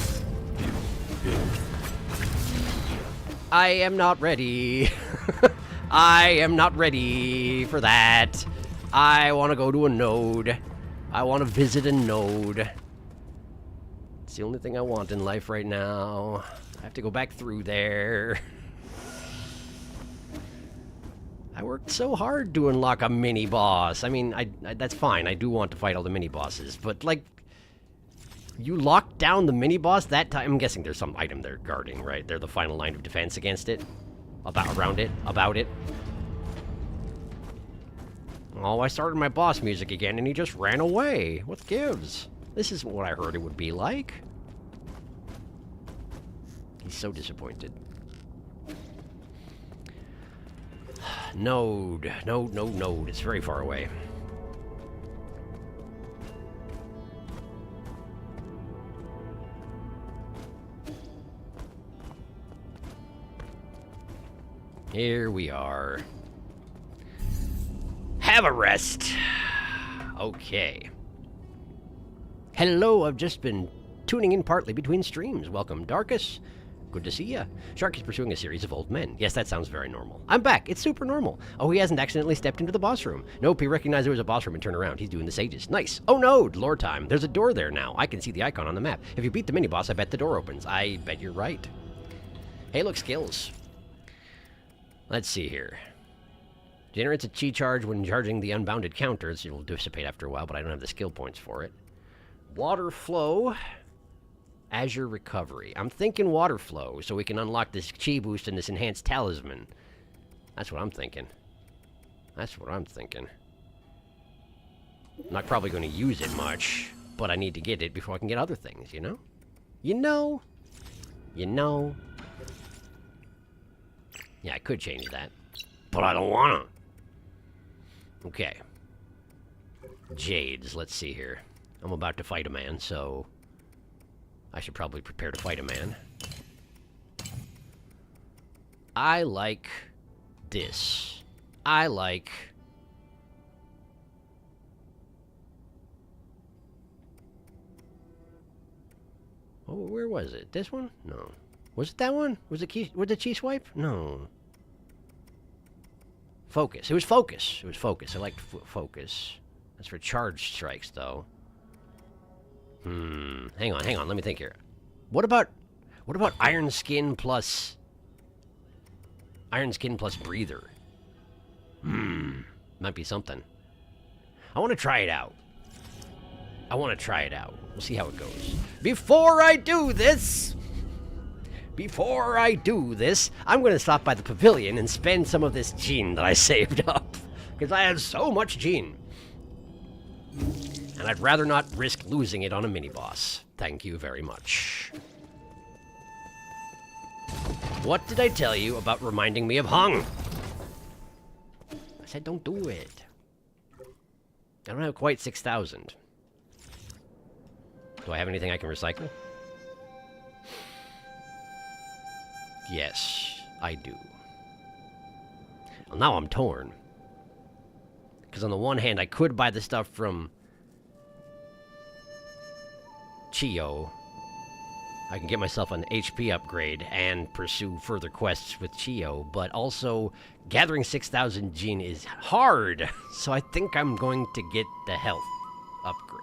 I am not ready. I am not ready for that. I want to go to a node. I want to visit a node. It's the only thing I want in life right now. I have to go back through there. I worked so hard to unlock a mini-boss. I mean, that's fine. I do want to fight all the mini-bosses. But, like, you locked down the mini-boss that time? I'm guessing there's some item they're guarding, right? They're the final line of defense against it. About it. Oh, I started my boss music again, and he just ran away. What gives? This isn't what I heard it would be like. He's so disappointed. Node. Node. It's very far away. Here we are. Have a rest. Okay. Hello, I've just been tuning in partly between streams. Welcome, Darkus. Good to see ya. Shark is pursuing a series of old men. Yes, that sounds very normal. I'm back. It's super normal. Oh, he hasn't accidentally stepped into the boss room. Nope, he recognized it was a boss room and turned around. He's doing the sages. Nice. Oh no, lore time. There's a door there now. I can see the icon on the map. If you beat the mini-boss, I bet the door opens. I bet you're right. Hey, look, skills. Let's see here. Generates a chi charge when charging the unbounded counters. It'll dissipate after a while, but I don't have the skill points for it. Water flow. Azure recovery. I'm thinking water flow, so we can unlock this chi boost and this enhanced talisman. That's what I'm thinking. That's what I'm thinking. I'm not probably going to use it much, but I need to get it before I can get other things, you know? You know? You know? Yeah, I could change that, but I don't wanna. Okay. Jades, let's see here. I'm about to fight a man, so I should probably prepare to fight a man. I like this. I like... Oh, where was it? This one? No. Was it that one? Was it the chi swipe? No. Focus. It was focus. It was focus. I liked focus. That's for charged strikes, though. Hang on. Let me think here. What about Iron Skin plus breather? Might be something. I want to try it out. We'll see how it goes. Before I do this, I'm going to stop by the pavilion and spend some of this gene that I saved up. Because I have so much gene. And I'd rather not risk losing it on a mini-boss. Thank you very much. What did I tell you about reminding me of Hung? I said don't do it. I don't have quite 6,000. Do I have anything I can recycle? Yes, I do. Well, now I'm torn. Because on the one hand, I could buy the stuff from Chio. I can get myself an HP upgrade and pursue further quests with Chio, but also gathering 6,000 gene is hard, so I think I'm going to get the health upgrade.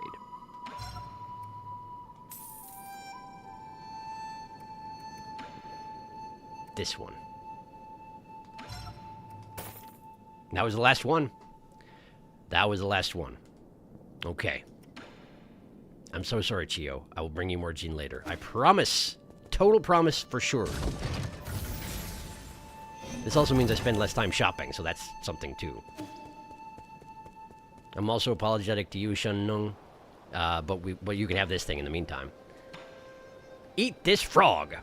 This one. That was the last one. That was the last one. Okay. I'm so sorry, Chio. I will bring you more gene later. I promise. Total promise for sure. This also means I spend less time shopping, so that's something too. I'm also apologetic to you, Shunnung. But you can have this thing in the meantime. Eat this frog.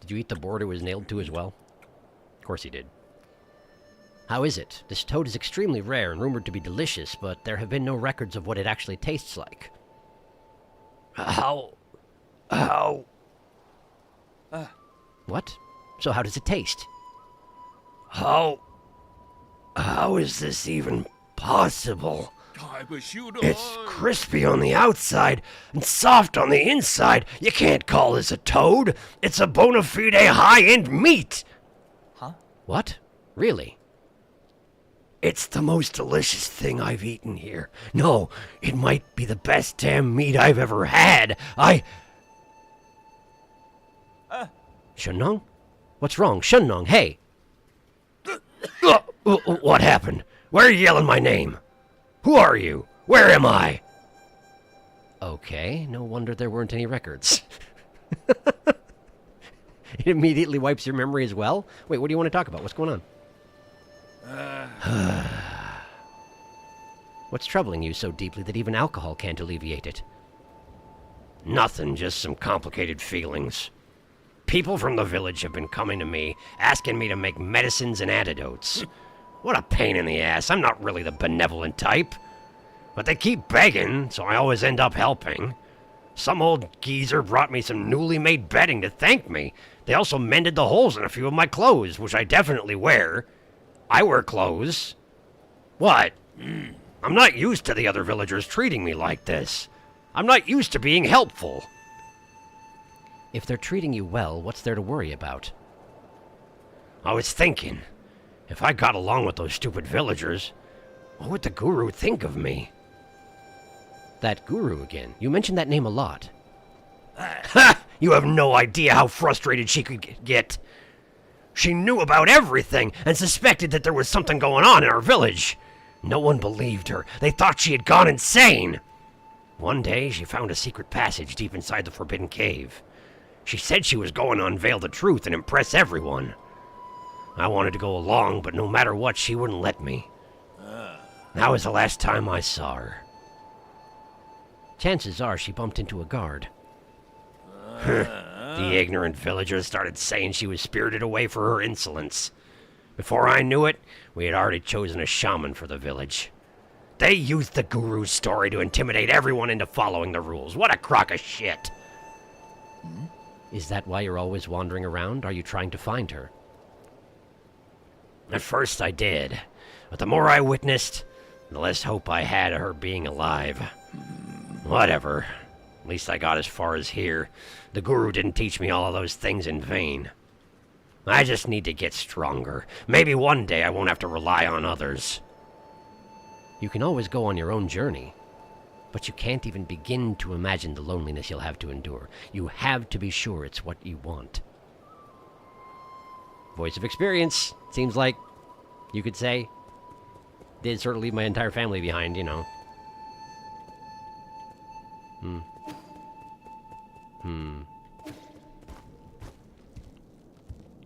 Did you eat the board it was nailed to as well? Of course he did. How is it? This toad is extremely rare and rumored to be delicious, but there have been no records of what it actually tastes like. How? What? So how does it taste? How is this even possible? It's crispy on the outside and soft on the inside. You can't call this a toad. It's a bona fide high-end meat. Huh? What? Really? It's the most delicious thing I've eaten here. No, it might be the best damn meat I've ever had. Shunnong? What's wrong? Shunnong, hey! What happened? Why are you yelling my name? Who are you? Where am I? Okay, no wonder there weren't any records. It immediately wipes your memory as well? Wait, what do you want to talk about? What's going on? What's troubling you so deeply that even alcohol can't alleviate it? Nothing, just some complicated feelings. People from the village have been coming to me, asking me to make medicines and antidotes. What a pain in the ass. I'm not really the benevolent type. But they keep begging, so I always end up helping. Some old geezer brought me some newly made bedding to thank me. They also mended the holes in a few of my clothes, which I definitely wear. I wear clothes. What? I'm not used to the other villagers treating me like this. I'm not used to being helpful. If they're treating you well, what's there to worry about? I was thinking, if I got along with those stupid villagers, what would the guru think of me? That guru again. You mentioned that name a lot. Ha! You have no idea how frustrated she could get. She knew about everything and suspected that there was something going on in our village. No one believed her. They thought she had gone insane. One day, she found a secret passage deep inside the Forbidden Cave. She said she was going to unveil the truth and impress everyone. I wanted to go along, but no matter what, she wouldn't let me. That was the last time I saw her. Chances are she bumped into a guard. The ignorant villagers started saying she was spirited away for her insolence. Before I knew it, we had already chosen a shaman for the village. They used the guru's story to intimidate everyone into following the rules. What a crock of shit! Is that why you're always wandering around? Are you trying to find her? At first I did, but the more I witnessed, the less hope I had of her being alive. Whatever. At least I got as far as here. The guru didn't teach me all of those things in vain. I just need to get stronger. Maybe one day I won't have to rely on others. You can always go on your own journey, but you can't even begin to imagine the loneliness you'll have to endure. You have to be sure it's what you want. Voice of experience, seems like you could say. Did sort of leave my entire family behind, you know.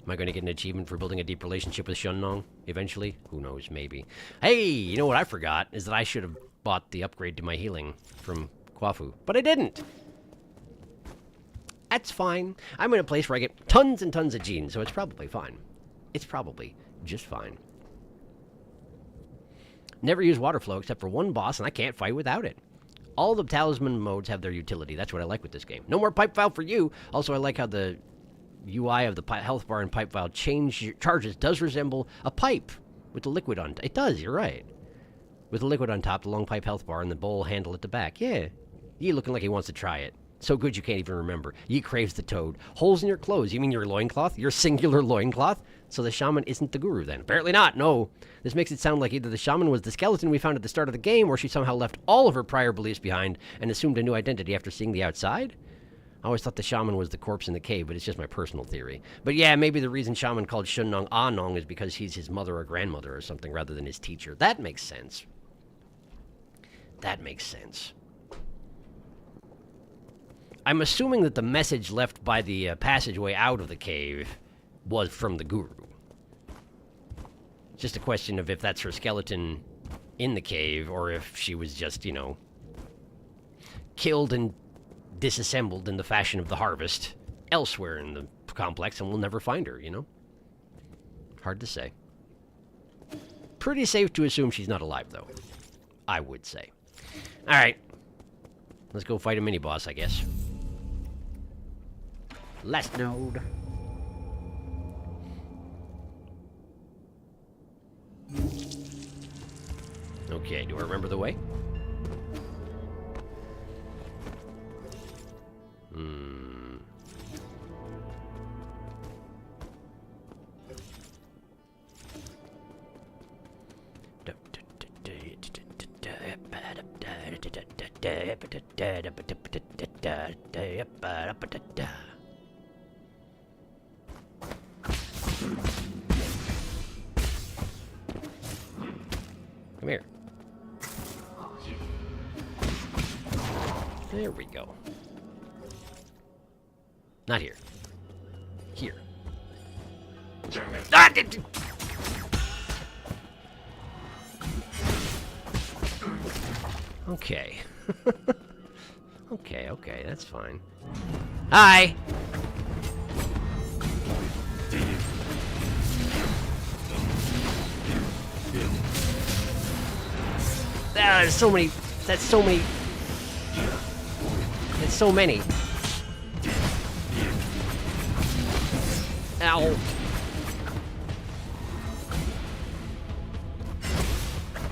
Am I going to get an achievement for building a deep relationship with Shunnong eventually? Who knows, maybe. Hey, you know what I forgot is that I should have bought the upgrade to my healing from Kwafu, but I didn't. That's fine. I'm in a place where I get tons and tons of genes, so it's probably fine. It's probably just fine. Never use water flow except for one boss, and I can't fight without it. All the talisman modes have their utility. That's what I like with this game. No more pipe valve for you. Also, I like how the UI of the health bar and pipe valve charges does resemble a pipe with the liquid on. It does, you're right. With the liquid on top, the long pipe health bar, and the bowl handle at the back. Yeah. Ye looking like he wants to try it. So good you can't even remember. Ye craves the toad. Holes in your clothes. You mean your loincloth? Your singular loincloth? So the shaman isn't the guru then? Apparently not, no. This makes it sound like either the shaman was the skeleton we found at the start of the game, or she somehow left all of her prior beliefs behind and assumed a new identity after seeing the outside? I always thought the shaman was the corpse in the cave, but it's just my personal theory. But yeah, maybe the reason shaman called Shunnong Anong is because he's his mother or grandmother or something rather than his teacher. That makes sense. That makes sense. I'm assuming that the message left by the passageway out of the cave was from the guru. It's just a question of if that's her skeleton in the cave or if she was just, you know, killed and disassembled in the fashion of the harvest elsewhere in the complex and we'll never find her, you know? Hard to say. Pretty safe to assume she's not alive, though. I would say. Alright. Let's go fight a mini-boss, I guess. Last node. Okay, do I remember the way? Come here. There we go. Not here. Here. Ah, okay. Okay, that's fine. Hi! Ah, there's so many. That's so many. It's so many. Ow.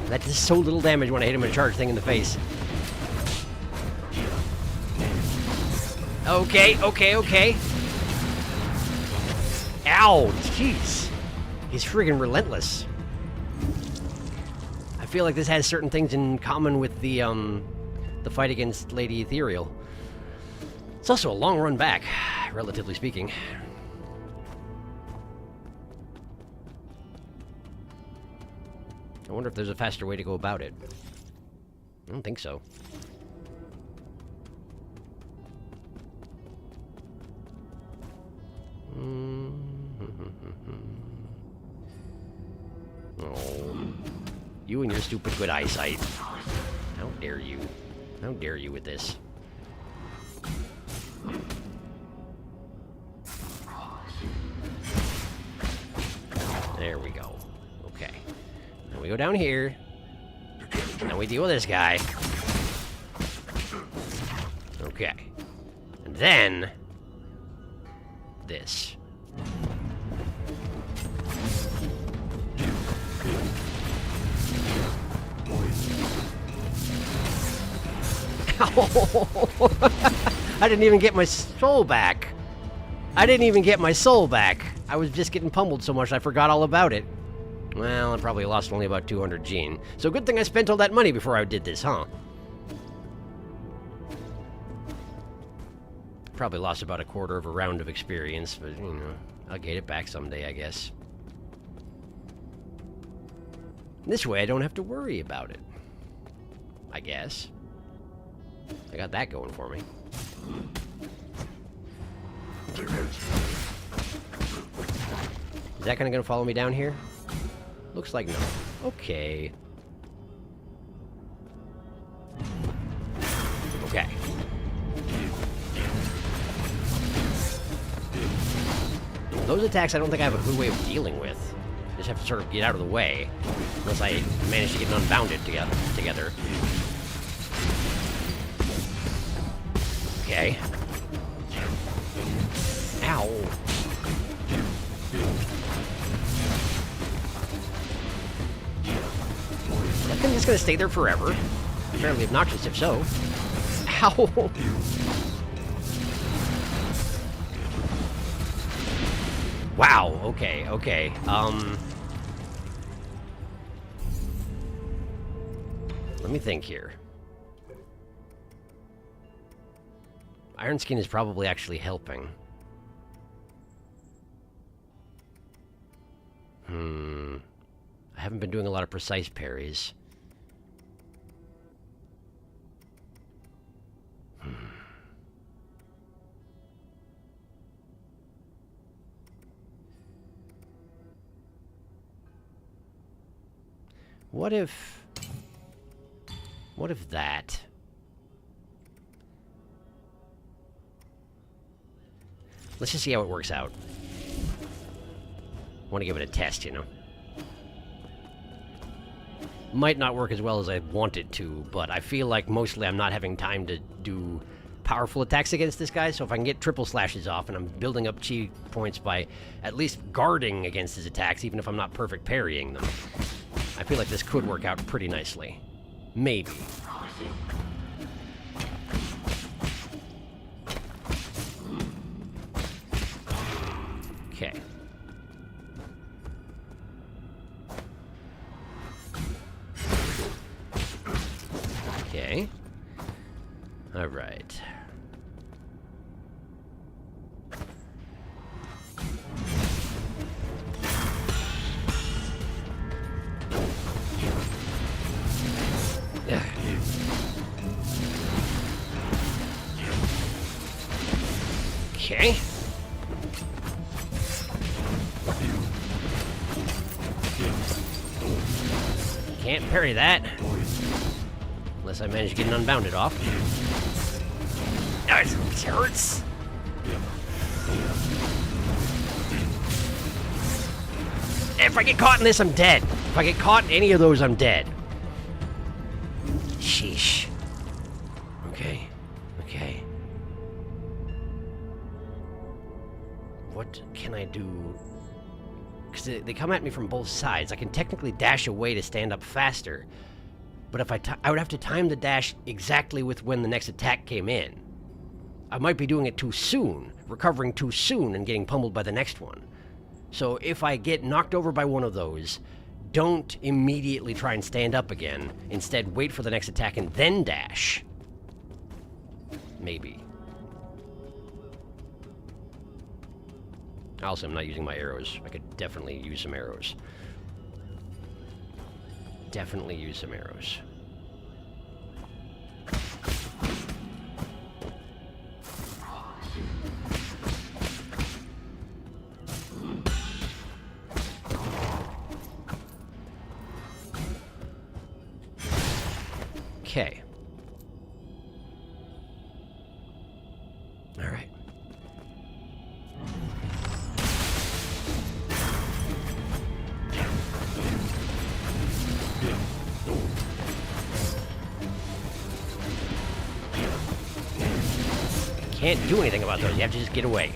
That does so little damage when I hit him with a charge thing in the face. Okay. Ow, jeez. He's friggin' relentless. I feel like this has certain things in common with the fight against Lady Ethereal. It's also a long run back, relatively speaking. I wonder if there's a faster way to go about it. I don't think so. Oh. You and your stupid good eyesight. How dare you? How dare you with this? There we go. Okay. Now we go down here. Now we deal with this guy. Okay. And then... this. I didn't even get my soul back. I didn't even get my soul back. I was just getting pummeled so much I forgot all about it. Well, I probably lost only about 200 gene. So good thing I spent all that money before I did this, huh? Probably lost about a quarter of a round of experience, but, you know, I'll get it back someday, I guess. This way I don't have to worry about it. I guess. I got that going for me. Is that kind of going to follow me down here? Looks like no. Okay. Okay. Those attacks I don't think I have a good way of dealing with. Just have to sort of get out of the way. Unless I manage to get an unbounded together. Okay. Ow. That thing just gonna stay there forever? Fairly obnoxious if so. Ow. Wow, okay, okay. Let me think here. Iron Skin is probably actually helping. I haven't been doing a lot of precise parries. What if that? Let's just see how it works out. Want to give it a test, you know. Might not work as well as I want it to, but I feel like mostly I'm not having time to do powerful attacks against this guy, so if I can get triple slashes off and I'm building up chi points by at least guarding against his attacks, even if I'm not perfect parrying them, I feel like this could work out pretty nicely. Maybe. Okay. Okay. All right. Okay. Can't parry that. Unless I manage to get an unbounded off. Oh, it hurts. If I get caught in this, I'm dead. If I get caught in any of those, I'm dead. Sheesh. Okay. Okay. What can I do? Because they come at me from both sides. I can technically dash away to stand up faster. But if I would have to time the dash exactly with when the next attack came in. I might be doing it too soon, recovering too soon and getting pummeled by the next one. So if I get knocked over by one of those, don't immediately try and stand up again. Instead, wait for the next attack and then dash. Maybe. Also, I'm not using my arrows. I could definitely use some arrows. definitely use some arrows. Okay. All right. Can't do anything about those. You have to just get away.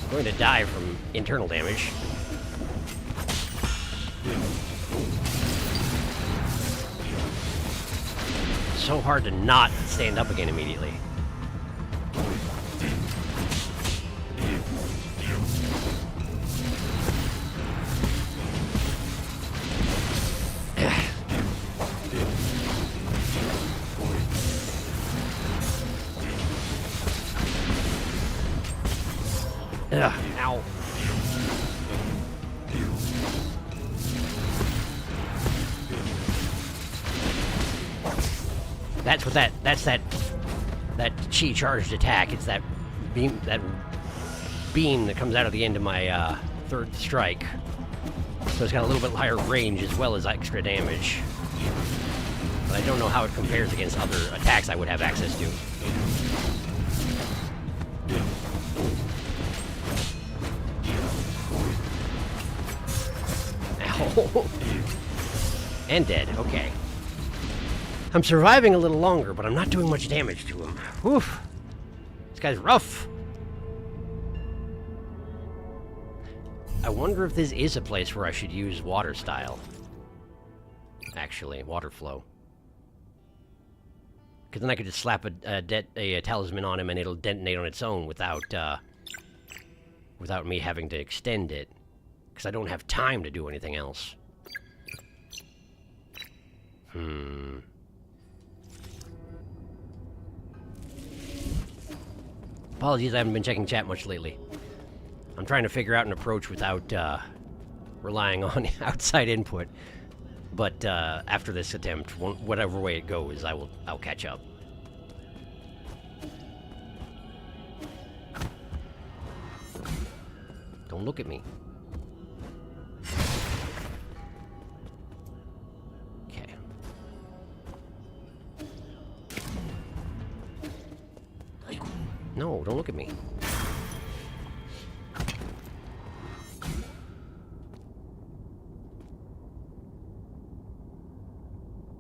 I'm going to die from internal damage. So hard to not stand up again immediately. Ugh, ow. That's what that's that chi charged attack. It's that beam that comes out of the end of my third strike. So it's got a little bit higher range as well as extra damage. But I don't know how it compares against other attacks I would have access to. Ow. And dead, okay. I'm surviving a little longer, but I'm not doing much damage to him. Whew. This guy's rough. I wonder if this is a place where I should use water style. Actually, water flow. Because then I could just slap a talisman on him and it'll detonate on its own without me having to extend it. Because I don't have time to do anything else. Apologies, I haven't been checking chat much lately. I'm trying to figure out an approach without relying on outside input. But after this attempt, whatever way it goes, I'll catch up. Don't look at me. Okay. No, don't look at me.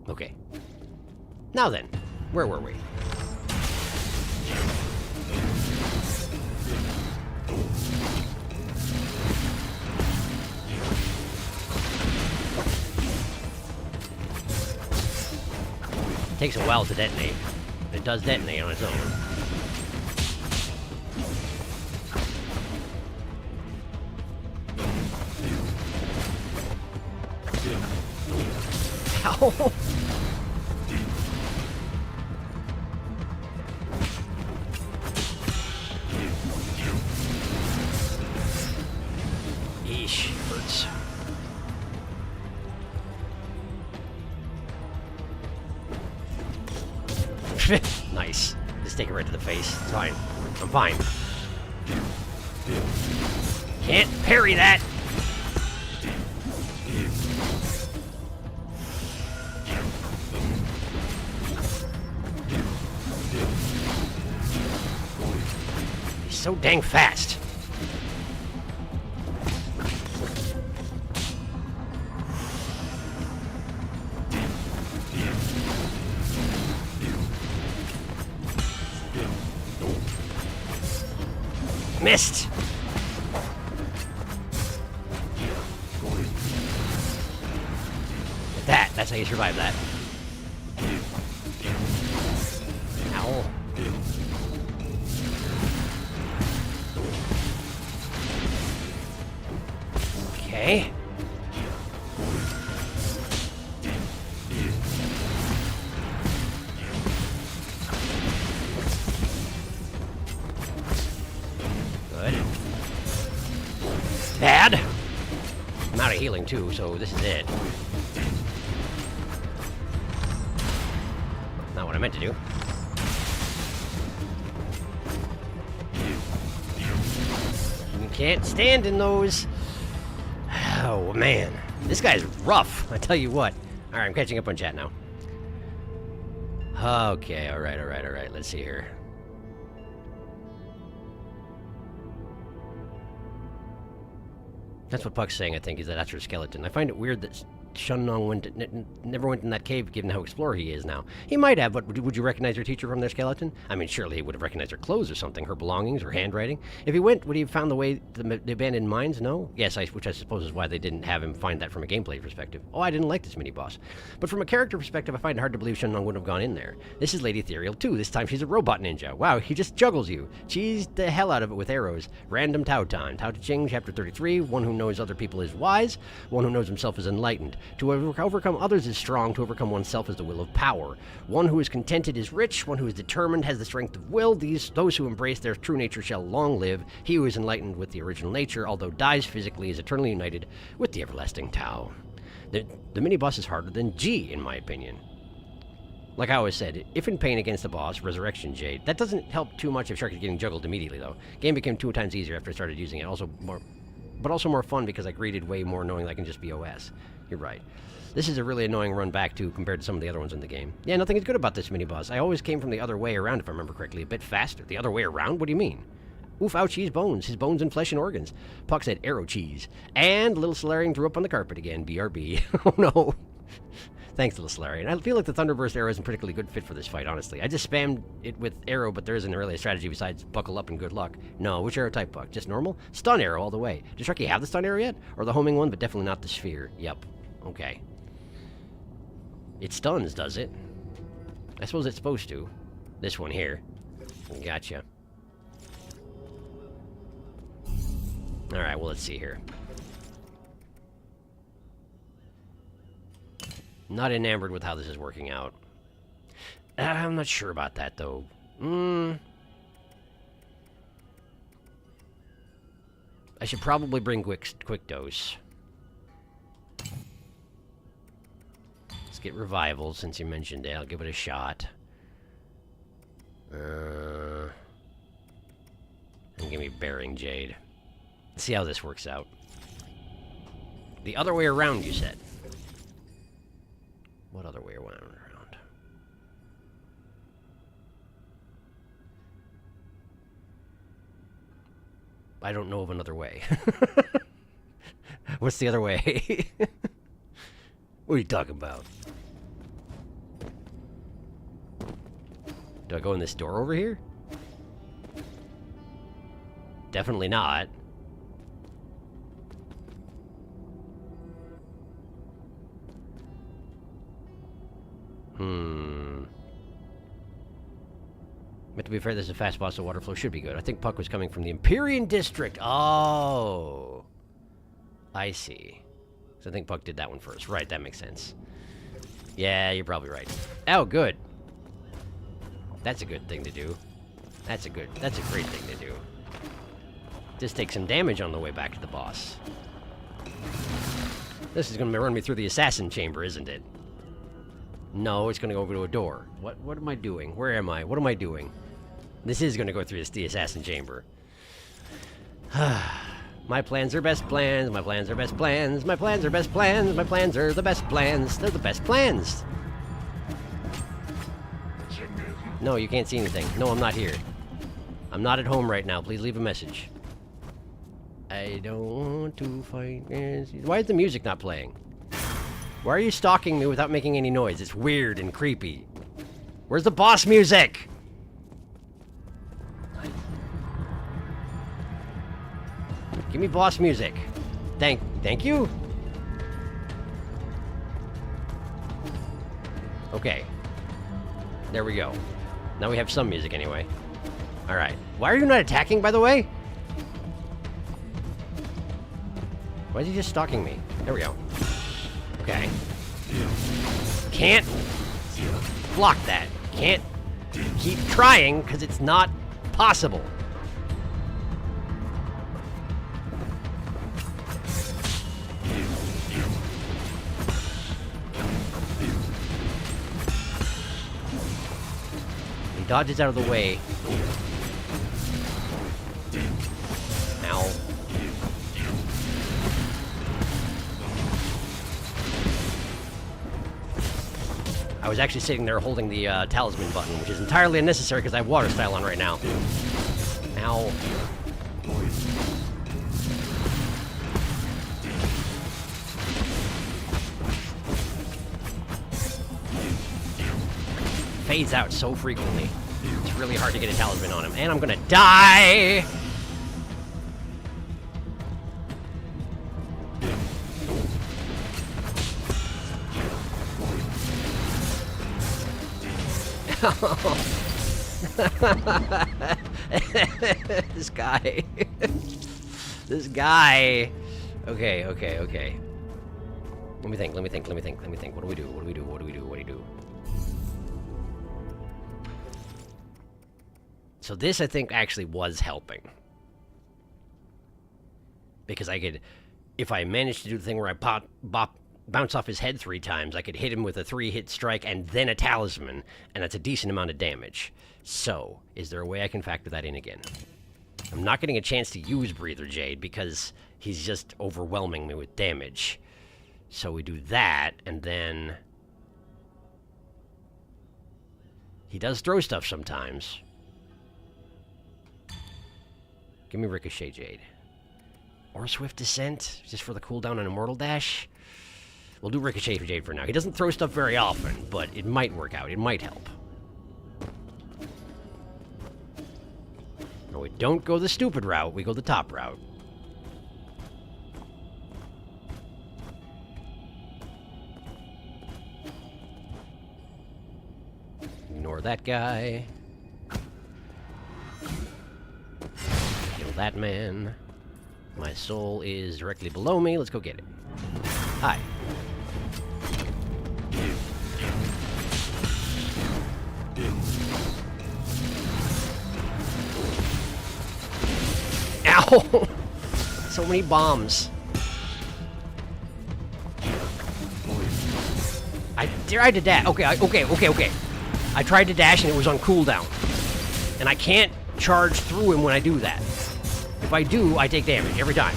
Okay. Now then, where were we? It takes a while to detonate. It does detonate on its own. Ow! Eesh, hurts. Nice. Just take it right to the face. It's fine. I'm fine. Can't parry that! He's so dang fast. Missed! That's how you survive that. Ow. Okay. Good. Bad. of healing too, so this is it. Not what I meant to do. You can't stand in those. Oh, man. This guy's rough, I tell you what. Alright, I'm catching up on chat now. Okay, alright. Let's see here. That's what Puck's saying, I think, is that that's her skeleton. I find it weird that Shunnong never went in that cave, given how explorer he is now. He might have, but would you recognize your teacher from their skeleton? I mean, surely he would have recognized her clothes or something, her belongings, her handwriting. If he went, would he have found the way to the abandoned mines? No? Yes, which I suppose is why they didn't have him find that from a gameplay perspective. Oh, I didn't like this mini-boss. But from a character perspective, I find it hard to believe Shunnong wouldn't have gone in there. This is Lady Ethereal, too. This time she's a robot ninja. Wow, he just juggles you. Cheese the hell out of it with arrows. Random Tao Tan. Tao Te Ching, chapter 33. One who knows other people is wise. One who knows himself is enlightened. To overcome others is strong. To overcome oneself is the will of power. One who is contented is rich. One who is determined has the strength of will. Those who embrace their true nature shall long live. He who is enlightened with the original nature, although dies physically, is eternally united with the everlasting Tao. The mini-boss is harder than G, in my opinion. Like I always said, if in pain against the boss, Resurrection Jade. That doesn't help too much if Sharky's getting juggled immediately, though. Game became 2 times easier after I started using it. But also more fun because I greeted way more knowing that I can just be OS. You're right. This is a really annoying run back, too, compared to some of the other ones in the game. Yeah, nothing is good about this mini-boss. I always came from the other way around, if I remember correctly, a bit faster. The other way around? What do you mean? Oof, ouch, his bones and flesh and organs. Puck said arrow cheese. And little Solarian threw up on the carpet again. BRB. Oh, no. Thanks, little Solarian. I feel like the Thunderburst arrow isn't a particularly good fit for this fight, honestly. I just spammed it with arrow, but there isn't really a strategy besides buckle up and good luck. No, which arrow type, Puck? Just normal? Stun arrow all the way. Does Sharky have the stun arrow yet? Or the homing one, but definitely not the sphere? Yep. Okay. It stuns, does it? I suppose it's supposed to. This one here. Gotcha. Alright, well, let's see here. Not enamored with how this is working out. I'm not sure about that, though. I should probably bring quick dose. Let's get revival, since you mentioned it. I'll give it a shot. And give me Bearing Jade. Let's see how this works out. The other way around, you said. What other way around? I don't know of another way. What's the other way? What are you talking about? Do I go in this door over here? Definitely not. But to be fair, this is a fast boss, so water flow should be good. I think Puck was coming from the Empyrean District. Oh. I see. So I think Puck did that one first. Right, that makes sense. Yeah, you're probably right. Oh, good. That's a good thing to do. That's a great thing to do. Just take some damage on the way back to the boss. This is going to run me through the assassin chamber, isn't it? No, it's going to go over to a door. What am I doing? Where am I? What am I doing? This is going to go through the assassin chamber. My plans are best plans. My plans are best plans. My plans are best plans. My plans are the best plans. They're the best plans. No, you can't see anything. No, I'm not here. I'm not at home right now. Please leave a message. I don't want to fight. Why is the music not playing? Why are you stalking me without making any noise? It's weird and creepy. Where's the boss music? Give me boss music. Thank you. Okay. There we go. Now we have some music anyway. Alright. Why are you not attacking, by the way? Why is he just stalking me? There we go. Okay. Can't block that. Can't keep trying, because it's not possible. dodges out of the way. Ow. I was actually sitting there holding the talisman button, which is entirely unnecessary because I have water style on right now. Ow. Fades out so frequently. It's really hard to get a talisman on him. And I'm gonna die! This guy. This guy. Okay. Let me think. What do we do? So this, I think, actually was helping. Because I could, if I managed to do the thing where I bounce off his head 3 times, I could hit him with a 3-hit strike and then a talisman, and that's a decent amount of damage. So, is there a way I can factor that in again? I'm not getting a chance to use Breather Jade because he's just overwhelming me with damage. So we do that, and then... he does throw stuff sometimes. Give me Ricochet Jade. Or Swift Descent, just for the cooldown on Immortal Dash. We'll do Ricochet Jade for now. He doesn't throw stuff very often, but it might work out. It might help. No, we don't go the stupid route. We go the top route. Ignore that guy. Kill that man. My soul is directly below me. Let's go get it. Hi. Ow! So many bombs. I tried to dash. Okay. I tried to dash and it was on cooldown. And I can't charge through him when I do that. If I do, I take damage every time.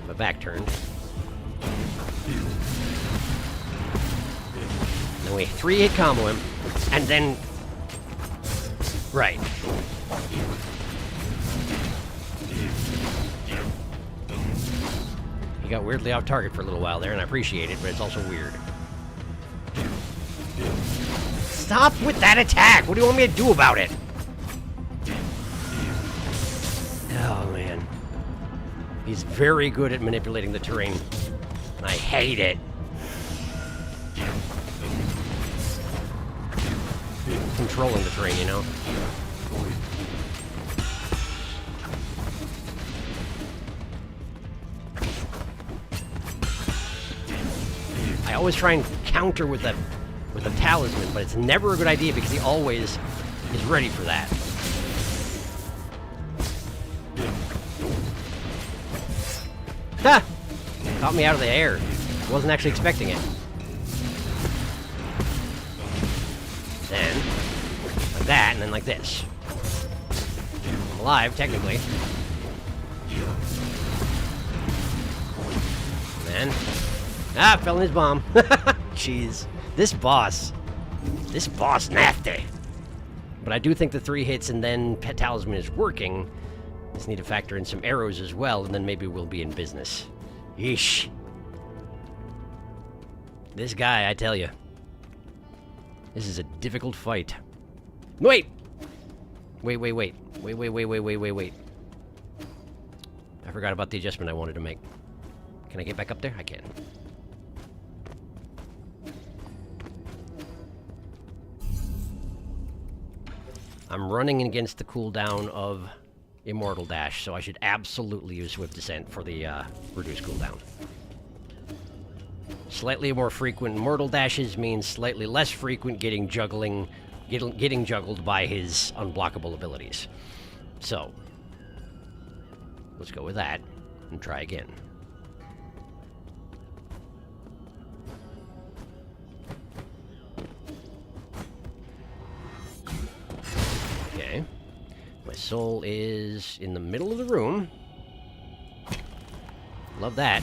My back turned. Then we 3-hit combo him, and then... right. He got weirdly off target for a little while there, and I appreciate it, but it's also weird. Stop with that attack! What do you want me to do about it? Oh, man. He's very good at manipulating the terrain. I hate it. Controlling the terrain, you know? I always try and counter with a talisman, but it's never a good idea because he always is ready for that. Ha! Caught me out of the air. Wasn't actually expecting it. Then, like that, and then like this. I'm alive, technically. And then... ah, fell in his bomb. Jeez. This boss nasty. But I do think the 3 hits and then Pet Talisman is working. Just need to factor in some arrows as well, and then maybe we'll be in business. Yeesh. This guy, I tell you. This is a difficult fight. Wait! Wait. I forgot about the adjustment I wanted to make. Can I get back up there? I can. I'm running against the cooldown of Immortal Dash, so I should absolutely use Swift Descent for the reduced cooldown. Slightly more frequent Immortal Dashes means slightly less frequent getting juggling getting juggled by his unblockable abilities. So, let's go with that and try again. Okay. My soul is in the middle of the room. Love that.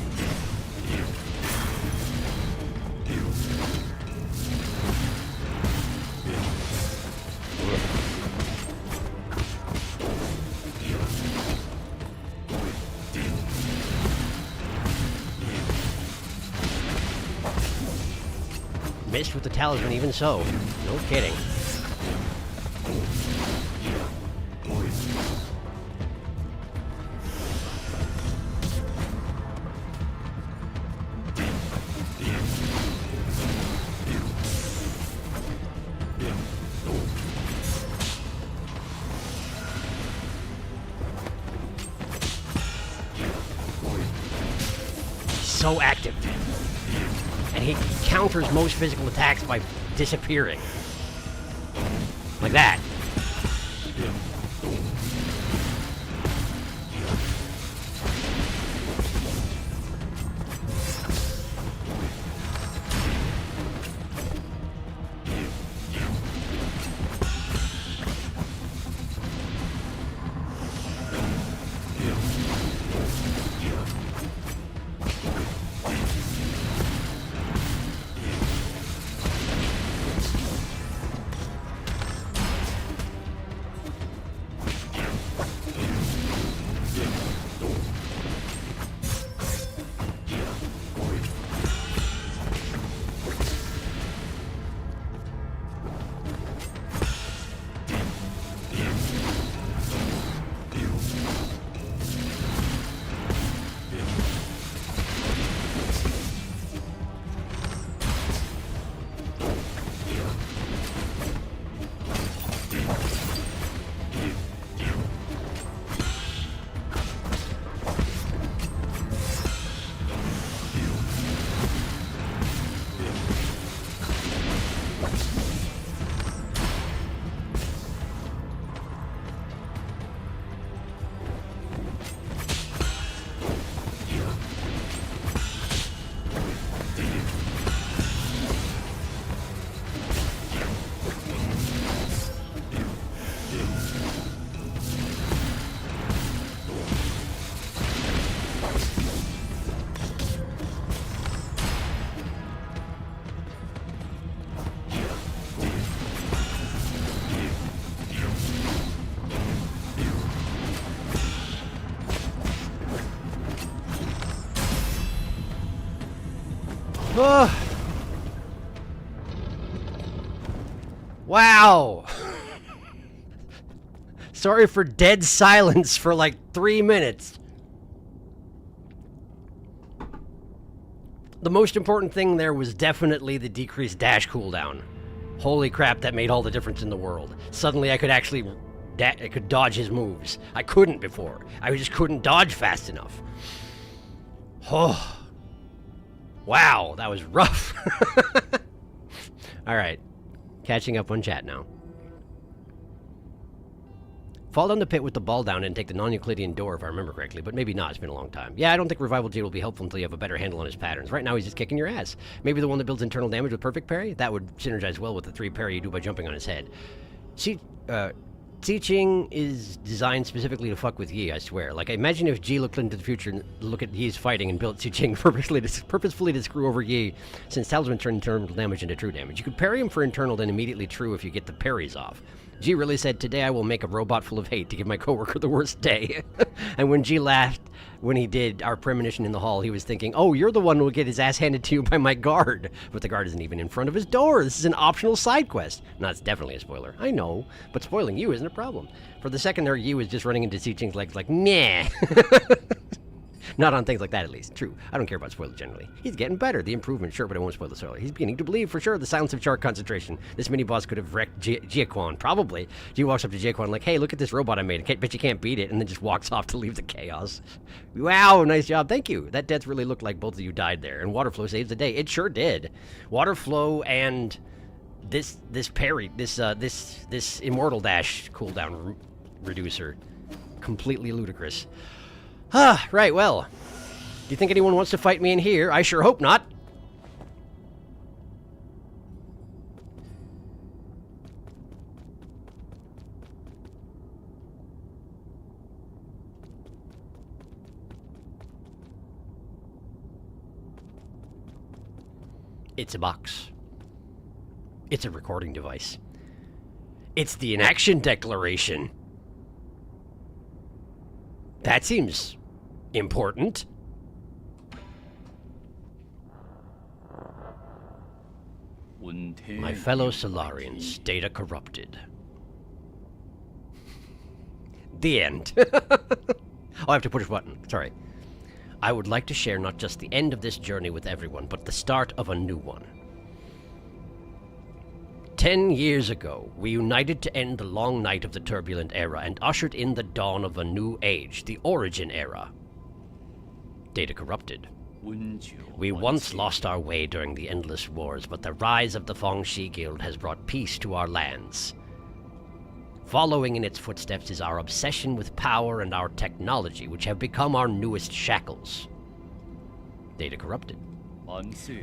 Missed with the talisman, even so. No kidding. So active. And he counters most physical attacks by disappearing. Like that. Wow! Sorry for dead silence for like 3 minutes. The most important thing there was definitely the decreased dash cooldown. Holy crap, that made all the difference in the world. Suddenly I could actually I could dodge his moves. I couldn't before. I just couldn't dodge fast enough. Oh. Wow, that was rough. Alright. Catching up on chat now. Fall down the pit with the ball down and take the non-Euclidean door, if I remember correctly, but maybe not. It's been a long time. Yeah, I don't think Revival Jade will be helpful until you have a better handle on his patterns. Right now, he's just kicking your ass. Maybe the one that builds internal damage with perfect parry? That would synergize well with the 3 parry you do by jumping on his head. Xiqing is designed specifically to fuck with Yi, I swear. Like, imagine if Ji looked into the future and look at Yi's fighting and built Xiqing purposefully to screw over Yi, since Talisman turned internal damage into true damage. You could parry him for internal, then immediately true if you get the parries off. Ji really said, "Today I will make a robot full of hate to give my coworker the worst day." And when Ji laughed when he did our premonition in the hall, he was thinking, "Oh, you're the one who will get his ass handed to you by my guard." But the guard isn't even in front of his door. This is an optional side quest. No, it's definitely a spoiler. I know, but spoiling you isn't a problem. For the second there, Yi was just running into Xiqing's legs like, meh. Not on things like that, at least. True. I don't care about spoilers generally. He's getting better. The improvement, sure, but I won't spoil the story. He's beginning to believe, for sure, the silence of Char concentration. This mini-boss could have wrecked Jiaquan. Probably. Ji walks up to Jiaquan like, "Hey, look at this robot I made. Bet you can't beat it," and then just walks off to leave the chaos. Wow, nice job. Thank you. That death really looked like both of you died there. And Waterflow saves the day. It sure did. Waterflow and this parry, this immortal dash cooldown reducer, completely ludicrous. Ah, right. Well, do you think anyone wants to fight me in here? I sure hope not. It's a box. It's a recording device. It's the inaction declaration. That seems important. My fellow Solarians, data corrupted. The end. Oh, I have to push a button. Sorry. I would like to share not just the end of this journey with everyone, but the start of a new one. 10 years ago, we united to end the long night of the turbulent era and ushered in the dawn of a new age, the Origin Era. Data corrupted. We once lost our way during the endless wars, but the rise of the Fangxi Guild has brought peace to our lands. Following in its footsteps is our obsession with power and our technology, which have become our newest shackles. Data corrupted.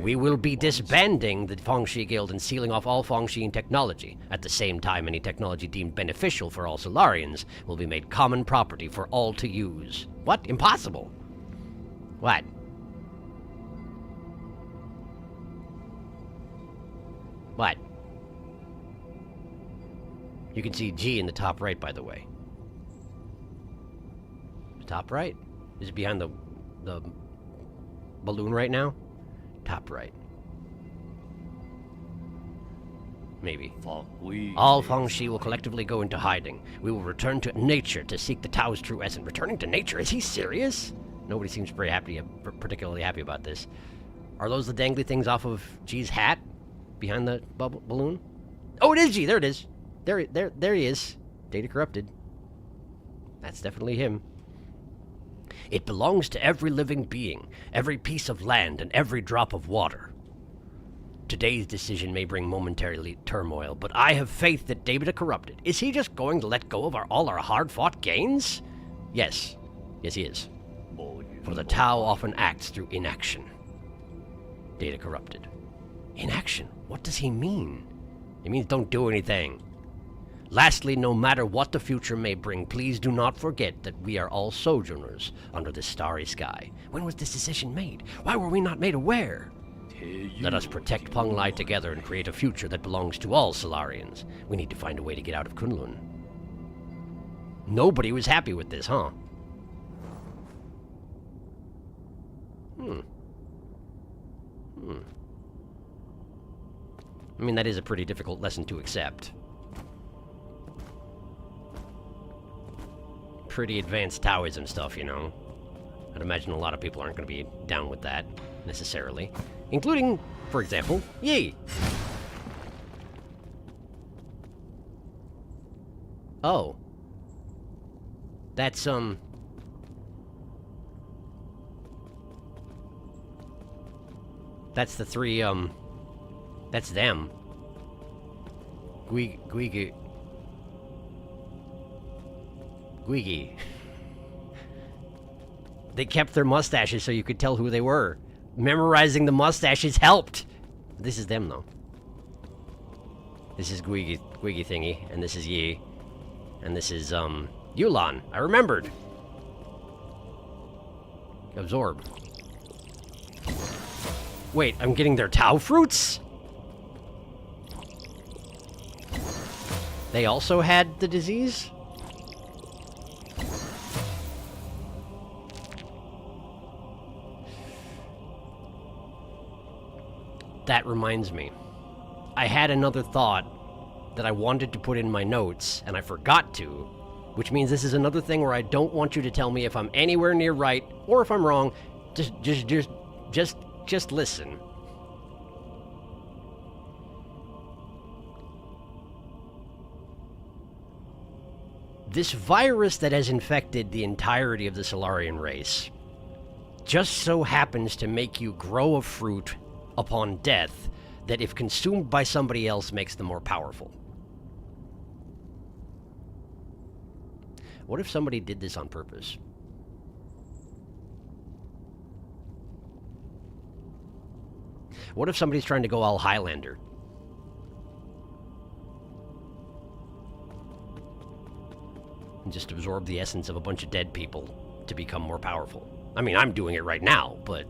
We will be disbanding the Fangxi Guild and sealing off all Fangxian technology. At the same time, any technology deemed beneficial for all Solarians will be made common property for all to use. What? Impossible. What? What? You can see G in the top right, by the way. The top right? Is it behind the balloon right now? Top right. Maybe. All Fangxi will collectively go into hiding. We will return to nature to seek the Tao's true essence. Returning to nature? Is he serious? Nobody seems very happy, particularly happy about this. Are those the dangly things off of G's hat? Behind the balloon? Oh, it is G! There it is! There he is. Data corrupted. That's definitely him. It belongs to every living being, every piece of land, and every drop of water. Today's decision may bring momentary turmoil, but I have faith that Data corrupted. Is he just going to let go of all our hard-fought gains? Yes. Yes, he is. For the Tao often acts through inaction. Data corrupted. Inaction? What does he mean? He means don't do anything. Lastly, no matter what the future may bring, please do not forget that we are all sojourners under this starry sky. When was this decision made? Why were we not made aware? Let us protect Penglai together and create a future that belongs to all Solarians. We need to find a way to get out of Kunlun. Nobody was happy with this, huh? I mean, that is a pretty difficult lesson to accept. Pretty advanced Taoism stuff, you know. I'd imagine a lot of people aren't going to be down with that, necessarily. Including, for example, Yi. Oh. That's, That's the three, That's them. Guigi. They kept their mustaches so you could tell who they were. Memorizing the mustaches helped. This is them, though. This is Guigi thingy, and this is Yi. And this is, Yulan. I remembered. Absorb. Wait, I'm getting their Tao fruits? They also had the disease? That reminds me. I had another thought that I wanted to put in my notes, and I forgot to, which means this is another thing where I don't want you to tell me if I'm anywhere near right, or if I'm wrong. Just listen. This virus that has infected the entirety of the Solarian race just so happens to make you grow a fruit upon death that if consumed by somebody else makes them more powerful. What if somebody did this on purpose? What if somebody's trying to go all Highlander? And just absorb the essence of a bunch of dead people to become more powerful? I mean, I'm doing it right now, but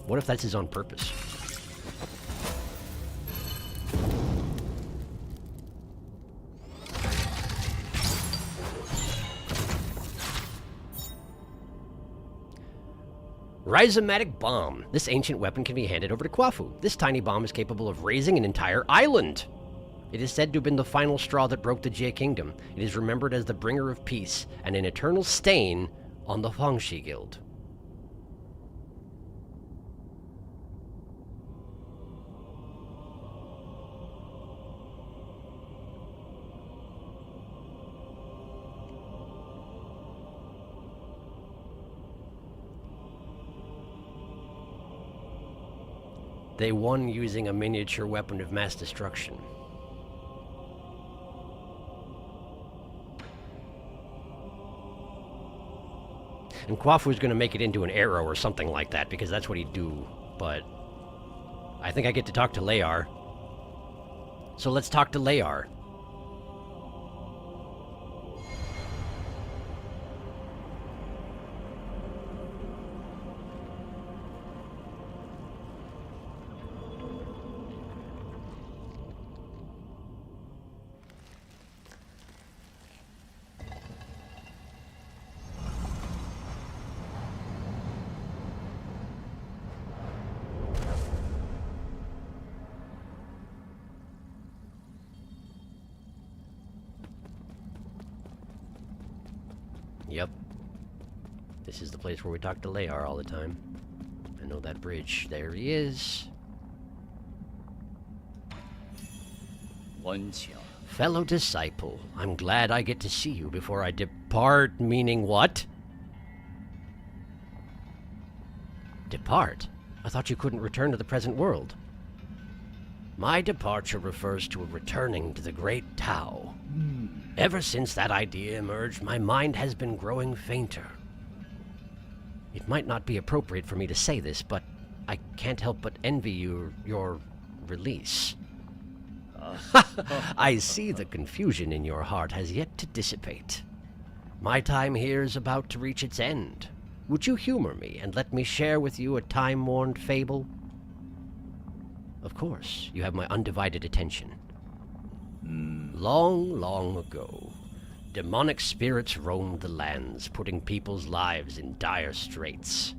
what if that's his on purpose? Rhizomatic bomb. This ancient weapon can be handed over to Kwafu. This tiny bomb is capable of raising an entire island. It is said to have been the final straw that broke the Jie Kingdom. It is remembered as the bringer of peace and an eternal stain on the Huangshi Guild. They won using a miniature weapon of mass destruction. And Kwafu's gonna make it into an arrow or something like that, because that's what he'd do. But I think I get to talk to Layar. So let's talk to Layar. Yep. This is the place where we talk to Layar all the time. I know that bridge. There he is. Fellow disciple, I'm glad I get to see you before I depart, meaning what? Depart? I thought you couldn't return to the present world. My departure refers to a returning to the great Tao. Ever since that idea emerged, my mind has been growing fainter. It might not be appropriate for me to say this, but I can't help but envy your release. I see the confusion in your heart has yet to dissipate. My time here is about to reach its end. Would you humor me and let me share with you a time-worn fable? Of course, you have my undivided attention. Long, long ago, demonic spirits roamed the lands, putting people's lives in dire straits.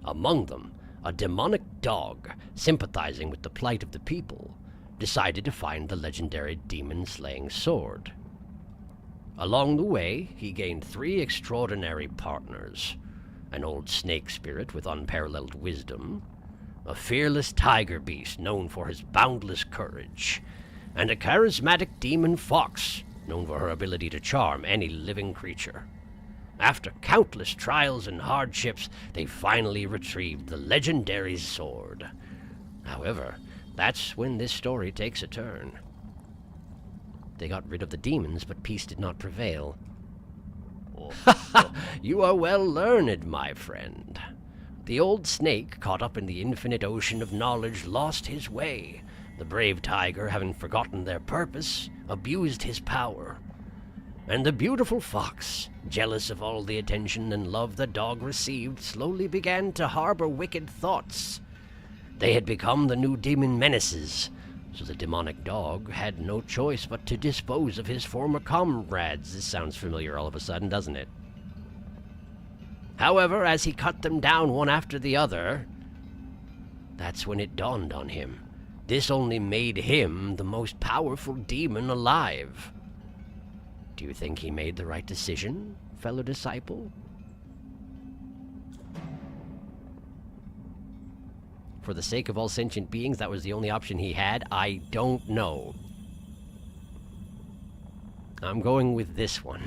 Among them, a demonic dog, sympathizing with the plight of the people, decided to find the legendary demon-slaying sword. Along the way, he gained 3 extraordinary partners: an old snake spirit with unparalleled wisdom, a fearless tiger beast known for his boundless courage, and a charismatic demon fox known for her ability to charm any living creature. After countless trials and hardships, they finally retrieved the legendary sword. However, that's when this story takes a turn. They got rid of the demons, but peace did not prevail. You are well learned, my friend. The old snake, caught up in the infinite ocean of knowledge, lost his way. The brave tiger, having forgotten their purpose, abused his power. And the beautiful fox, jealous of all the attention and love the dog received, slowly began to harbor wicked thoughts. They had become the new demon menaces, so the demonic dog had no choice but to dispose of his former comrades. This sounds familiar all of a sudden, doesn't it? However, as he cut them down one after the other, that's when it dawned on him. This only made him the most powerful demon alive. Do you think he made the right decision, fellow disciple? For the sake of all sentient beings, that was the only option he had? I don't know. I'm going with this one.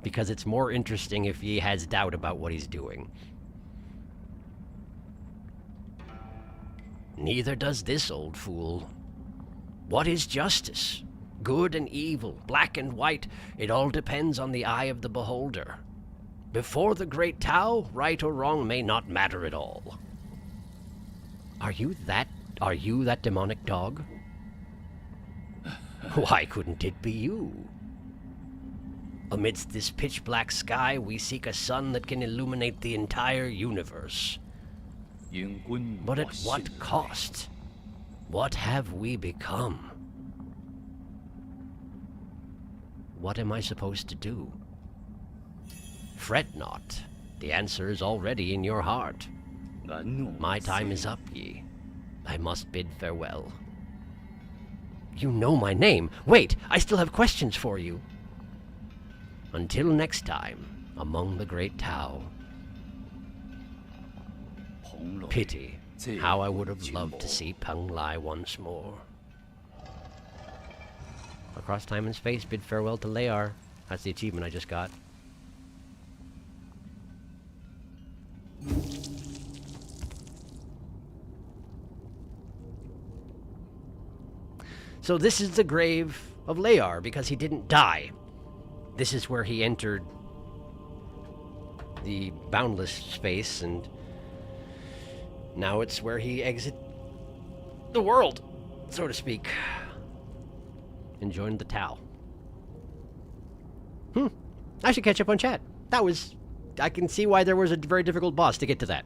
Because it's more interesting if he has doubt about what he's doing. Neither does this old fool. What is justice? Good and evil, black and white, it all depends on the eye of the beholder. Before the great Tao, right or wrong may not matter at all. Are you that demonic dog? Why couldn't it be you? Amidst this pitch-black sky, we seek a sun that can illuminate the entire universe. But at what cost? What have we become? What am I supposed to do? Fret not. The answer is already in your heart. My time is up, ye. I must bid farewell. You know my name. Wait, I still have questions for you. Until next time, among the great Tao. Pity. How I would have loved to see Peng Lai once more. Across time and space, bid farewell to Layar. That's the achievement I just got. So this is the grave of Layar because he didn't die. This is where he entered the boundless space, and now it's where he exits the world, so to speak, and joined the Tao. I should catch up on chat. I can see why there was a very difficult boss to get to that.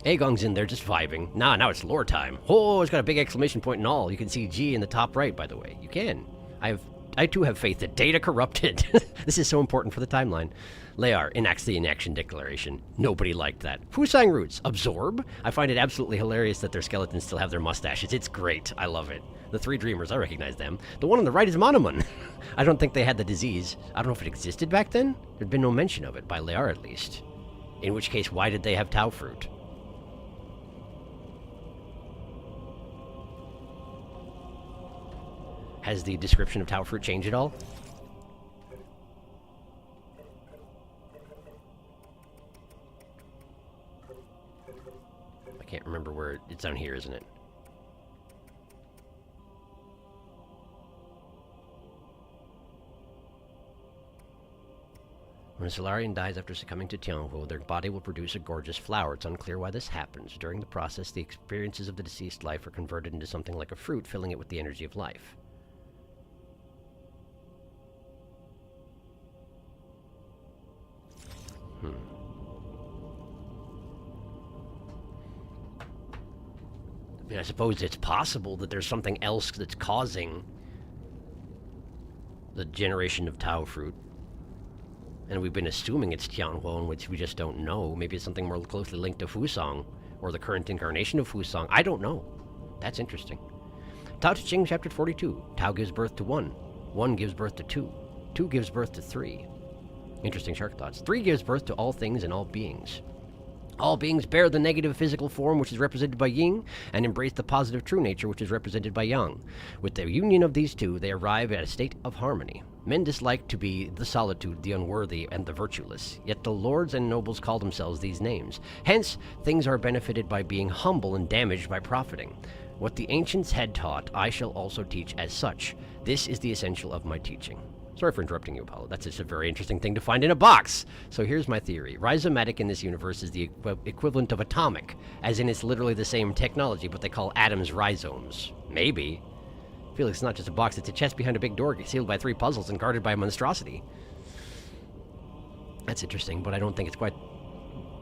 Agong's in there just vibing. Now it's lore time. Oh, it's got a big exclamation point and all. You can see G in the top right, by the way. You can. I too have faith that data corrupted. This is so important for the timeline. Layar enacts the inaction declaration. Nobody liked that. Fusang roots. Absorb? I find it absolutely hilarious that their skeletons still have their mustaches. It's great. I love it. The three dreamers, I recognize them. The one on the right is Monomun. I don't think they had the disease. I don't know if it existed back then. There'd been no mention of it, by Layar at least. In which case, why did they have Tao fruit? Has the description of Tao fruit changed at all? I can't remember where it's down here, isn't it? When a Solarian dies after succumbing to Tianhuo, their body will produce a gorgeous flower. It's unclear why this happens. During the process, the experiences of the deceased life are converted into something like a fruit, filling it with the energy of life. I mean, I suppose it's possible that there's something else that's causing the generation of Tao fruit. And we've been assuming it's Tianhuo, which we just don't know. Maybe it's something more closely linked to Fusang, or the current incarnation of Fusang. I don't know. That's interesting. Tao Te Ching, chapter 42. Tao gives birth to 1. 1 gives birth to 2. 2 gives birth to 3. Interesting shark thoughts. 3 gives birth to all things and all beings. All beings bear the negative physical form, which is represented by yin, and embrace the positive true nature, which is represented by yang. With the union of these two, they arrive at a state of harmony. Men dislike to be the solitude, the unworthy, and the virtueless. Yet the lords and nobles call themselves these names. Hence, things are benefited by being humble and damaged by profiting. What the ancients had taught, I shall also teach as such. This is the essential of my teaching. Sorry for interrupting you, Apollo. That's just a very interesting thing to find in a box. So here's my theory. Rhizomatic in this universe is the equivalent of atomic, as in it's literally the same technology, but they call atoms rhizomes. Maybe. I feel like it's not just a box, it's a chest behind a big door sealed by 3 puzzles and guarded by a monstrosity. That's interesting, but I don't think it's quite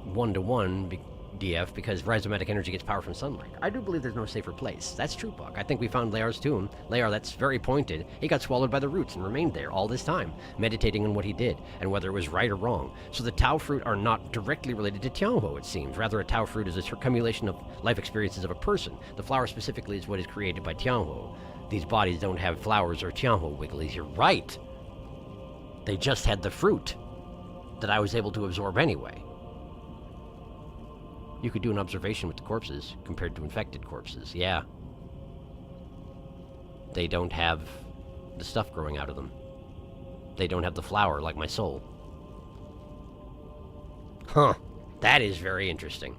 one-to-one DF, because rhizomatic energy gets power from sunlight. I do believe there's no safer place. That's true, Buck. I think we found Layar's tomb. Layar, that's very pointed. He got swallowed by the roots and remained there all this time, meditating on what he did, and whether it was right or wrong. So the Tao fruit are not directly related to Tianhuo, it seems. Rather, a Tao fruit is a accumulation of life experiences of a person. The flower specifically is what is created by Tianhuo. These bodies don't have flowers or Tianhuo wigglies. You're right. They just had the fruit that I was able to absorb anyway. You could do an observation with the corpses compared to infected corpses. Yeah. They don't have the stuff growing out of them. They don't have the flower like my soul. Huh. That is very interesting.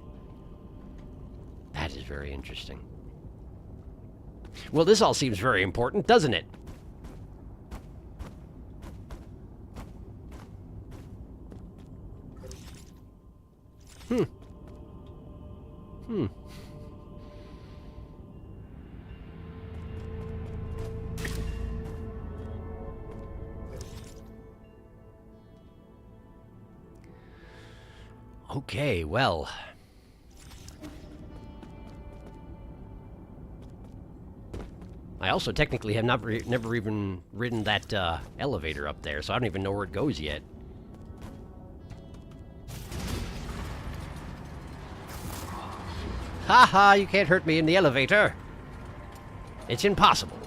That is very interesting. Well, this all seems very important, doesn't it? Okay, well. I also technically have never even ridden that elevator up there, so I don't even know where it goes yet. Haha, you can't hurt me in the elevator. It's impossible.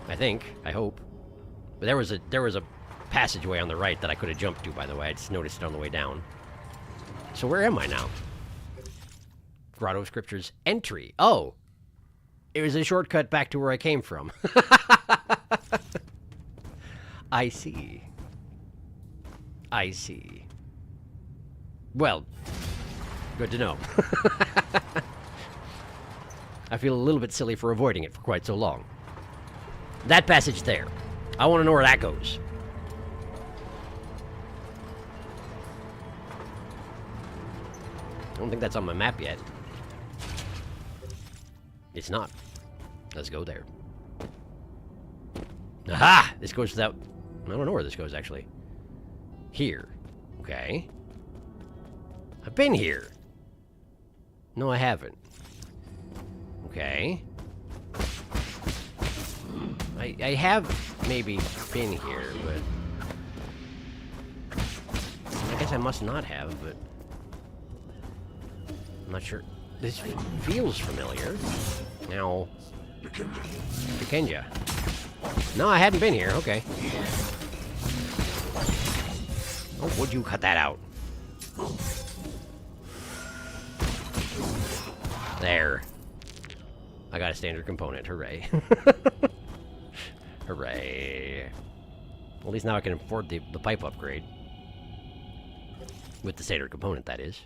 I think. I hope. But there was a passageway on the right that I could have jumped to, by the way. I just noticed it on the way down. So where am I now? Grotto of Scriptures entry. Oh. It was a shortcut back to where I came from. I see. I see. Well, good to know. I feel a little bit silly for avoiding it for quite so long. That passage there. I want to know where that goes. I don't think that's on my map yet. It's not. Let's go there. Aha! This goes without... I don't know where this goes, actually. Here. Okay. I've been here. No, I haven't. Okay. I have maybe been here, but... I guess I must not have, but... I'm not sure. This feels familiar. Now... Pikenja. No, I hadn't been here. Okay. Oh, would you cut that out? There. I got a standard component. Hooray. Hooray. Well, at least now I can afford the pipe upgrade. With the standard component, that is.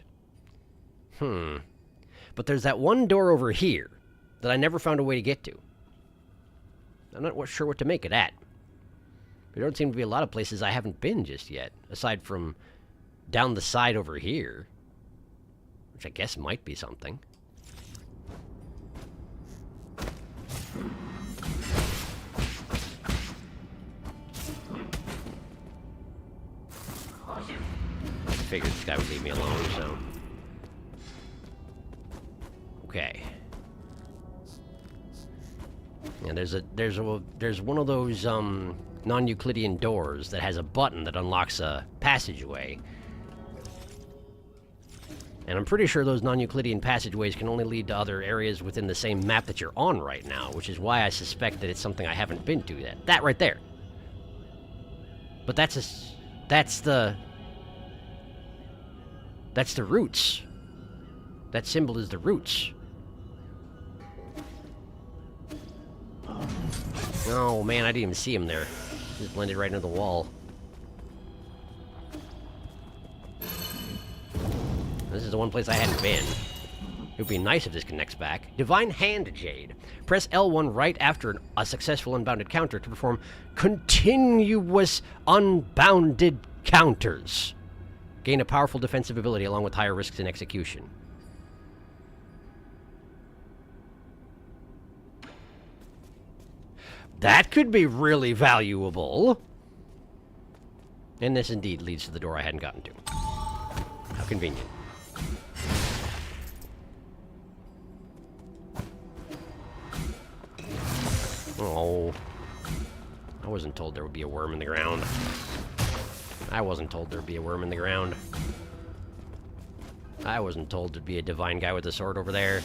But there's that one door over here that I never found a way to get to. I'm not sure what to make of that. There don't seem to be a lot of places I haven't been just yet, aside from down the side over here, which I guess might be something. I figured this guy would leave me alone, so... Okay. And there's one of those non-Euclidean doors that has a button that unlocks a passageway. And I'm pretty sure those non-Euclidean passageways can only lead to other areas within the same map that you're on right now, which is why I suspect that it's something I haven't been to yet. That right there. But that's the roots. That symbol is the roots. Oh man, I didn't even see him there. Just blended right into the wall. This is the one place I hadn't been. It would be nice if this connects back. Divine Hand Jade. Press L1 right after a successful unbounded counter to perform continuous unbounded counters. Gain a powerful defensive ability along with higher risks in execution. That could be really valuable. And this indeed leads to the door I hadn't gotten to. How convenient. Oh. I wasn't told there would be a worm in the ground. I wasn't told there'd be a worm in the ground. I wasn't told there'd be a divine guy with a sword over there.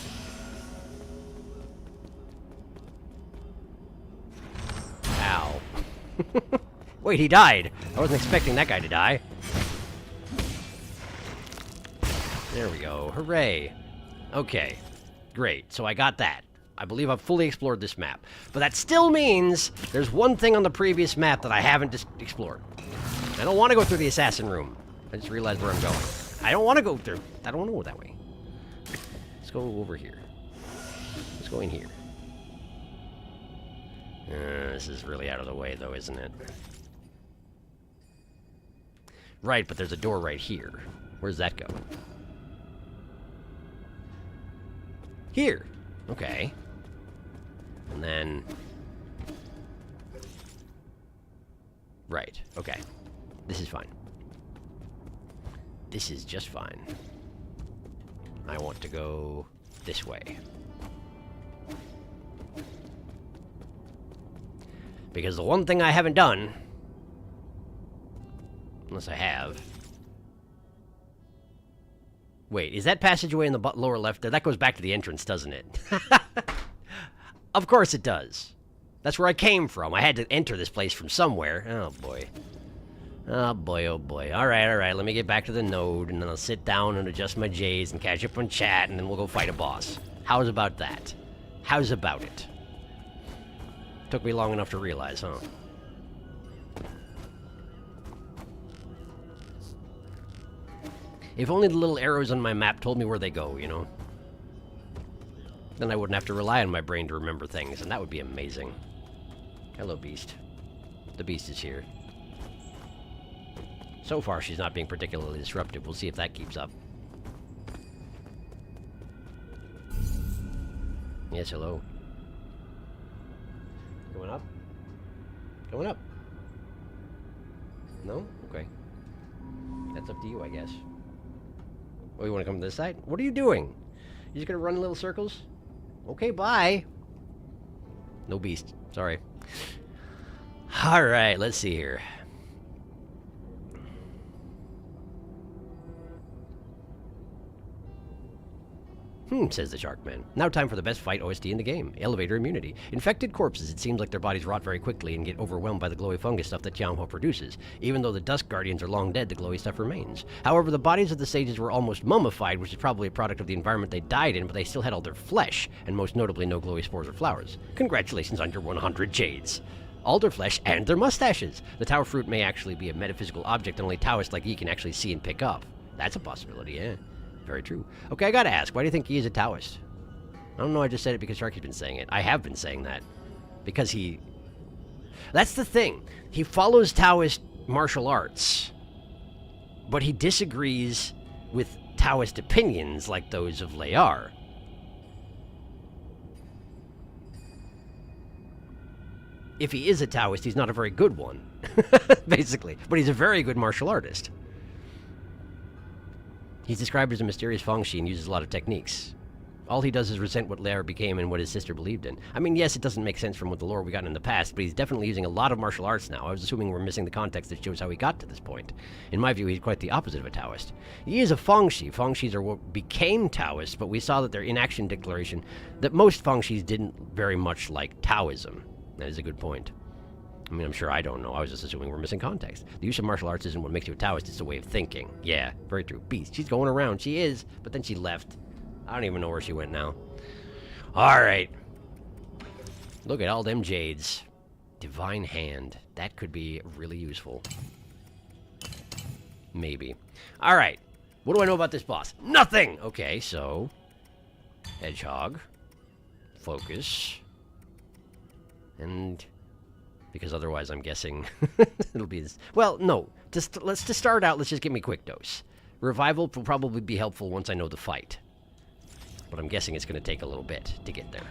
Ow. Wait, he died. I wasn't expecting that guy to die. There we go. Hooray. Okay. Great. So I got that. I believe I've fully explored this map. But that still means there's one thing on the previous map that I haven't explored. I don't want to go through the assassin room. I just realized where I'm going. I don't want to go through. I don't want to go that way. Let's go over here. Let's go in here. This is really out of the way, though, isn't it? Right, but there's a door right here. Where does that go? Here. Okay. And then... Right. Okay. This is fine. This is just fine. I want to go this way. Because the one thing I haven't done... Unless I have... Wait, is that passageway in the lower left there? That goes back to the entrance, doesn't it? Of course it does. That's where I came from. I had to enter this place from somewhere. Oh, boy. Oh, boy, oh, boy. All right. Let me get back to the node, and then I'll sit down and adjust my J's and catch up on chat, and then we'll go fight a boss. How's about that? How's about it? Took me long enough to realize, huh? If only the little arrows on my map told me where they go, you know? Then I wouldn't have to rely on my brain to remember things, and that would be amazing. Hello, Beast. The Beast is here. So far, she's not being particularly disruptive. We'll see if that keeps up. Yes, hello. Going up? Going up. No? Okay. That's up to you, I guess. Oh, you want to come to this side? What are you doing? You just gonna run in little circles? Okay, bye. No Beast. Sorry. Alright, let's see here. Says the Sharkman. Now time for the best fight OST in the game. Elevator immunity. Infected corpses, it seems like their bodies rot very quickly and get overwhelmed by the glowy fungus stuff that Tianhuo produces. Even though the Dusk Guardians are long dead, the glowy stuff remains. However, the bodies of the sages were almost mummified, which is probably a product of the environment they died in, but they still had all their flesh, and most notably no glowy spores or flowers. Congratulations on your 100 jades. All their flesh and their mustaches. The Tower Fruit may actually be a metaphysical object and only Taoists like ye can actually see and pick up. That's a possibility, yeah. Very true. Okay, I gotta ask, why do you think he is a Taoist? I don't know, I just said it because Sharky's been saying it. I have been saying that. Because he... That's the thing. He follows Taoist martial arts, but he disagrees with Taoist opinions like those of Layar. If he is a Taoist, he's not a very good one, basically. But he's a very good martial artist. He's described as a mysterious Fangxi and uses a lot of techniques. All he does is resent what Layar became and what his sister believed in. I mean, yes, it doesn't make sense from what the lore we got in the past, but he's definitely using a lot of martial arts now. I was assuming we're missing the context that shows how he got to this point. In my view, he's quite the opposite of a Taoist. He is a Fangxi. Fangxis are what became Taoists, but we saw that their inaction declaration that most Fangxis didn't very much like Taoism. That is a good point. I mean, I'm sure I don't know. I was just assuming we're missing context. The use of martial arts isn't what makes you a Taoist, it's a way of thinking. Yeah, very true. Beast, she's going around. She is, but then she left. I don't even know where she went now. Alright. Look at all them jades. Divine Hand. That could be really useful. Maybe. Alright. What do I know about this boss? Nothing! Okay, so... Hedgehog. Focus. And... because otherwise I'm guessing it'll be... Well, no. Let's just start out, let's just give me quick dose. Revival will probably be helpful once I know the fight. But I'm guessing it's going to take a little bit to get there.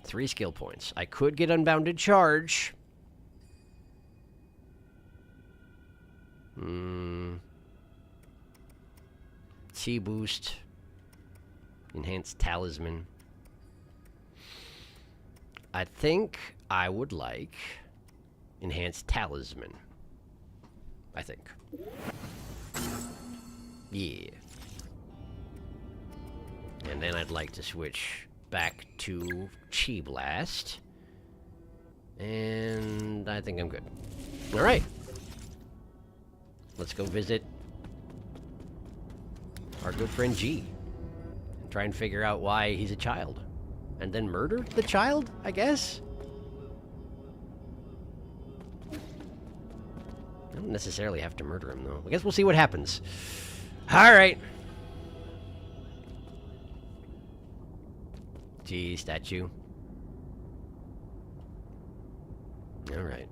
3 skill points. I could get Unbounded Charge. Chi Boost. Enhanced Talisman. I think I would like Enhanced Talisman. I think. Yeah. And then I'd like to switch back to Chi Blast. And I think I'm good. Alright. Let's go visit our good friend G. And try and figure out why he's a child. And then murder the child, I guess? I don't necessarily have to murder him, though. I guess we'll see what happens. Alright. Gee, statue. Alright.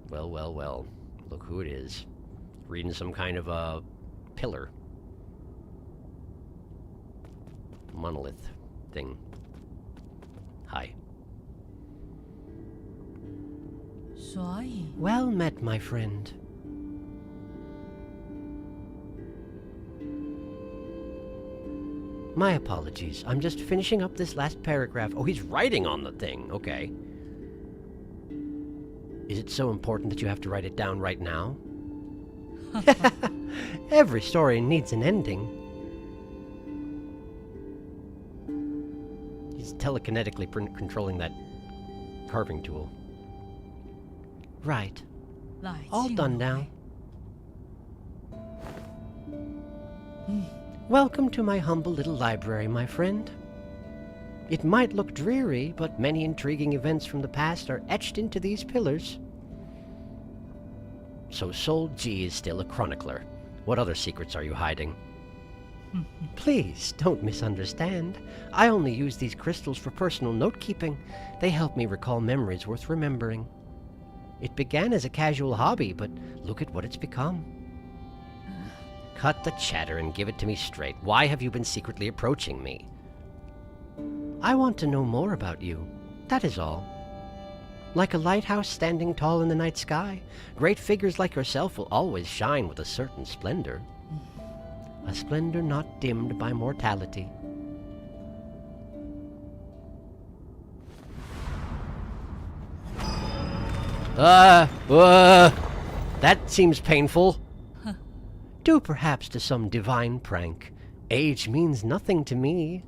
Well, well, well. Look who it is. Reading some kind of a pillar. Monolith thing. Hi. 所以 Well met, my friend. My apologies. I'm just finishing up this last paragraph. Oh, he's writing on the thing. Okay. Is it so important that you have to write it down right now? Every story needs an ending. He's telekinetically controlling that carving tool. Right. 来 All 敬 done 我 now. Welcome to my humble little library, my friend. It might look dreary, but many intriguing events from the past are etched into these pillars. So Soul G is still a chronicler. What other secrets are you hiding? Please, don't misunderstand. I only use these crystals for personal note-keeping. They help me recall memories worth remembering. It began as a casual hobby, but look at what it's become. Cut the chatter and give it to me straight. Why have you been secretly approaching me? I want to know more about you. That is all. Like a lighthouse standing tall in the night sky, great figures like yourself will always shine with a certain splendor. A splendor not dimmed by mortality. That seems painful. Due perhaps to some divine prank. Age means nothing to me.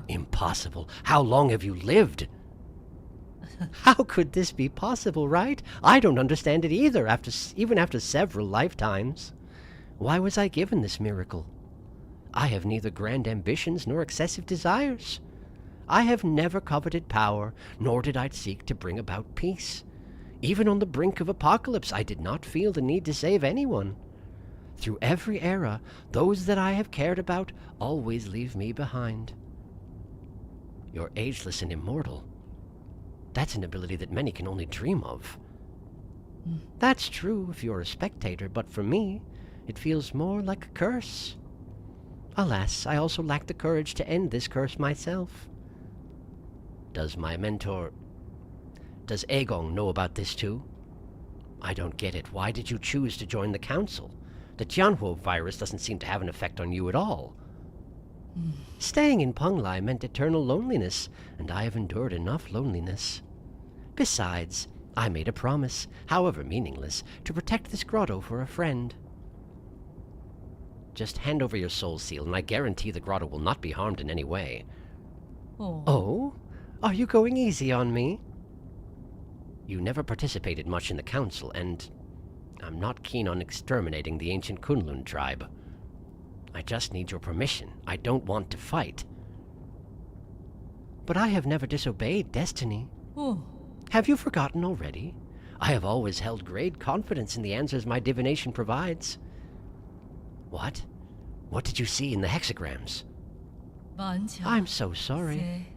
Impossible. How long have you lived? How could this be possible, right? I don't understand it either, even after several lifetimes. Why was I given this miracle? I have neither grand ambitions nor excessive desires. I have never coveted power, nor did I seek to bring about peace. Even on the brink of apocalypse, I did not feel the need to save anyone. Through every era, those that I have cared about always leave me behind. You're ageless and immortal. That's an ability that many can only dream of. That's true if you're a spectator, but for me, it feels more like a curse. Alas, I also lack the courage to end this curse myself. Does my mentor... Does Aegong know about this too? I don't get it. Why did you choose to join the council? The Tianhuo virus doesn't seem to have an effect on you at all. Staying in Penglai meant eternal loneliness, and I have endured enough loneliness. Besides, I made a promise, however meaningless, to protect this grotto for a friend. Just hand over your soul seal, and I guarantee the grotto will not be harmed in any way. Oh? Are you going easy on me? You never participated much in the council, and I'm not keen on exterminating the ancient Kunlun tribe. I just need your permission. I don't want to fight. But I have never disobeyed destiny. Oh. Have you forgotten already? I have always held great confidence in the answers my divination provides. What? What did you see in the hexagrams? I'm so sorry,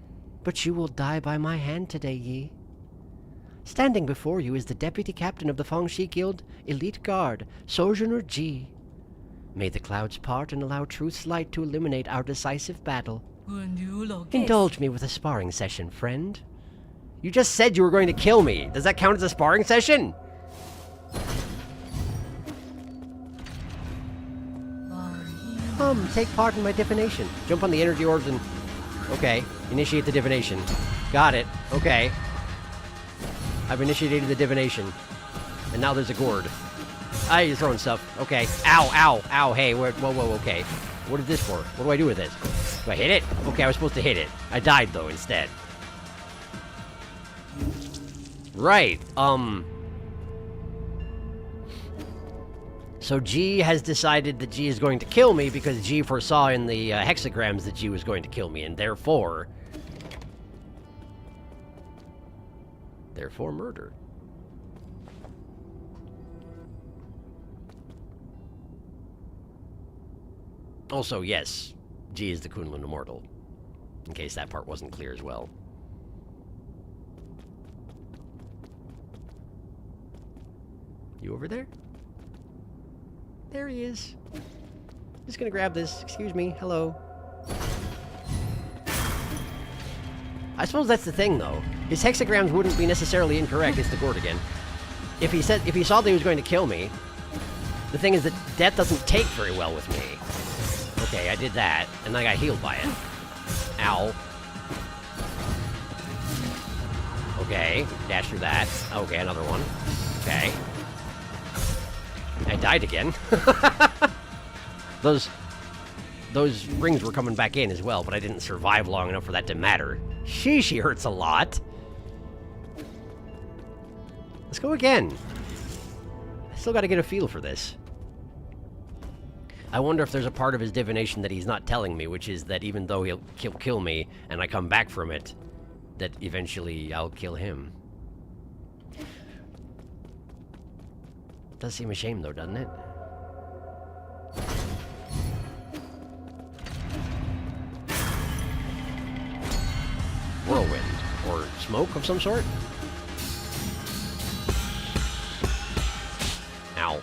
but you will die by my hand today, Yi. Standing before you is the deputy captain of the Fangxi Guild Elite Guard, Sojourner Ji. May the clouds part and allow truth's light to illuminate our decisive battle. Indulge me with a sparring session, friend. You just said you were going to kill me. Does that count as a sparring session? Come, take part in my divination. Jump on the energy orbs and... Okay. Initiate the divination. Got it. Okay. I've initiated the divination. And now there's a gourd. Ah, you're throwing stuff. Okay. Ow, ow, ow. Hey, whoa, whoa, okay. What is this for? What do I do with this? Do I hit it? Okay, I was supposed to hit it. I died, though, instead. Right. So G has decided that G is going to kill me because G foresaw in the hexagrams that G was going to kill me, and therefore... Therefore, murder. Also, yes, G is the Kunlun Immortal. In case that part wasn't clear as well. You over there? There he is. Just gonna grab this. Excuse me. Hello. I suppose that's the thing, though. His hexagrams wouldn't be necessarily incorrect. It's the gourd again. If he saw that he was going to kill me, the thing is that death doesn't take very well with me. Okay, I did that, and I got healed by it. Ow. Okay, dash through that. Okay, another one. Okay. I died again. Those rings were coming back in as well, but I didn't survive long enough for that to matter. Sheesh, she hurts a lot. Let's go again. I still gotta get a feel for this. I wonder if there's a part of his divination that he's not telling me, which is that even though he'll kill me, and I come back from it, that eventually I'll kill him. Does seem a shame, though, doesn't it? Whirlwind. Or smoke of some sort? Ow.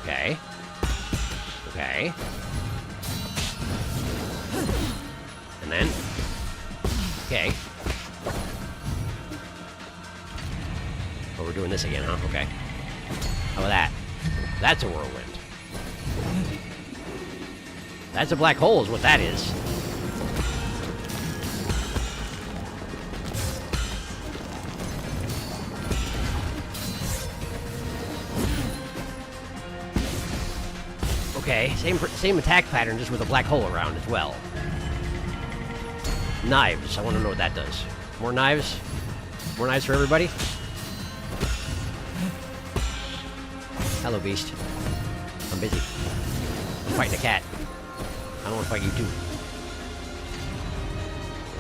Okay. Okay. And then... Okay. Oh, we're doing this again, huh? Okay. How about that? That's a whirlwind. That's a black hole is what that is. Okay, same attack pattern, just with a black hole around as well. Knives. I want to know what that does. More knives? More knives for everybody? Hello, beast. I'm busy. I'm fighting a cat. I don't want to fight you too.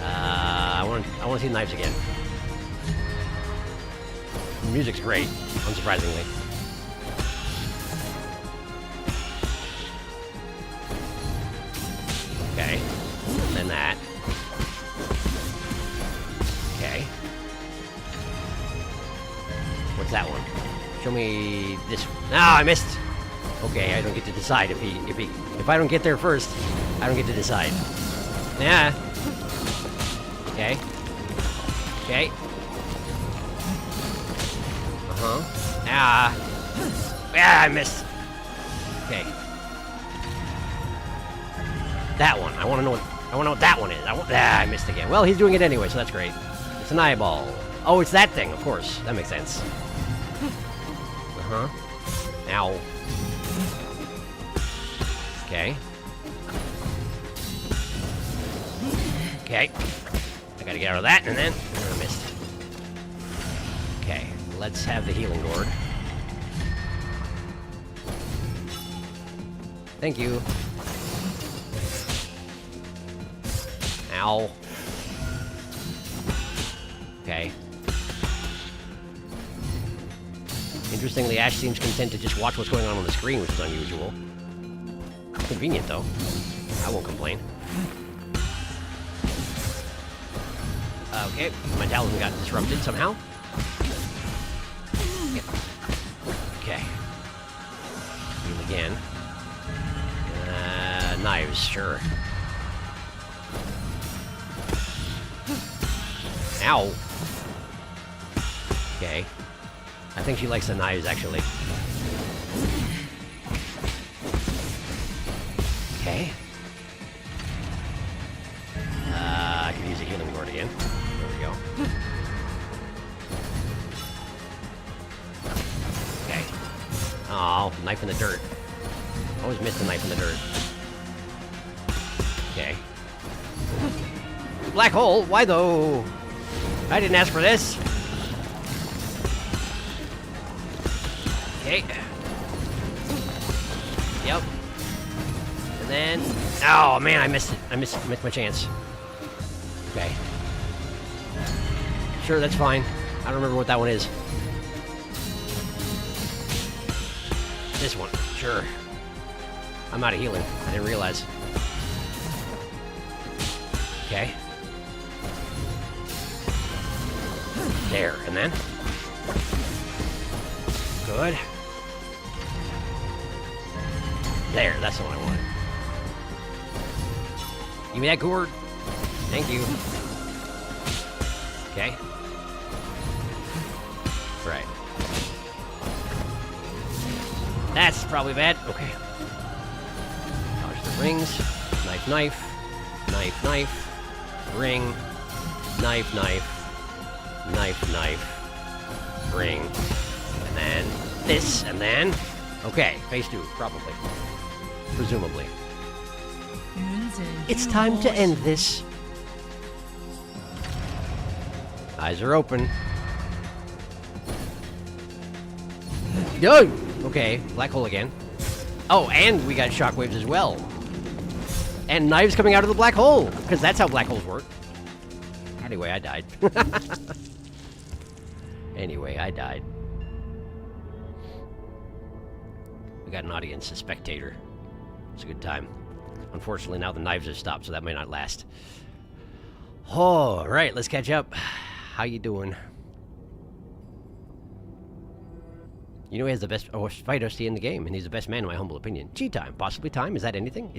I want to see knives again. The music's great, unsurprisingly. Okay. Then that. Okay. What's that one? Show me this. No, I missed. Okay, I don't get to decide if I don't get there first, I don't get to decide. Yeah. Okay. Okay. Uh-huh. Ah. Yeah, I missed. Okay. That one. I want to know what that one is. I missed again. Well, he's doing it anyway, so that's great. It's an eyeball. Oh, it's that thing, of course. That makes sense. Uh-huh. Ow. Okay. Okay. I gotta get out of that, and then... I missed. Okay. Let's have the healing gourd. Thank you. Ow. Okay. Interestingly, Ash seems content to just watch what's going on the screen, which is unusual. Convenient, though. I won't complain. Okay, my talisman got disrupted somehow. Okay. Heal again. Knives, sure. Ow. Okay. I think she likes the knives, actually. Okay. I can use a healing gourd again. There we go. Okay. Oh, knife in the dirt. Always miss the knife in the dirt. Okay. Black hole? Why though? I didn't ask for this. Okay. Yep. And then... Oh, man, I missed it. I missed my chance. Okay. Sure, that's fine. I don't remember what that one is. This one. Sure. I'm out of healing. I didn't realize. Okay. There, and then? Good. There, that's the one I wanted. Give me that gourd. Thank you. Okay. Right. That's probably bad. Okay. Dodge the rings. Knife, knife. Knife, knife. Ring. Knife, knife. Knife, knife. Ring. And then this, and then... Okay, phase 2, probably. Presumably. It's time to end this. Eyes are open. Yo! Okay, black hole again. Oh, and we got shockwaves as well. And knives coming out of the black hole, because that's how black holes work. Anyway, I died. Anyway, I died. We got an audience, a spectator. It's a good time. Unfortunately, now the knives have stopped, so that may not last. All right, let's catch up. How you doing? You know he has the best fight OC in the game, and he's the best man in my humble opinion. G-time. Possibly time? Is that anything?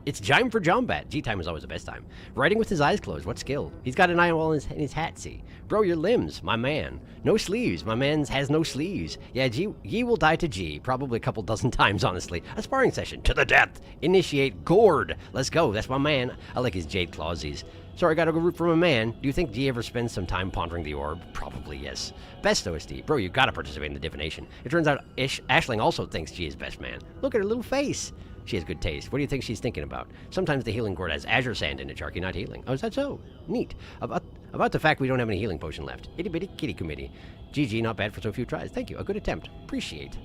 It's Jime for Jombat. G-time is always the best time. Writing with his eyes closed. What skill? He's got an eye wall in his hat, see. Bro, your limbs. My man. No sleeves. My man has no sleeves. Yeah, Yi will die to G. Probably a couple dozen times, honestly. A sparring session. To the death. Initiate Gord. Let's go. That's my man. I like his jade clawsies. Sorry, I gotta go root for my man. Do you think G ever spends some time pondering the orb? Probably, yes. Best OSD. Bro, you gotta participate in the divination. It turns out Aisling also thinks G is best man. Look at her little face. She has good taste. What do you think she's thinking about? Sometimes the healing gourd has azure sand in it, Sharky, not healing. Oh, is that so? Neat. About the fact we don't have any healing potion left. Itty bitty kitty committee. GG, not bad for so few tries. Thank you. A good attempt. Appreciate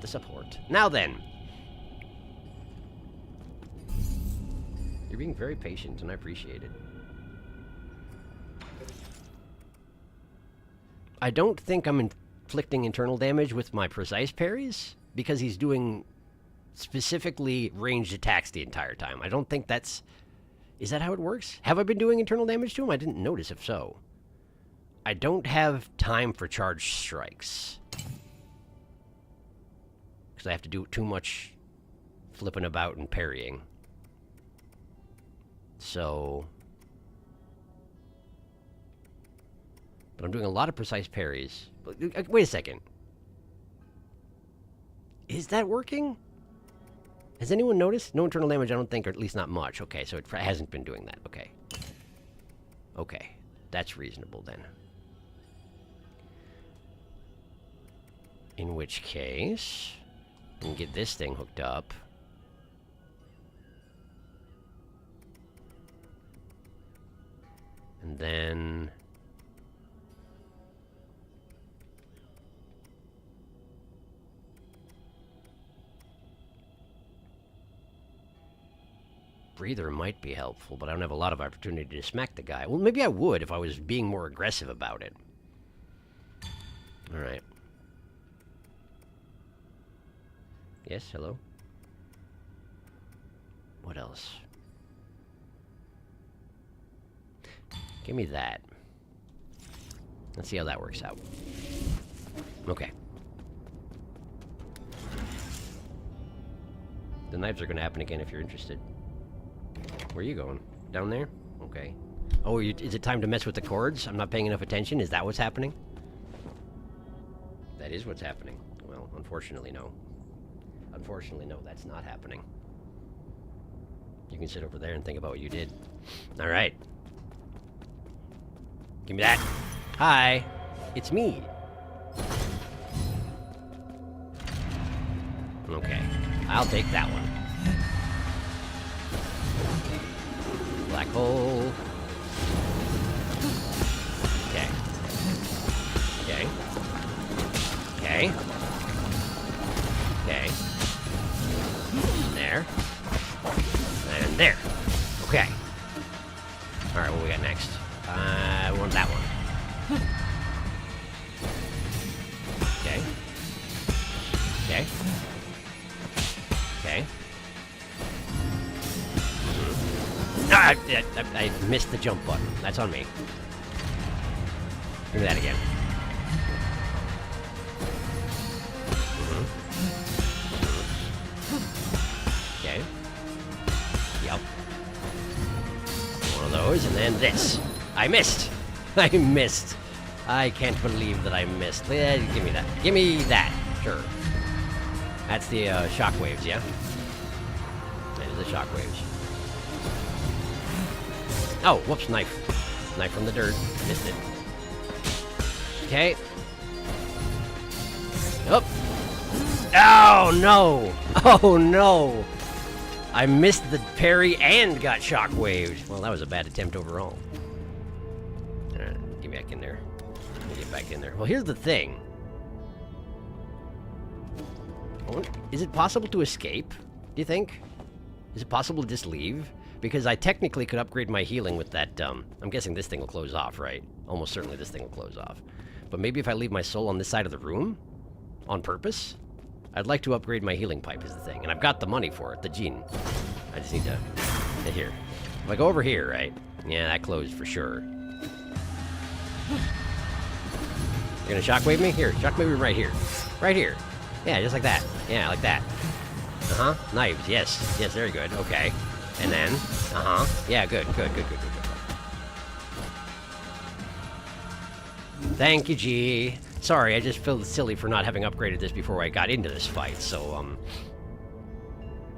the support. Now then. You're being very patient, and I appreciate it. I don't think I'm inflicting internal damage with my precise parries, because he's doing specifically ranged attacks the entire time. I don't think that's... Is that how it works? Have I been doing internal damage to him? I didn't notice if so. I don't have time for charged strikes. Because I have to do too much flipping about and parrying. So... But I'm doing a lot of precise parries. Wait a second. Is that working? Has anyone noticed? No internal damage, I don't think, or at least not much. Okay, so it hasn't been doing that. Okay. Okay. That's reasonable, then. In which case... I can get this thing hooked up. And then... Breather might be helpful, but I don't have a lot of opportunity to smack the guy. Well, maybe I would if I was being more aggressive about it. Alright. Yes, hello? What else? Give me that. Let's see how that works out. Okay. The knives are going to happen again if you're interested. Where are you going? Down there? Okay. Oh, is it time to mess with the cords? I'm not paying enough attention? Is that what's happening? That is what's happening. Well, unfortunately, no. Unfortunately, no, that's not happening. You can sit over there and think about what you did. Alright. Give me that. Hi. It's me. Okay. I'll take that one. Black hole. Okay. Okay. Okay. Okay. There. And there. Okay. Alright, what we got next? Okay. Okay. Ah, I missed the jump button. That's on me. Give me that again. Okay. Yep. One of those, and then this. I missed. I missed. I can't believe that I missed. Give me that. Give me that. Sure. That's the shockwaves, yeah? That is the shockwaves. Oh, whoops, knife. Knife from the dirt. Missed it. Okay. Oh. Oh, no. Oh, no. I missed the parry and got shockwaves. Well, that was a bad attempt overall. Get back in there. Get back in there. Well, here's the thing. Is it possible to escape, do you think? Is it possible to just leave? Because I technically could upgrade my healing with that, I'm guessing this thing will close off, right? Almost certainly this thing will close off. But maybe if I leave my soul on this side of the room, on purpose, I'd like to upgrade my healing pipe is the thing. And I've got the money for it, the gene. I just need to, here. If I go over here, right? Yeah, that closed for sure. You're gonna shockwave me? Here, shockwave me right here. Right here. Yeah, just like that. Yeah, like that. Uh-huh. Knives, yes. Yes, very good. Okay. And then, uh-huh. Yeah, good. Thank you, G. Sorry, I just feel silly for not having upgraded this before I got into this fight, so,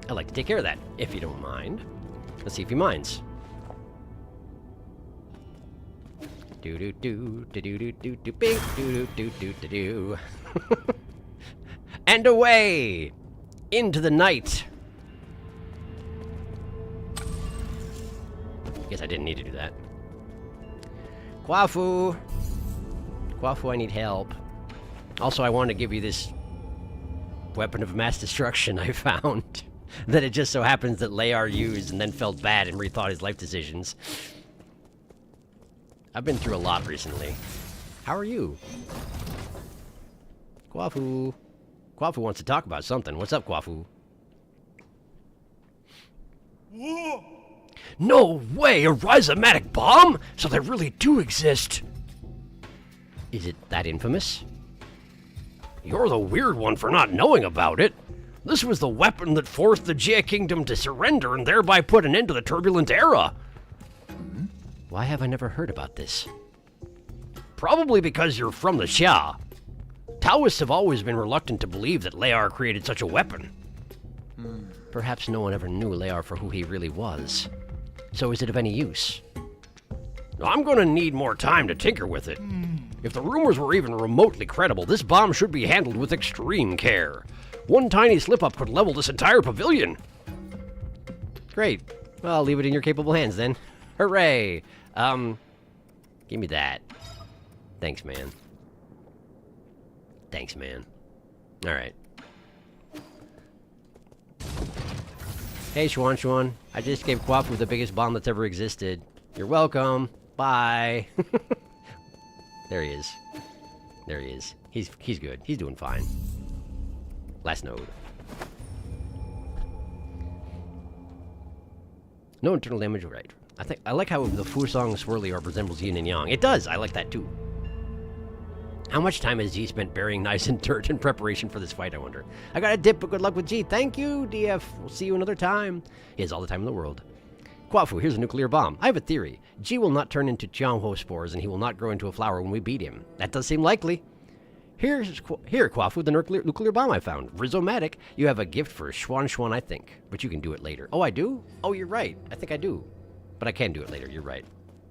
I'd like to take care of that, if you don't mind. Let's see if he minds. Do-do-do-do-do-do-do-do-do-do-do-do-do. And away! Into the night! Guess I didn't need to do that. Kwafu! Kwafu, I need help. Also, I wanted to give you this weapon of mass destruction I found. That it just so happens that Layar used and then felt bad and rethought his life decisions. I've been through a lot recently. How are you? Kwafu. Kwafu wants to talk about something. What's up, Kwafu? No way! A rhizomatic bomb? So they really do exist. Is it that infamous? You're the weird one for not knowing about it. This was the weapon that forced the Jia Kingdom to surrender and thereby put an end to the turbulent era. Why have I never heard about this? Probably because you're from the Xia. Taoists have always been reluctant to believe that Layar created such a weapon. Perhaps no one ever knew Layar for who he really was. So is it of any use? I'm gonna need more time to tinker with it. If the rumors were even remotely credible, this bomb should be handled with extreme care. One tiny slip-up could level this entire pavilion. Great. Well, I'll leave it in your capable hands then. Hooray! Give me that. Thanks, man. Thanks, man. Alright. Hey, Xuan. I just gave Kwafu the biggest bomb that's ever existed. You're welcome. Bye. There he is. There he is. He's good. He's doing fine. Last node. No internal damage, right. I like how the Fusong Swirly Orb resembles yin and yang. It does! I like that too. How much time has G spent burying knives in dirt in preparation for this fight, I wonder? I got a dip, but good luck with G. Thank you, DF. We'll see you another time. He has all the time in the world. Kwafu, here's a nuclear bomb. I have a theory. G will not turn into Tianhuo spores, and he will not grow into a flower when we beat him. That does seem likely. Here, Kwafu, the nuclear bomb I found. Rhizomatic. You have a gift for Xuan, I think. But you can do it later. Oh, I do? Oh, you're right. I think I do. But I can do it later. You're right.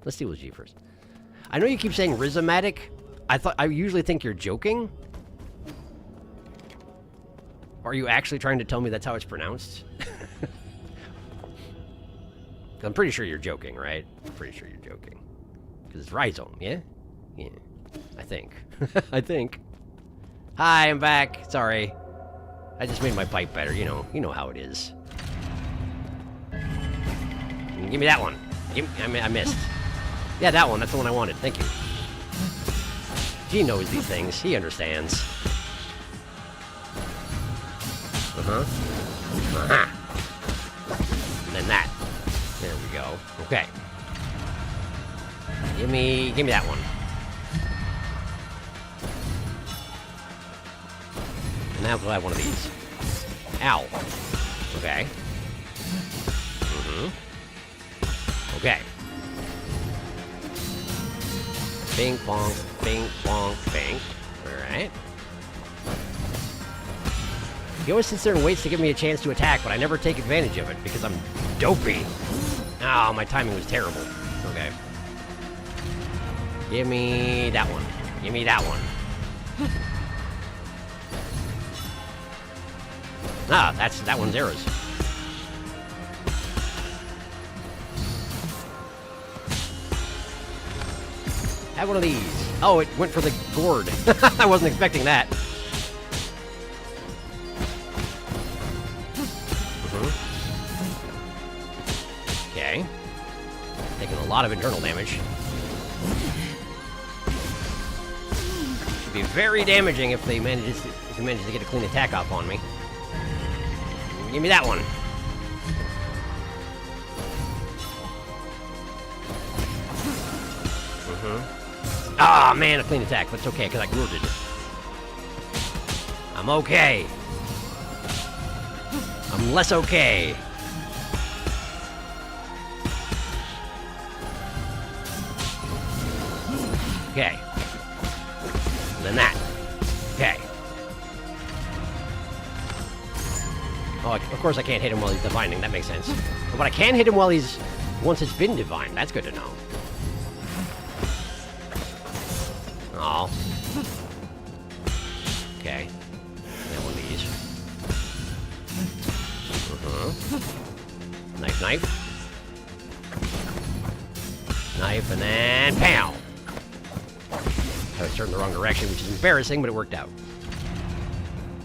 Let's deal with G first. I know you keep saying Rhizomatic. I usually think you're joking. Are you actually trying to tell me that's how it's pronounced? I'm pretty sure you're joking, right? I'm pretty sure you're joking. Because it's rhizome, yeah? Yeah. I think. I think. Hi, I'm back. Sorry. I just made my pipe better, you know how it is. Give me that one. I missed. Yeah, that one. That's the one I wanted. Thank you. He knows these things. He understands. And then that. There we go. Okay. Give me that one. And now we'll have one of these. Ow. Okay. Okay. Bing, bong, bing, bong, bing. Alright. He always sits there and waits to give me a chance to attack, but I never take advantage of it because I'm dopey. Oh, my timing was terrible. Okay. Give me that one. Give me that one. Ah, that one's arrows. Have one of these. Oh, it went for the gourd. I wasn't expecting that. Okay. Taking a lot of internal damage. Should be very damaging if he manages to get a clean attack off on me. Give me that one. Ah, man, a clean attack, but it's okay, because I gourded. I'm okay. I'm less okay. Okay. And then that. Okay. Oh, of course I can't hit him while he's divining, that makes sense. But I can hit him while he's... once it's been divined, that's good to know. Oh. Okay. Got one of these. Knife, knife. Knife, and then pow! I was turning the wrong direction, which is embarrassing, but it worked out.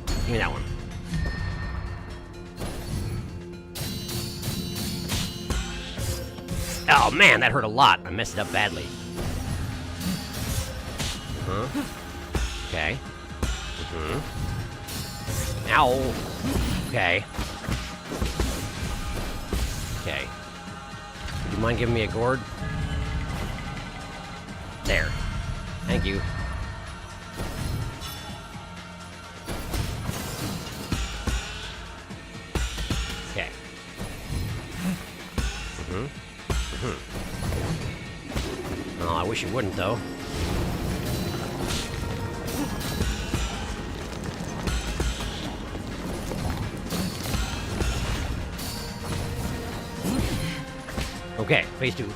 Give me that one. Oh man, that hurt a lot. I messed it up badly. Okay. Ow. Okay. Okay. Would you mind giving me a gourd? There. Thank you. Okay. Oh, I wish you wouldn't, though. Okay, phase 2.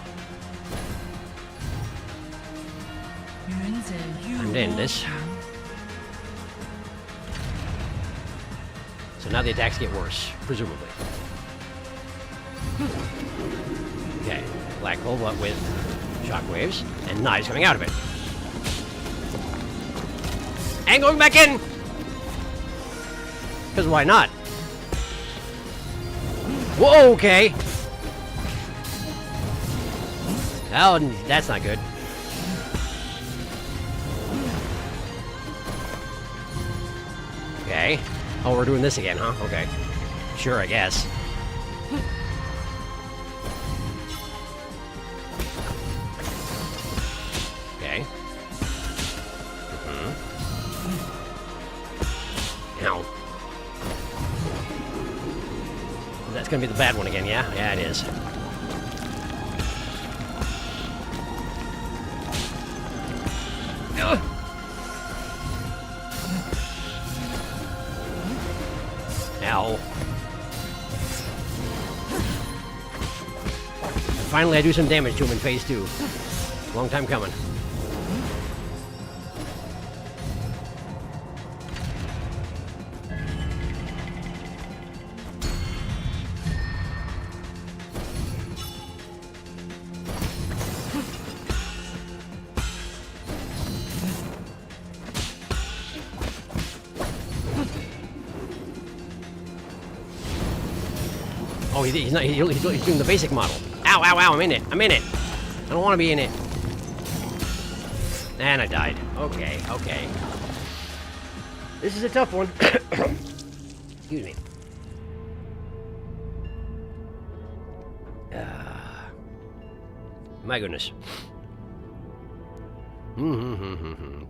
I'm to end this. So now the attacks get worse, presumably. Okay, black hole, but with shockwaves and knives coming out of it. And going back in! Because why not? Whoa, okay. Oh, that's not good. Okay. Oh, we're doing this again, huh? Okay. Sure, I guess. Okay. Ow. That's gonna be the bad one again, yeah? Yeah, it is. Ow. And finally, I do some damage to him in phase 2. Long time coming. Oh, he's not. He's doing the basic model. Ow, ow, ow! I'm in it. I'm in it. I don't want to be in it. And I died. Okay, okay. This is a tough one. Excuse me. My goodness.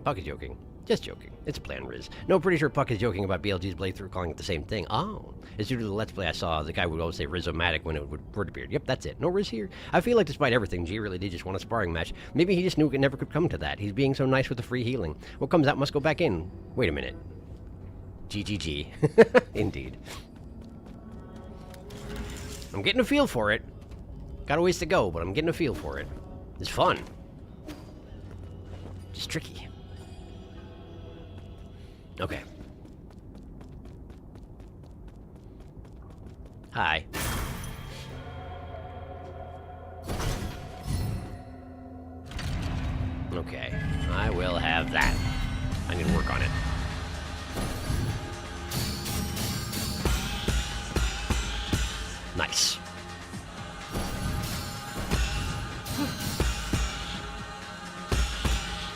Puck is joking. Just joking. It's a plan, Riz. No, pretty sure Puck is joking about BLG's playthrough, calling it the same thing. Oh. It's due to the Let's Play I saw. The guy would always say Riz-O-Matic when it would word appear. Yep, that's it. No Riz here. I feel like despite everything, G really did just want a sparring match. Maybe he just knew it never could come to that. He's being so nice with the free healing. What comes out must go back in. Wait a minute. GGG. Indeed. I'm getting a feel for it. Got a ways to go, but I'm getting a feel for it. It's fun. Just tricky. Okay. Hi. Okay. I will have that. I need to work on it. Nice.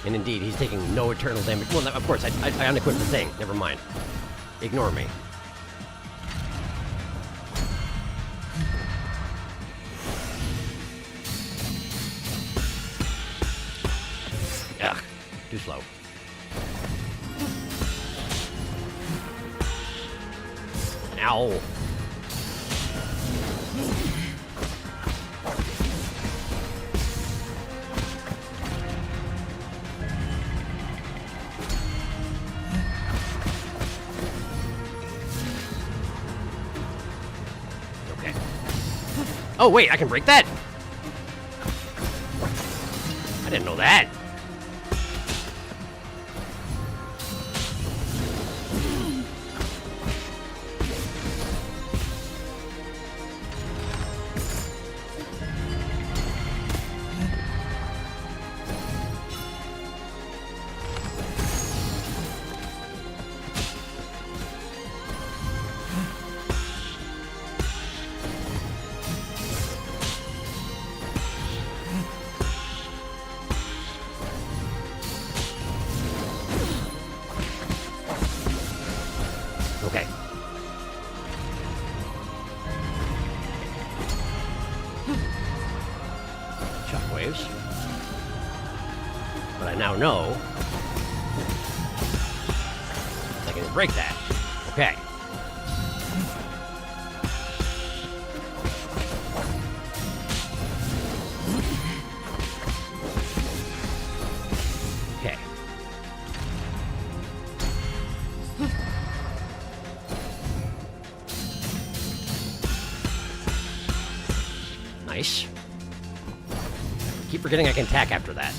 And indeed, he's taking no eternal damage. Well, of course, I unequipped the thing. Never mind. Ignore me. Ugh. Too slow. Ow. Oh, wait, I can break that? I didn't know that. Okay. Shockwaves. But I now know I can break that. Okay. Okay. Nice. Keep forgetting I can attack after that.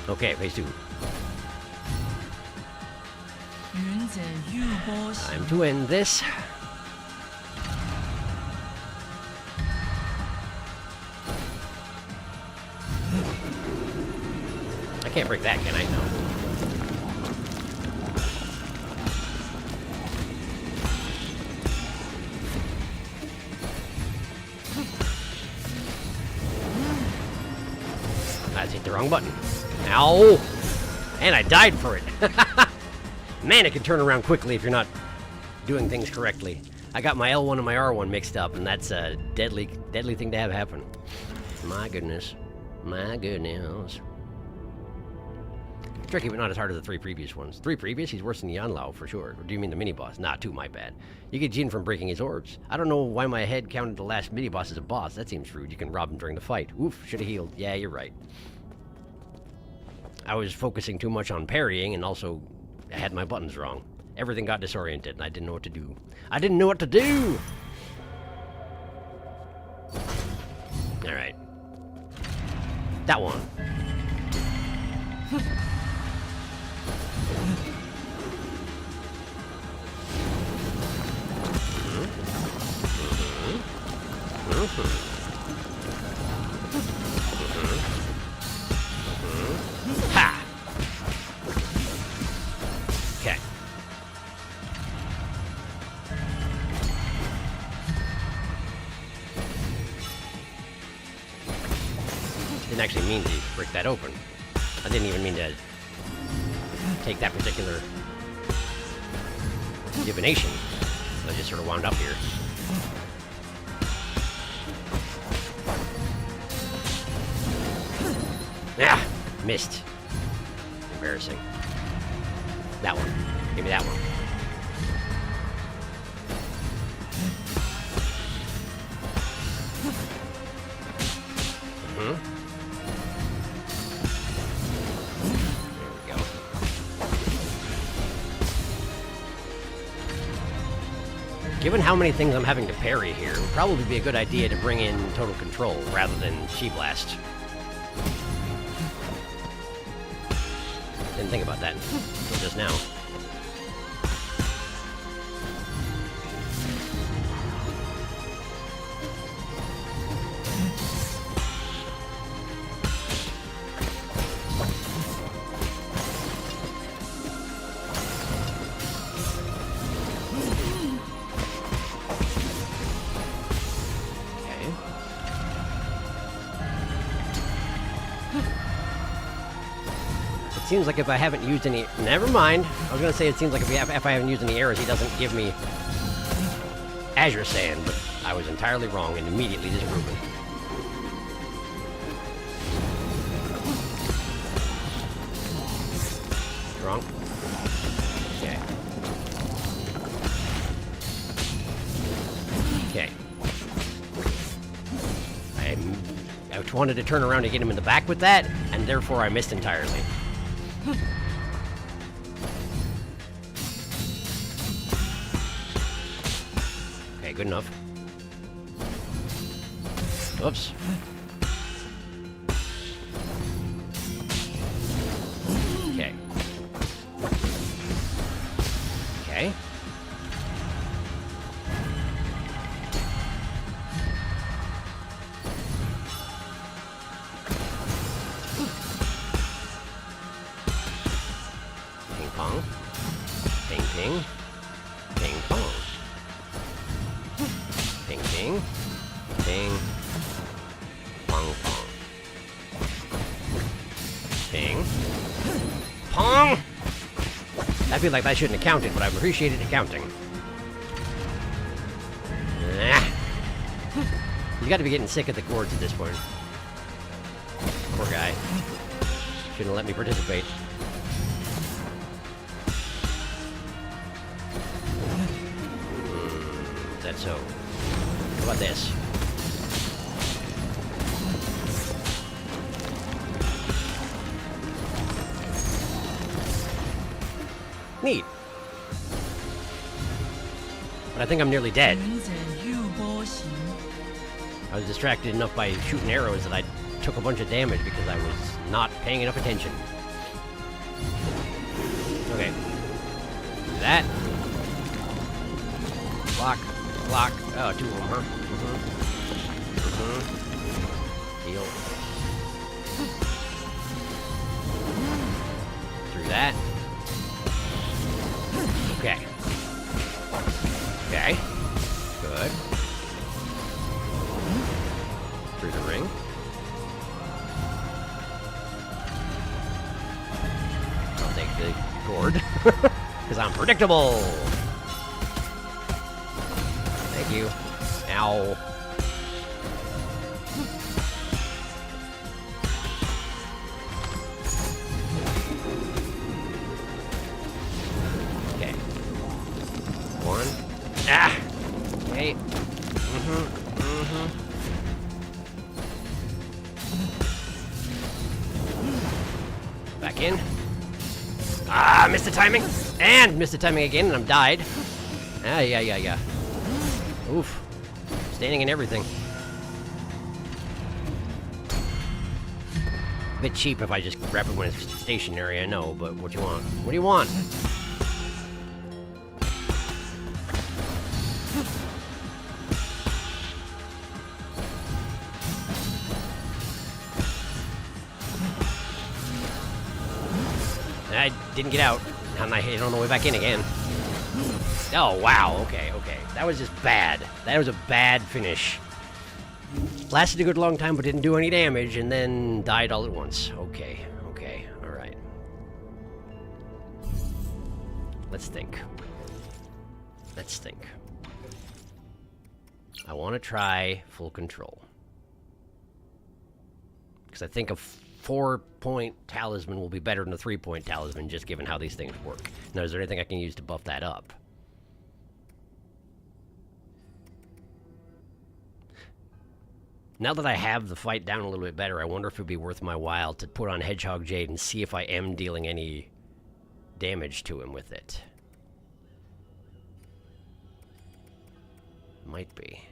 Okay, phase 2. 远者欲波行， Time to end this. I can't break that, can I? No. I just hit the wrong button. Ow! And I died for it. Man, it can turn around quickly if you're not doing things correctly. I got my L1 and my R1 mixed up, and that's a deadly thing to have happen. My goodness. My goodness. Tricky, but not as hard as the 3 previous ones. 3 previous, he's worse than Tianhuo, for sure. Or do you mean the mini-boss? Nah, 2, my bad. You get Jin from breaking his orbs. I don't know why my head counted the last mini-boss as a boss. That seems rude. You can rob him during the fight. Oof, should have healed. Yeah, you're right. I was focusing too much on parrying, and also I had my buttons wrong. Everything got disoriented, and I didn't know what to do. I didn't know what to do! Alright. That one. Didn't actually mean to break that open. I didn't even mean to take that particular divination. I just sort of wound up here. Ah! Missed. Embarrassing. That one. Give me that one. There we go. Given how many things I'm having to parry here, it would probably be a good idea to bring in Total Control rather than Chi Blast. Didn't think about that until just now. Seems like if I haven't used any... Never mind. I was going to say it seems like if I haven't used any arrows, he doesn't give me Azure Sand, but I was entirely wrong and immediately disproven. Crunk. Okay. Okay. I wanted to turn around to get him in the back with that, and therefore I missed entirely. Okay, good enough. Oops. Okay. Okay. Ping pong. Ping ping. Ping pong. Ping ping. Ping. Pong pong. Ping. Pong! I feel like I shouldn't have counted, but I've appreciated accounting. You gotta be getting sick of the chords at this point. Poor guy. Shouldn't have let me participate. Is that so? How about this? Neat. But I think I'm nearly dead. 云者玉波行， I was distracted enough by shooting arrows that I took a bunch of damage because I was not paying enough attention. Okay. Do that. Block. Block. Oh, two of them, huh? Heal. Through that. Okay. Okay. Good. Through the ring. I'll take the gourd. Because I'm predictable. Thank you. Ow. Okay. One. Ah! Okay. Back in. Ah, missed the timing. And missed the timing again, and I'm died. Ah, yeah. Oof. Standing and everything. A bit cheap if I just grab it when it's stationary, I know, but what do you want? What do you want? I didn't get out, and I hit on the way back in again. Oh, wow, okay. That was just bad. That was a bad finish. Lasted a good long time, but didn't do any damage, and then died all at once. Okay, okay, alright. Let's think. Let's think. I want to try full control. Because I think a 4-point talisman will be better than a 3-point talisman, just given how these things work. Now, is there anything I can use to buff that up? Now that I have the fight down a little bit better, I wonder if it would be worth my while to put on Hedgehog Jade and see if I am dealing any damage to him with it. Might be.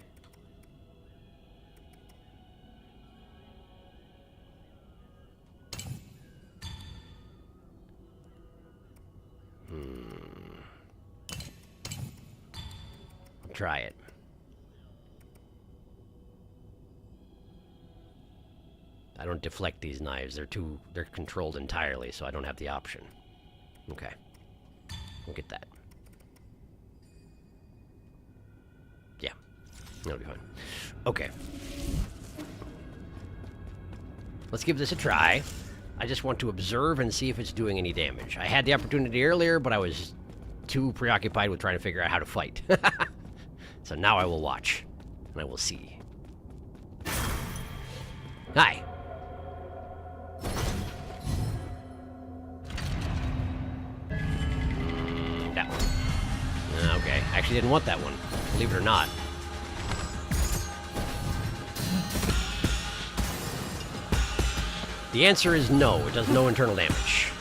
I'll try it. I don't deflect these knives. They're controlled entirely, so I don't have the option. Okay. We'll get that. Yeah. That'll be fine. Okay. Let's give this a try. I just want to observe and see if it's doing any damage. I had the opportunity earlier, but I was too preoccupied with trying to figure out how to fight. So now I will watch, and I will see. Hi. That one. Okay, I actually didn't want that one, believe it or not. The answer is no, it does no internal damage.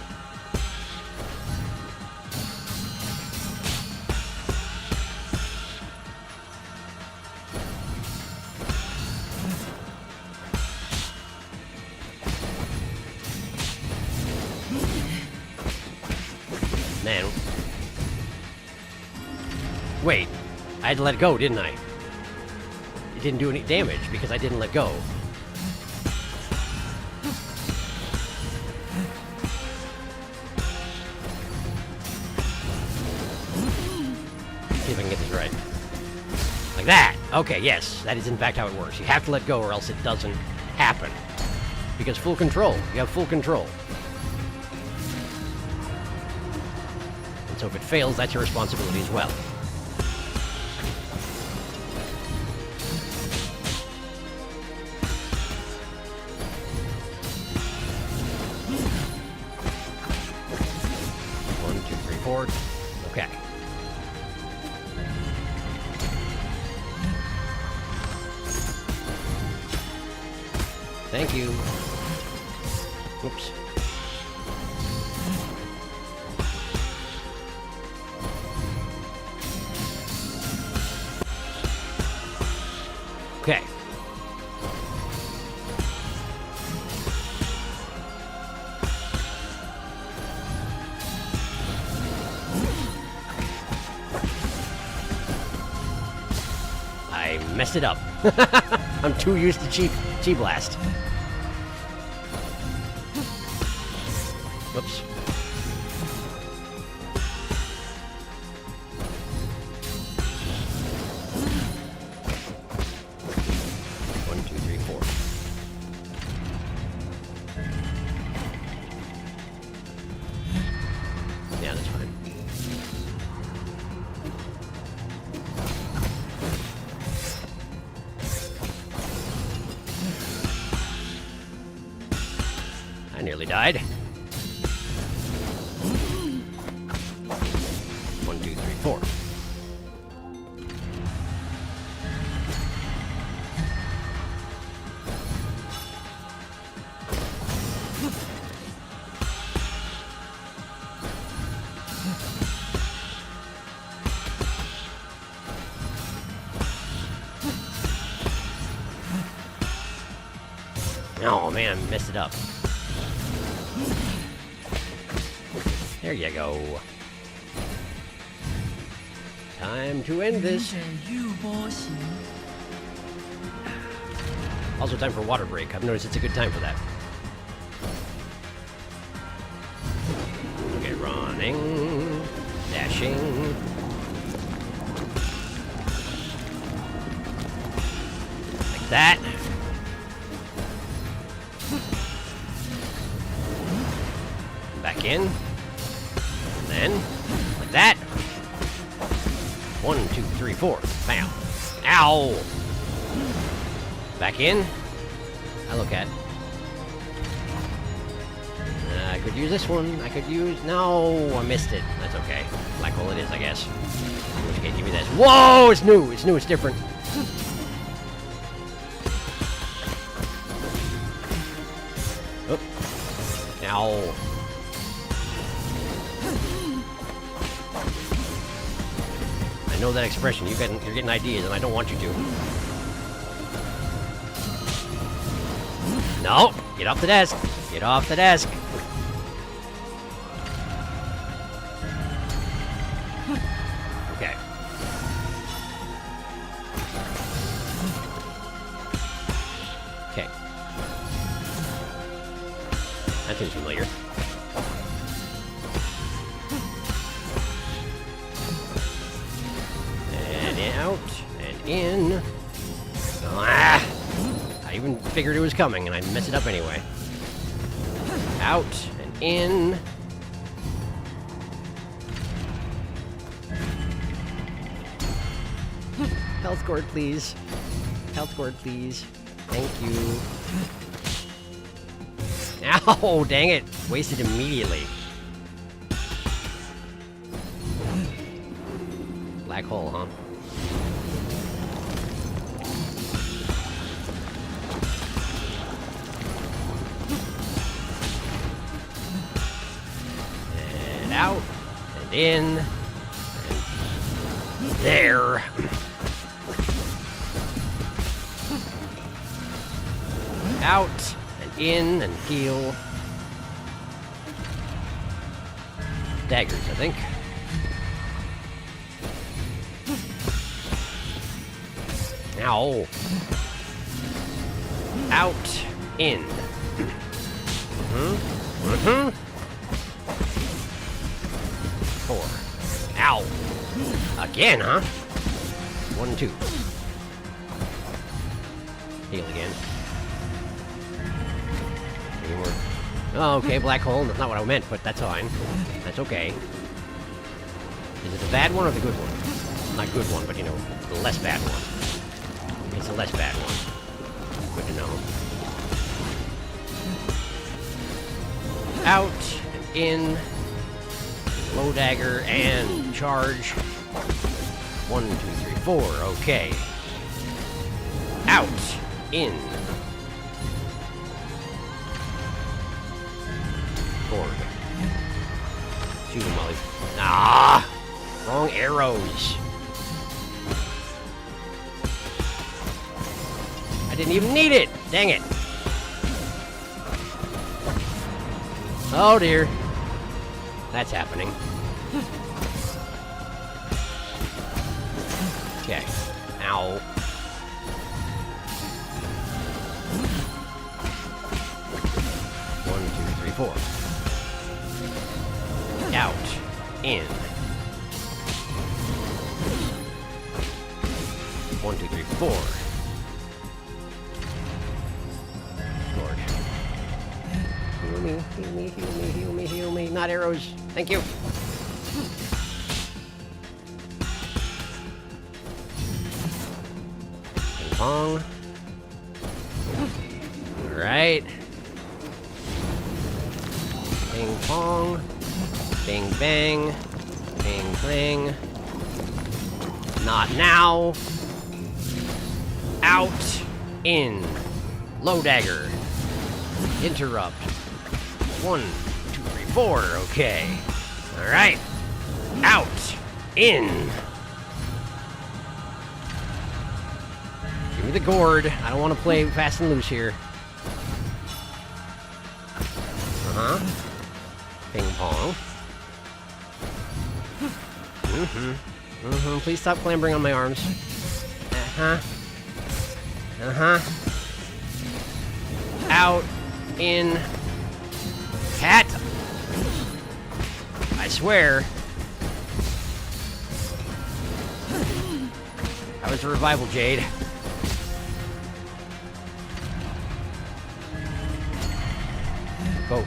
Man. Wait, I had to let it go, didn't I? It didn't do any damage because I didn't let go. See if I can get this right. Like that! Okay, yes, that is in fact how it works. You have to let go or else it doesn't happen. Because full control, you have full control. And so if it fails, that's your responsibility as well. Okay. Thank you. Oops. Okay. I messed it up. I'm too used to Chi Blast. Whoops. One, two, three, four. Yeah, that's fine. I nearly died. 1, 2, 3, 4. Oh man, I messed it up. There you go. Time to end 愚 this. 者御波行， Also time for water break. I've noticed it's a good time for that. Okay, running, dashing. Like that. Back in. And then, like that. 1, 2, 3, 4. Bam. Ow! Back in. I look at. I could use this one. I could use... No, I missed it. That's okay. Black hole it is, I guess. In which case, give me this. Whoa! It's new. It's new. It's different. Oh. Ow. I know that expression. You're getting ideas, and I don't want you to. No! Get off the desk! Get off the desk! Okay. Okay. That seems familiar. And out, and in. Ah! I even figured it was coming, and I'd mess it up anyway. Out, and in. Health gourd, please. Health gourd, please. Thank you. Ow, dang it. Wasted immediately. Black hole, huh? And out, and in, and there. Out, and in, and heal. Daggers, I think. Ow. Out, in. Mm-hmm. 4. Ow. Again, huh? 1, 2. Heal again. Any more? Oh, okay, black hole. That's not what I meant, but that's fine. That's okay. Is it the bad one or the good one? Not good one, but you know, the less bad one. It's the less bad one. Good to know. Out and in. Low dagger and charge. 1, 2, 3, 4. Okay. Out. In. Board. Shoot him, Molly. Ah! Wrong arrows. I didn't even need it. Dang it. Oh dear. That's happening. Okay. Ow. One, 2, 3, 4. Out. In. 1, 2, 3, 4. Lord. Heal me, heal me, heal me, heal me, heal me. Not arrows. Thank you. Ping pong. Alright. Ping pong. Bing bang. Bing clang. Not now. Out. In. Low dagger. Interrupt. 1, 2, 3, 4. Okay. Alright. Out. In. Give me the gourd. I don't want to play fast and loose here. Uh-huh. Ping pong. Mm-hmm. Mm-hmm. Please stop clambering on my arms. Uh-huh. Uh-huh. Out. In. Cat. I swear. That was a revival, Jade. Go.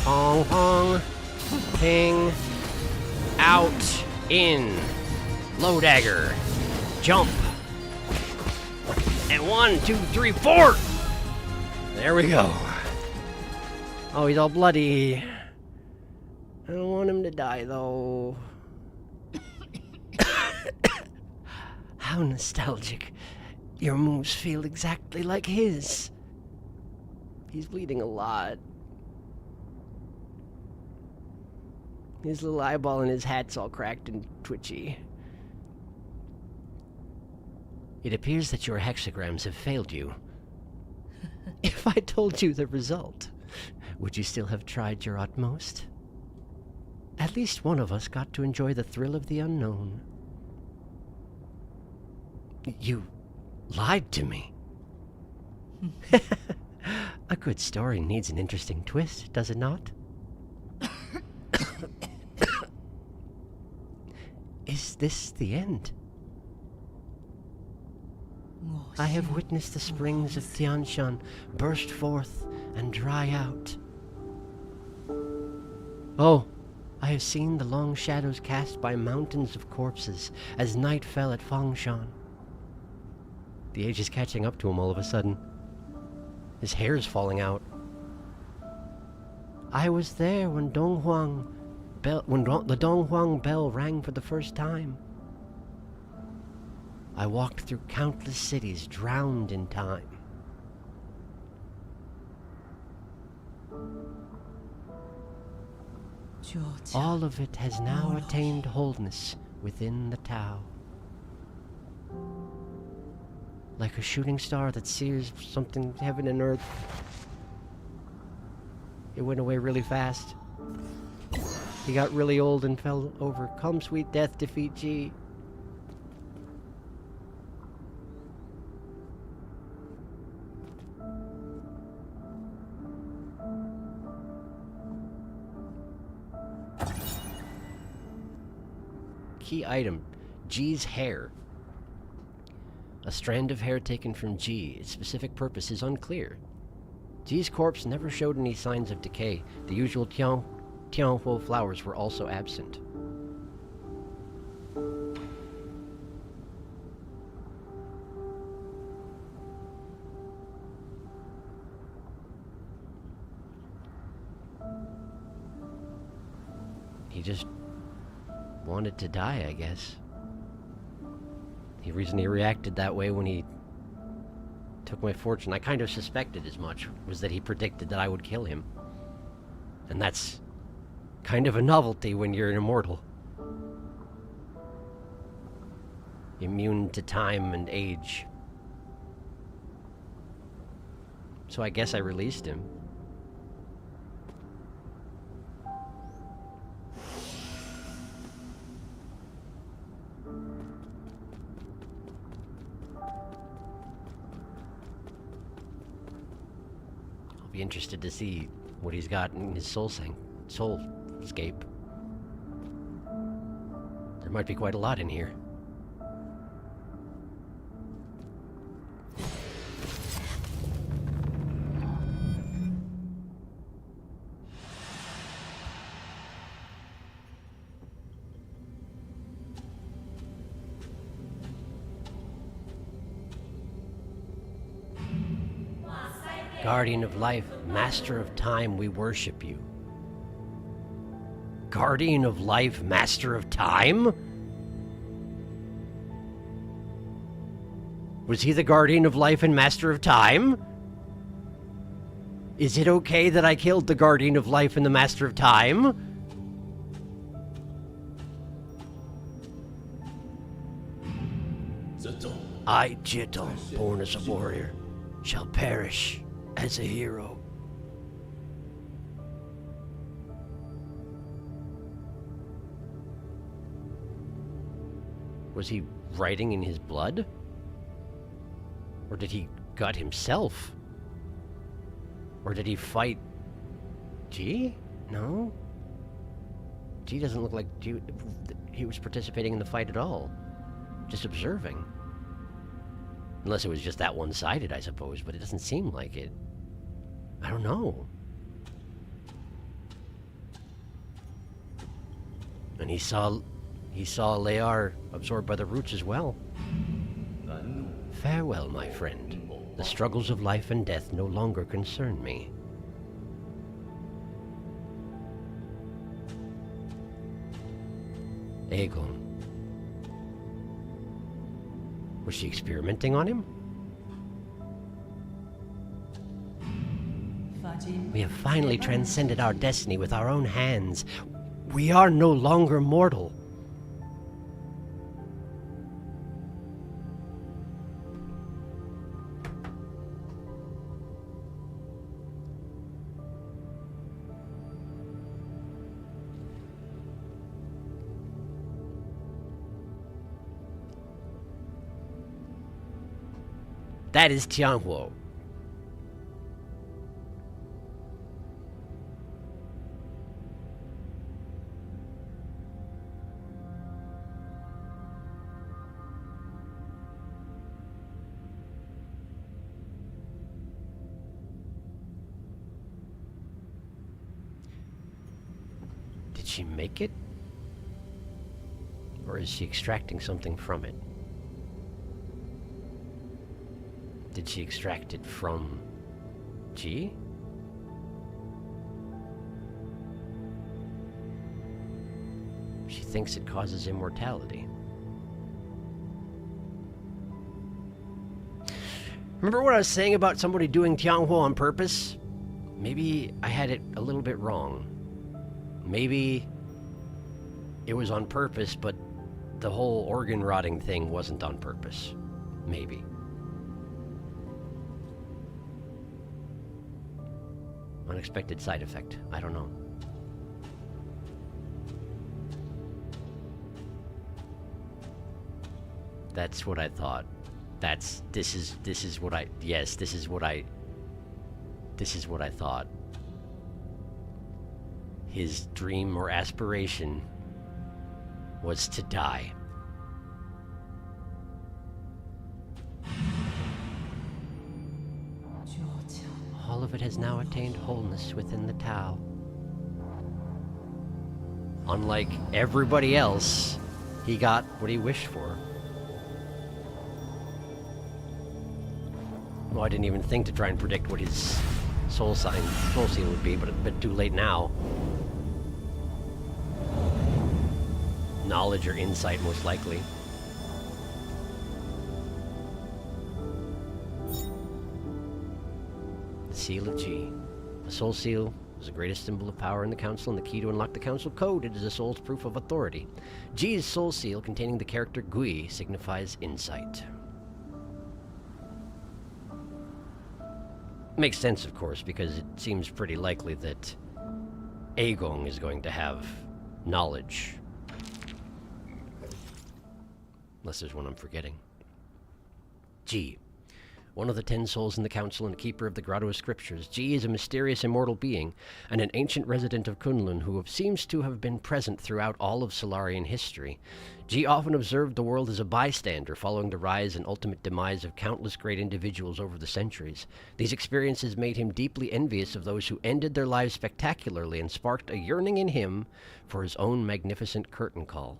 Hong Hong. Ping. Out. In. Low dagger. Jump. And 1, 2, 3, 4! There we go. Oh, he's all bloody. I don't want him to die, though. How nostalgic. Your moves feel exactly like his. He's bleeding a lot. His little eyeball and his hat's all cracked and twitchy. It appears that your hexagrams have failed you. If I told you the result, would you still have tried your utmost? At least one of us got to enjoy the thrill of the unknown. You lied to me. A good story needs an interesting twist, does it not? Is this the end? I have witnessed the springs of Tianshan burst forth and dry out. Oh, I have seen the long shadows cast by mountains of corpses as night fell at Fangshan. The age is catching up to him all of a sudden. His hair's falling out. I was there when the Donghuang bell rang for the first time. I walked through countless cities drowned in time. All of it has now attained wholeness within the Tao. Like a shooting star that sears something heaven and earth. It went away really fast. He got really old and fell over. Come, sweet death, defeat G. Key item, G's hair. A strand of hair taken from G. Its specific purpose is unclear. G's corpse never showed any signs of decay. The usual Tianhuo flowers were also absent. He just wanted to die, I guess. The reason he reacted that way when he took my fortune, I kind of suspected as much, was that he predicted that I would kill him. And that's kind of a novelty when you're an immortal. Immune to time and age. So I guess I released him. Be interested to see what he's got in his soulscape. There might be quite a lot in here. Guardian of life, master of time, we worship you. Guardian of life, master of time? Was he the guardian of life and master of time? Is it okay that I killed the guardian of life and the master of time? I, Jitong, born as a warrior, shall perish as a hero. Was he writing in his blood? Or did he gut himself? Or did he fight G? No? G doesn't look like he was participating in the fight at all. Just observing. Unless it was just that one-sided, I suppose, but it doesn't seem like it. I don't know. And he saw Lear absorbed by the roots as well. Farewell, my friend. The struggles of life and death no longer concern me. Aegon. Was she experimenting on him? We have finally transcended our destiny with our own hands. We are no longer mortal. That is Tianhuo. Did she make it? Or is she extracting something from it? Did she extract it from G? She thinks it causes immortality. Remember what I was saying about somebody doing Tianhuo on purpose? Maybe I had it a little bit wrong. Maybe it was on purpose, but the whole organ rotting thing wasn't on purpose. Maybe. Unexpected side effect. I don't know. That's what I thought. This is what I thought. His dream or aspiration was to die. All of it has now attained wholeness within the Tao. Unlike everybody else, he got what he wished for. Well, I didn't even think to try and predict what his soul seal would be, but a bit too late now. Knowledge or insight, most likely. The Seal of G. The Soul Seal is the greatest symbol of power in the Council and the key to unlock the Council Code. It is the Soul's proof of authority. G's Soul Seal, containing the character Gui, signifies insight. Makes sense, of course, because it seems pretty likely that Aegon is going to have knowledge. Unless there's one I'm forgetting. G. One of the 10 souls in the Council and a keeper of the Grotto of Scriptures, G is a mysterious immortal being and an ancient resident of Kunlun who seems to have been present throughout all of Solarian history. G often observed the world as a bystander, following the rise and ultimate demise of countless great individuals over the centuries. These experiences made him deeply envious of those who ended their lives spectacularly and sparked a yearning in him for his own magnificent curtain call.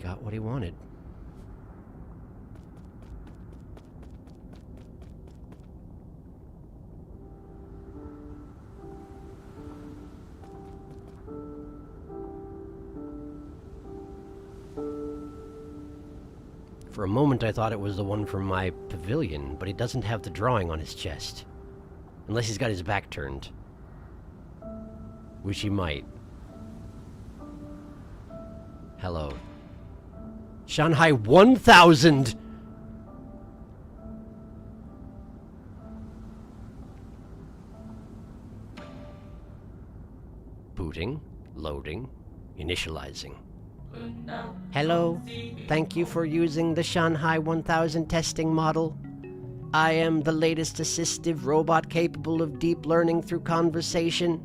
Got what he wanted. For a moment I thought it was the one from my pavilion, but he doesn't have the drawing on his chest. Unless he's got his back turned. Which he might. Hello. Shanghai 1000! Booting, loading, initializing. Hello, thank you for using the Shanghai 1000 testing model. I am the latest assistive robot capable of deep learning through conversation.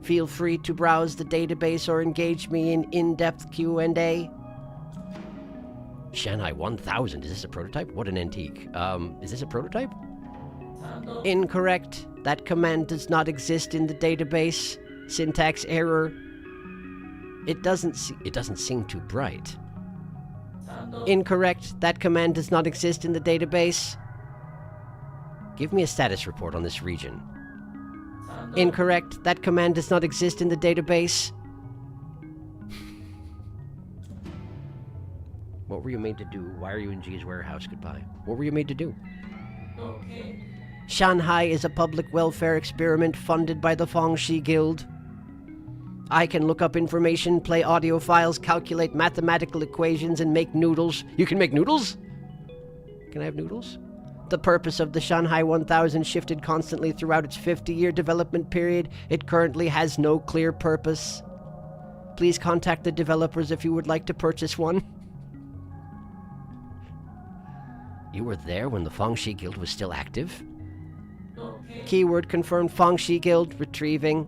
Feel free to browse the database or engage me in in-depth Q&A. Shanghai 1000. Is this a prototype? What an antique. Is this a prototype? Incorrect. That command does not exist in the database. Syntax error. It doesn't seem too bright. Incorrect. That command does not exist in the database. Give me a status report on this region. Incorrect. That command does not exist in the database. What were you made to do? Why are you in G's warehouse? Goodbye. What were you made to do? Shanghai is a public welfare experiment funded by the Fangxi Guild. I can look up information, play audio files, calculate mathematical equations, and make noodles. You can make noodles? Can I have noodles? The purpose of the Shanghai 1000 shifted constantly throughout its 50-year development period. It currently has no clear purpose. Please contact the developers if you would like to purchase one. You were there when the Fangxi Guild was still active? Keyword confirmed. Fangxi Guild retrieving.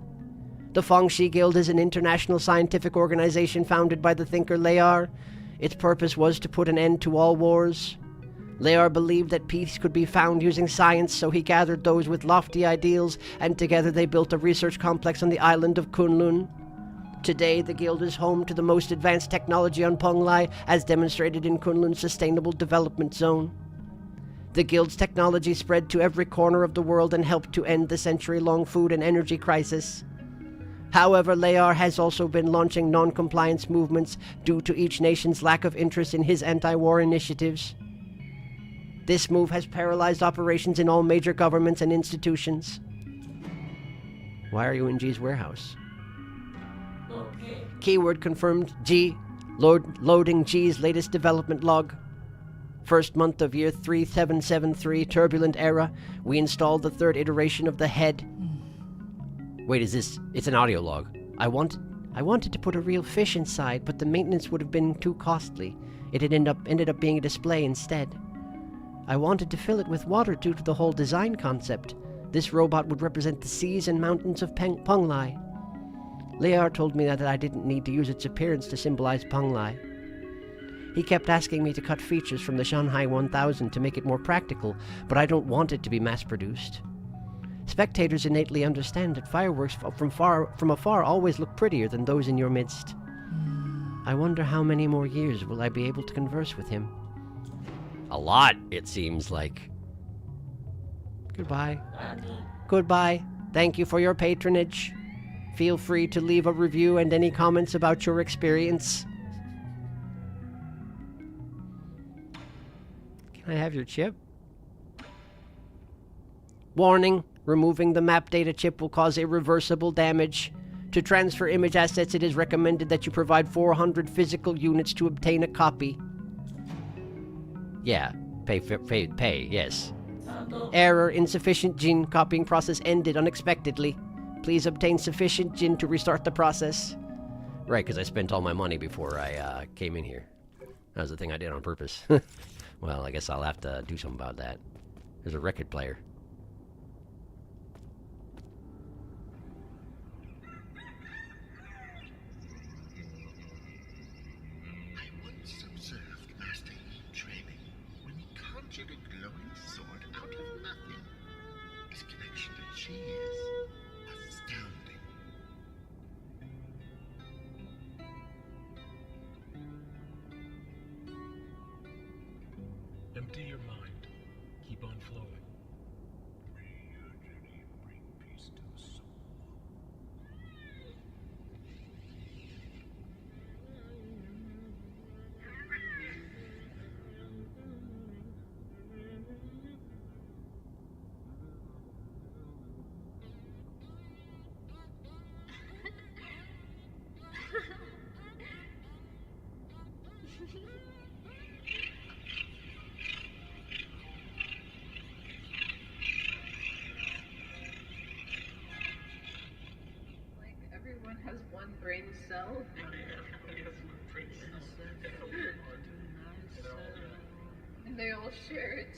The Fangxi Guild is an international scientific organization founded by the thinker Layar. Its purpose was to put an end to all wars. Layar believed that peace could be found using science, so he gathered those with lofty ideals, and together they built a research complex on the island of Kunlun. Today, the Guild is home to the most advanced technology on Penglai, as demonstrated in Kunlun's Sustainable Development Zone. The Guild's technology spread to every corner of the world and helped to end the century-long food and energy crisis. However, Layar has also been launching non-compliance movements due to each nation's lack of interest in his anti-war initiatives. This move has paralyzed operations in all major governments and institutions. Why are you in G's warehouse? Keyword confirmed. G. Loading G's latest development log. First month of year 3773, turbulent era. We installed the third iteration of the head. Wait, it's an audio log. I wanted to put a real fish inside, but the maintenance would have been too costly. It had ended up being a display instead. I wanted to fill it with water due to the whole design concept. This robot would represent the seas and mountains of Penglai. Layar told me that I didn't need to use its appearance to symbolize Penglai. He kept asking me to cut features from the Shanghai 1000 to make it more practical, but I don't want it to be mass-produced. Spectators innately understand that fireworks from afar always look prettier than those in your midst. I wonder how many more years will I be able to converse with him. A lot, it seems like. Goodbye. Goodbye. Thank you for your patronage. Feel free to leave a review and any comments about your experience. Can I have your chip? Warning. Removing the map data chip will cause irreversible damage. To transfer image assets, it is recommended that you provide 400 physical units to obtain a copy. Yeah, pay, yes. Error, insufficient Jin. Copying process ended unexpectedly. Please obtain sufficient Jin to restart the process. Right, because I spent all my money before I came in here. That was the thing I did on purpose. Well, I guess I'll have to do something about that. There's a record player. Empty your mind. Keep on flowing. May your journey bring peace to the soul. Everyone has one brain cell. And they all share it.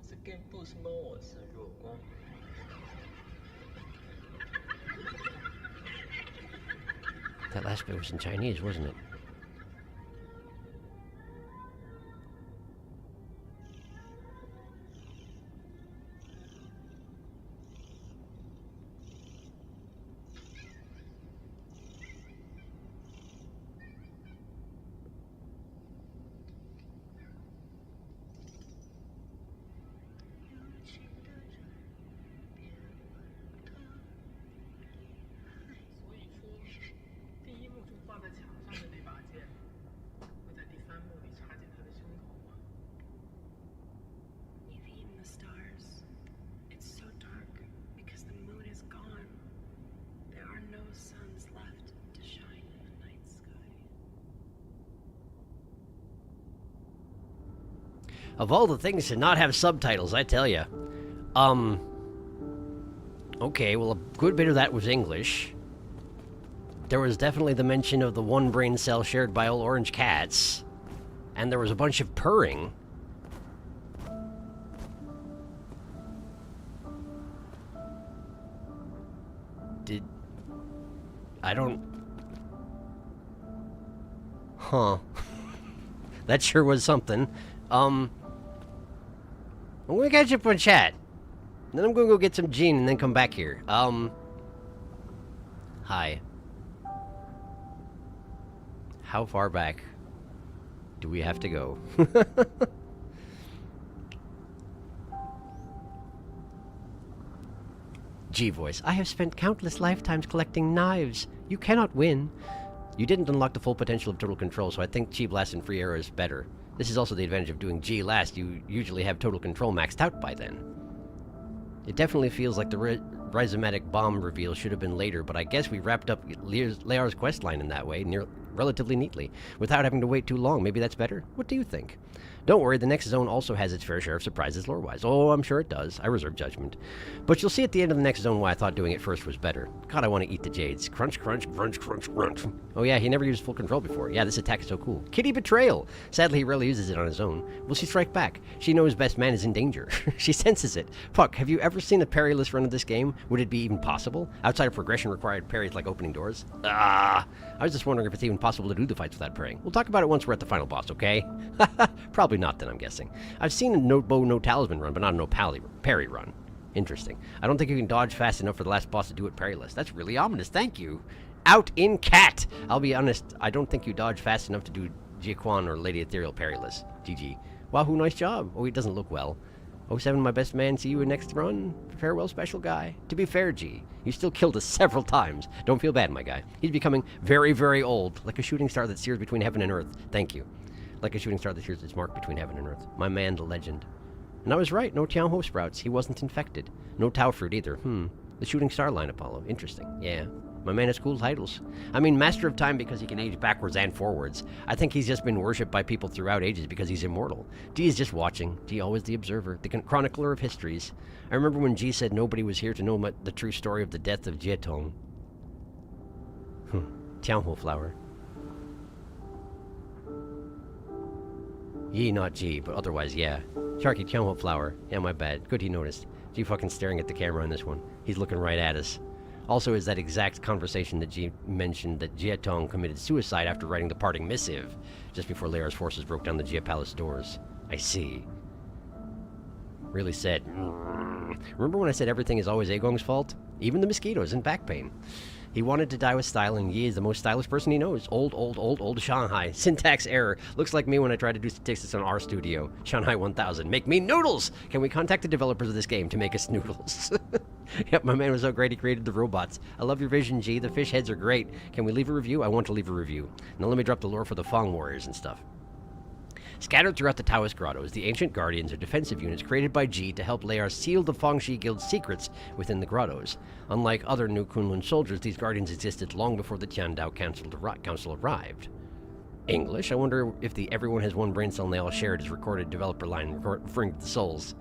这 game 不是猫，我是弱光。That last bit was in Chinese, wasn't it? You've eaten the stars. It's so dark because the moon is gone. There are no suns left to shine in the night sky. Of all the things to not have subtitles, I tell you. Okay, well, a good bit of that was English. There was definitely the mention of the one brain cell shared by all orange cats. And there was a bunch of purring. I don't... Huh. That sure was something. I'm gonna catch up on chat. Then I'm gonna go get some gin and then come back here. Hi. How far back do we have to go? G voice. I have spent countless lifetimes collecting knives. You cannot win. You didn't unlock the full potential of total control, so I think G blast and free arrow is better. This is also the advantage of doing G last. You usually have total control maxed out by then. It definitely feels like the rhizomatic bomb reveal should have been later, but I guess we wrapped up Lear's questline in that way, relatively neatly, without having to wait too long. Maybe that's better? What do you think? Don't worry, the next zone also has its fair share of surprises lore-wise. Oh, I'm sure it does. I reserve judgment. But you'll see at the end of the next zone why I thought doing it first was better. God, I want to eat the jades. Crunch, crunch, crunch, crunch, crunch. Oh yeah, he never used full control before. Yeah, this attack is so cool. Kitty Betrayal! Sadly, he rarely uses it on his own. Will she strike back? She knows best man is in danger. She senses it. Fuck, have you ever seen a parryless run of this game? Would it be even possible? Outside of progression required parries like opening doors? I was just wondering if it's even possible to do the fights without parrying. We'll talk about it once we're at the final boss, okay? Probably not then, I'm guessing. I've seen a no bow, no talisman run, but not a no parry run. Interesting. I don't think you can dodge fast enough for the last boss to do it parryless. That's really ominous. Thank you. Out in cat. I'll be honest, I don't think you dodge fast enough to do Jiaquan or Lady Ethereal parryless. GG. Wahoo, nice job. Oh, he doesn't look well. 07, my best man. See you in next run. Farewell, special guy. To be fair, G, you still killed us several times. Don't feel bad, my guy. He's becoming very, very old, like a shooting star that sears between heaven and earth. Thank you. Like a shooting star that sears its mark between heaven and earth. My man, the legend. And I was right. No Tianhuo sprouts. He wasn't infected. No Tau fruit either. The shooting star line, Apollo. Interesting. Yeah. My man has cool titles. I mean, Master of Time because he can age backwards and forwards. I think he's just been worshipped by people throughout ages because he's immortal. G is just watching. G always the observer, the chronicler of histories. I remember when G said nobody was here to know the true story of the death of Jietong. Tianhuo flower. Ye, not G, but otherwise, yeah. Sharky, Tianhuo flower. Yeah, my bad. Good he noticed. G fucking staring at the camera on this one. He's looking right at us. Also is that exact conversation that G mentioned that Jietong committed suicide after writing the parting missive, just before Lear's forces broke down the Jia Palace doors. I see. Really said. Remember when I said everything is always Agong's fault? Even the mosquitoes and back pain. He wanted to die with style, and Yi is the most stylish person he knows. Old Shanghai. Syntax error. Looks like me when I try to do statistics on our studio. Shanghai 1000. Make me noodles! Can we contact the developers of this game to make us noodles? Yep, my man was so great he created the robots. I love your vision, G. The fish heads are great. Can we leave a review? I want to leave a review. Now let me drop the lore for the Fong warriors and stuff. Scattered throughout the Taoist grottos, the ancient guardians are defensive units created by Ji to help Lear seal the Fangxi Guild's secrets within the grottos. Unlike other New Kunlun soldiers, these guardians existed long before the Tiandao Council arrived. English? I wonder if the everyone has one brain cell and they all share it is recorded developer line referring to the souls.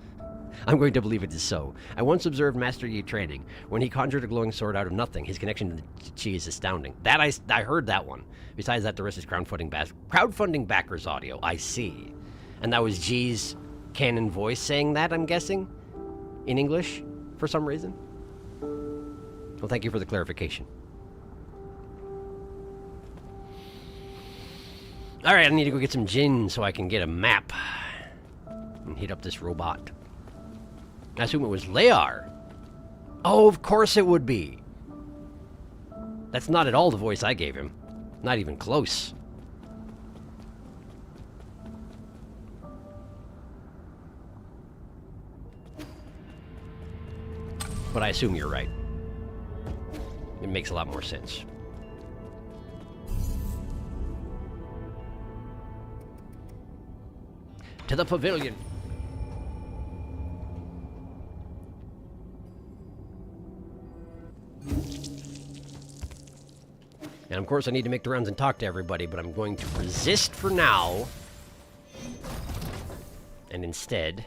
I'm going to believe it is so. I once observed Master Yi training. When he conjured a glowing sword out of nothing, his connection to the Qi is astounding. That I heard that one. Besides that, the rest is crowdfunding backers audio. I see. And that was Ji's canon voice saying that, I'm guessing? In English? For some reason? Well, thank you for the clarification. Alright, I need to go get some gin so I can get a map. And hit up this robot. I assume it was Lear. Oh, of course it would be. That's not at all the voice I gave him. Not even close. But I assume you're right. It makes a lot more sense. To the pavilion. And of course I need to make the rounds and talk to everybody, but I'm going to resist for now. And instead,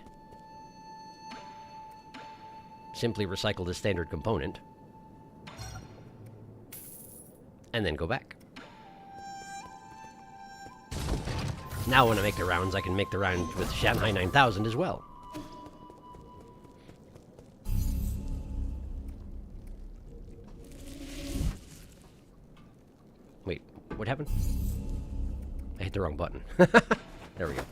simply recycle the standard component. And then go back. Now when I make the rounds, I can make the rounds with Shanghai 9000 as well. Wait, what happened? I hit the wrong button. There we go.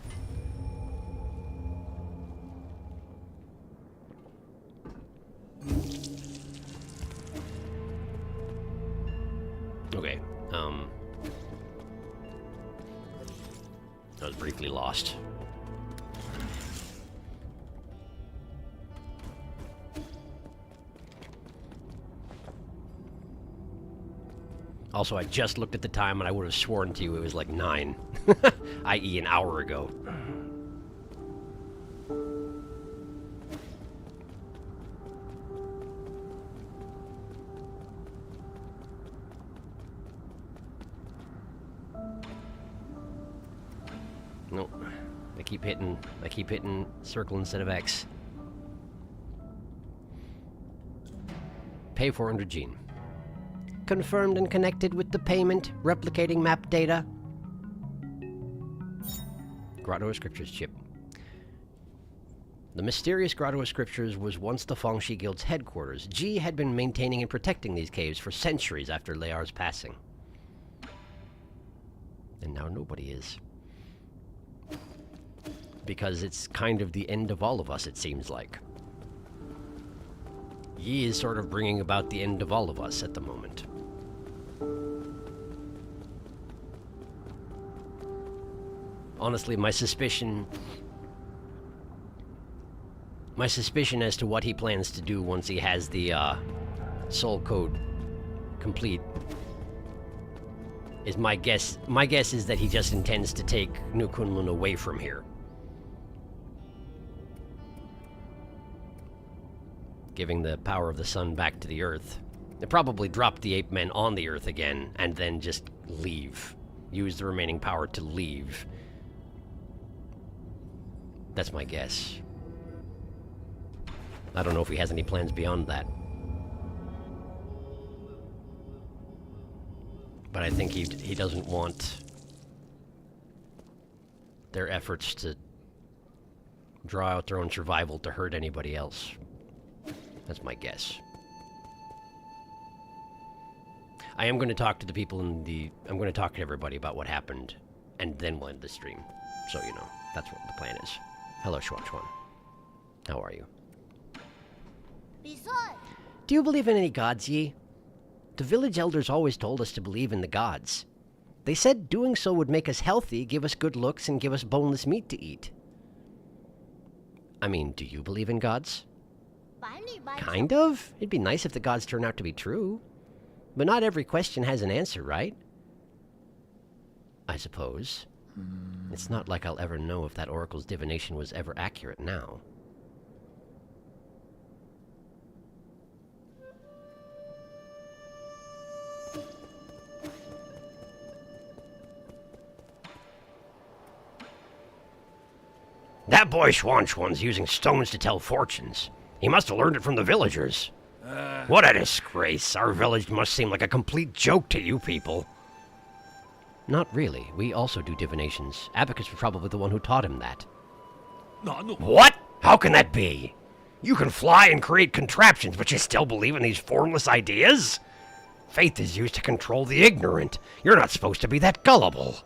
Okay, I was briefly lost. Also, I just looked at the time and I would have sworn to you it was like 9, i.e. an hour ago. Nope. I keep hitting circle instead of X. Pay 400 gene. Confirmed and connected with the payment, replicating map data. Grotto of Scriptures chip. The mysterious Grotto of Scriptures was once the Fengshi Guild's headquarters. Ji had been maintaining and protecting these caves for centuries after Lear's passing. And now nobody is. Because it's kind of the end of all of us, it seems like. Yi is sort of bringing about the end of all of us at the moment. Honestly, my suspicion as to what he plans to do once he has the soul code complete is my guess. My guess is that he just intends to take New Kunlun away from here. Giving the power of the sun back to the Earth. They probably drop the ape men on the Earth again, and then just leave. Use the remaining power to leave. That's my guess. I don't know if he has any plans beyond that. But I think he doesn't want their efforts to draw out their own survival to hurt anybody else. That's my guess. I am going to talk to the people in the... I'm going to talk to everybody about what happened, and then we'll end the stream. So, you know, that's what the plan is. Hello, Xuan Xuan. How are you? Do you believe in any gods, Yi? The village elders always told us to believe in the gods. They said doing so would make us healthy, give us good looks, and give us boneless meat to eat. I mean, do you believe in gods? Kind of. It'd be nice if the gods turn out to be true. But not every question has an answer, right? I suppose. It's not like I'll ever know if that oracle's divination was ever accurate now. That boy Xuan Xuan's using stones to tell fortunes. He must have learned it from the villagers. What a disgrace. Our village must seem like a complete joke to you people. Not really. We also do divinations. Abacus was probably the one who taught him that. What? How can that be? You can fly and create contraptions, but you still believe in these formless ideas? Faith is used to control the ignorant. You're not supposed to be that gullible.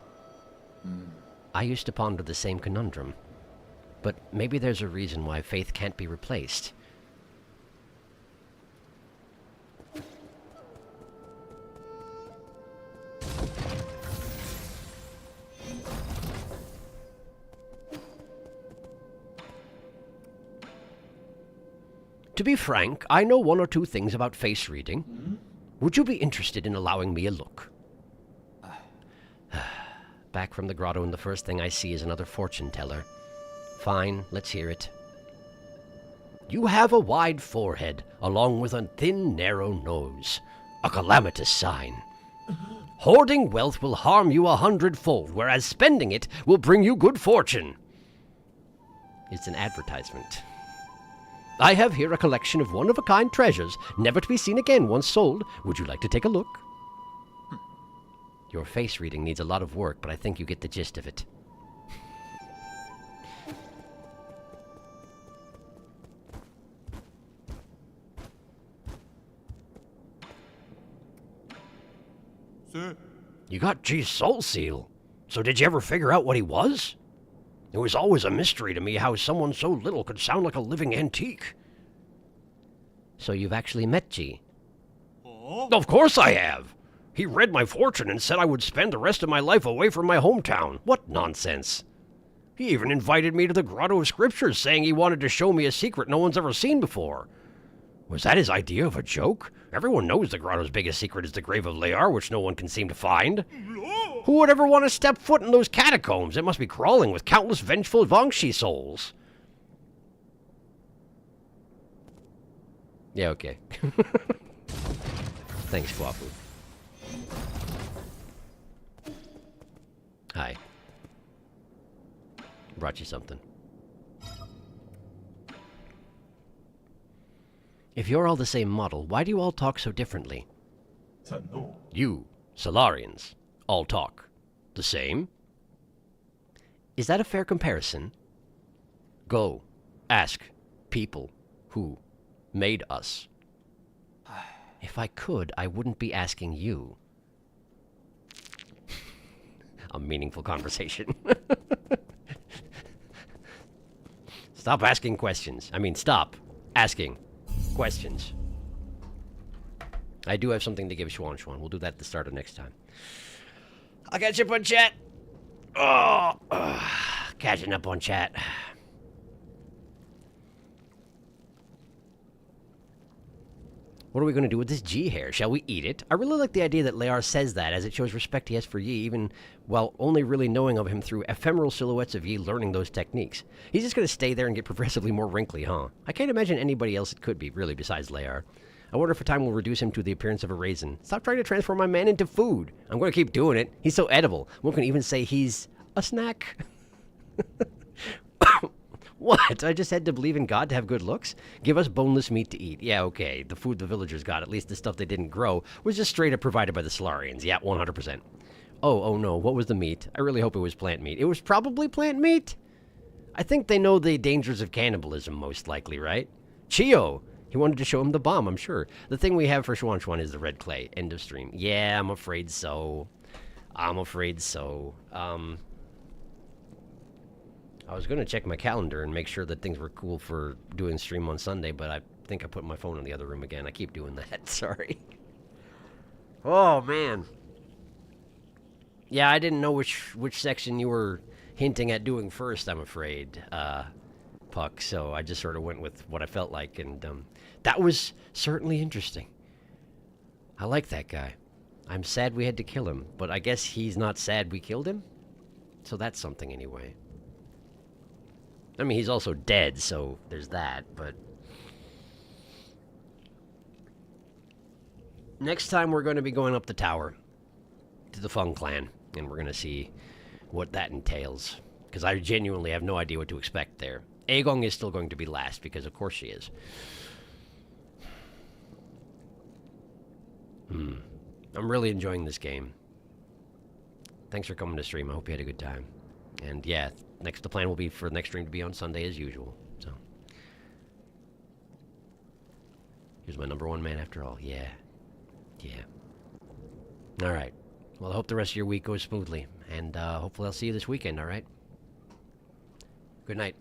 I used to ponder the same conundrum. But maybe there's a reason why faith can't be replaced. To be frank, I know one or two things about face reading. Would you be interested in allowing me a look? Back from the grotto, and the first thing I see is another fortune teller. Fine, let's hear it. You have a wide forehead, along with a thin, narrow nose. A calamitous sign. Hoarding wealth will harm you 100-fold, whereas spending it will bring you good fortune. It's an advertisement. I have here a collection of one-of-a-kind treasures, never to be seen again once sold. Would you like to take a look? Your face reading needs a lot of work, but I think you get the gist of it. Sir? You got G's soul seal. So did you ever figure out what he was? It was always a mystery to me how someone so little could sound like a living antique. So you've actually met G? Of course I have. He read my fortune and said I would spend the rest of my life away from my hometown. What nonsense. He even invited me to the Grotto of Scriptures, saying he wanted to show me a secret no one's ever seen before. Was that his idea of a joke? Everyone knows the Grotto's biggest secret is the grave of Lear, which no one can seem to find. Who would ever want to step foot in those catacombs? It must be crawling with countless vengeful Vangshi souls. Yeah, okay. Thanks, Kwafu. Hi. Brought you something. If you're all the same model, why do you all talk so differently? Tianhuo. You, Solarians, all talk the same? Is that a fair comparison? Go, ask people who made us. If I could, I wouldn't be asking you. A meaningful conversation. Stop asking questions. I mean, stop asking questions. I do have something to give Xuan Xuan. We'll do that at the start of next time. I'll catch up on chat. Catching up on chat. What are we going to do with this G hair? Shall we eat it? I really like the idea that Lear says that, as it shows respect he has for Yi, even while only really knowing of him through ephemeral silhouettes of Yi learning those techniques. He's just going to stay there and get progressively more wrinkly, huh? I can't imagine anybody else it could be, really, besides Lear. I wonder if time will reduce him to the appearance of a raisin. Stop trying to transform my man into food. I'm going to keep doing it. He's so edible. One can even say he's a snack. What? I just had to believe in God to have good looks? Give us boneless meat to eat. Yeah, okay. The food the villagers got, at least the stuff they didn't grow, was just straight up provided by the Solarians. Yeah, 100%. Oh no. What was the meat? I really hope it was plant meat. It was probably plant meat? I think they know the dangers of cannibalism, most likely, right? Chio! He wanted to show him the bomb, I'm sure. The thing we have for Xuan Xuan is the red clay. End of stream. Yeah, I'm afraid so. I'm afraid so. I was going to check my calendar and make sure that things were cool for doing stream on Sunday, but I think I put my phone in the other room again. I keep doing that. Sorry. Oh, man. Yeah, I didn't know which section you were hinting at doing first, I'm afraid, Puck. So I just sort of went with what I felt like, and that was certainly interesting. I like that guy. I'm sad we had to kill him, but I guess he's not sad we killed him? So that's something anyway. I mean, he's also dead, so there's that, but... Next time we're going to be going up the tower to the Feng clan, and we're going to see what that entails. Because I genuinely have no idea what to expect there. Aegong is still going to be last, because of course she is. I'm really enjoying this game. Thanks for coming to stream. I hope you had a good time. And yeah, the plan will be for the next stream to be on Sunday as usual. So here's my number one man after all. Yeah. All right. Well, I hope the rest of your week goes smoothly, And hopefully I'll see you this weekend, alright? Good night.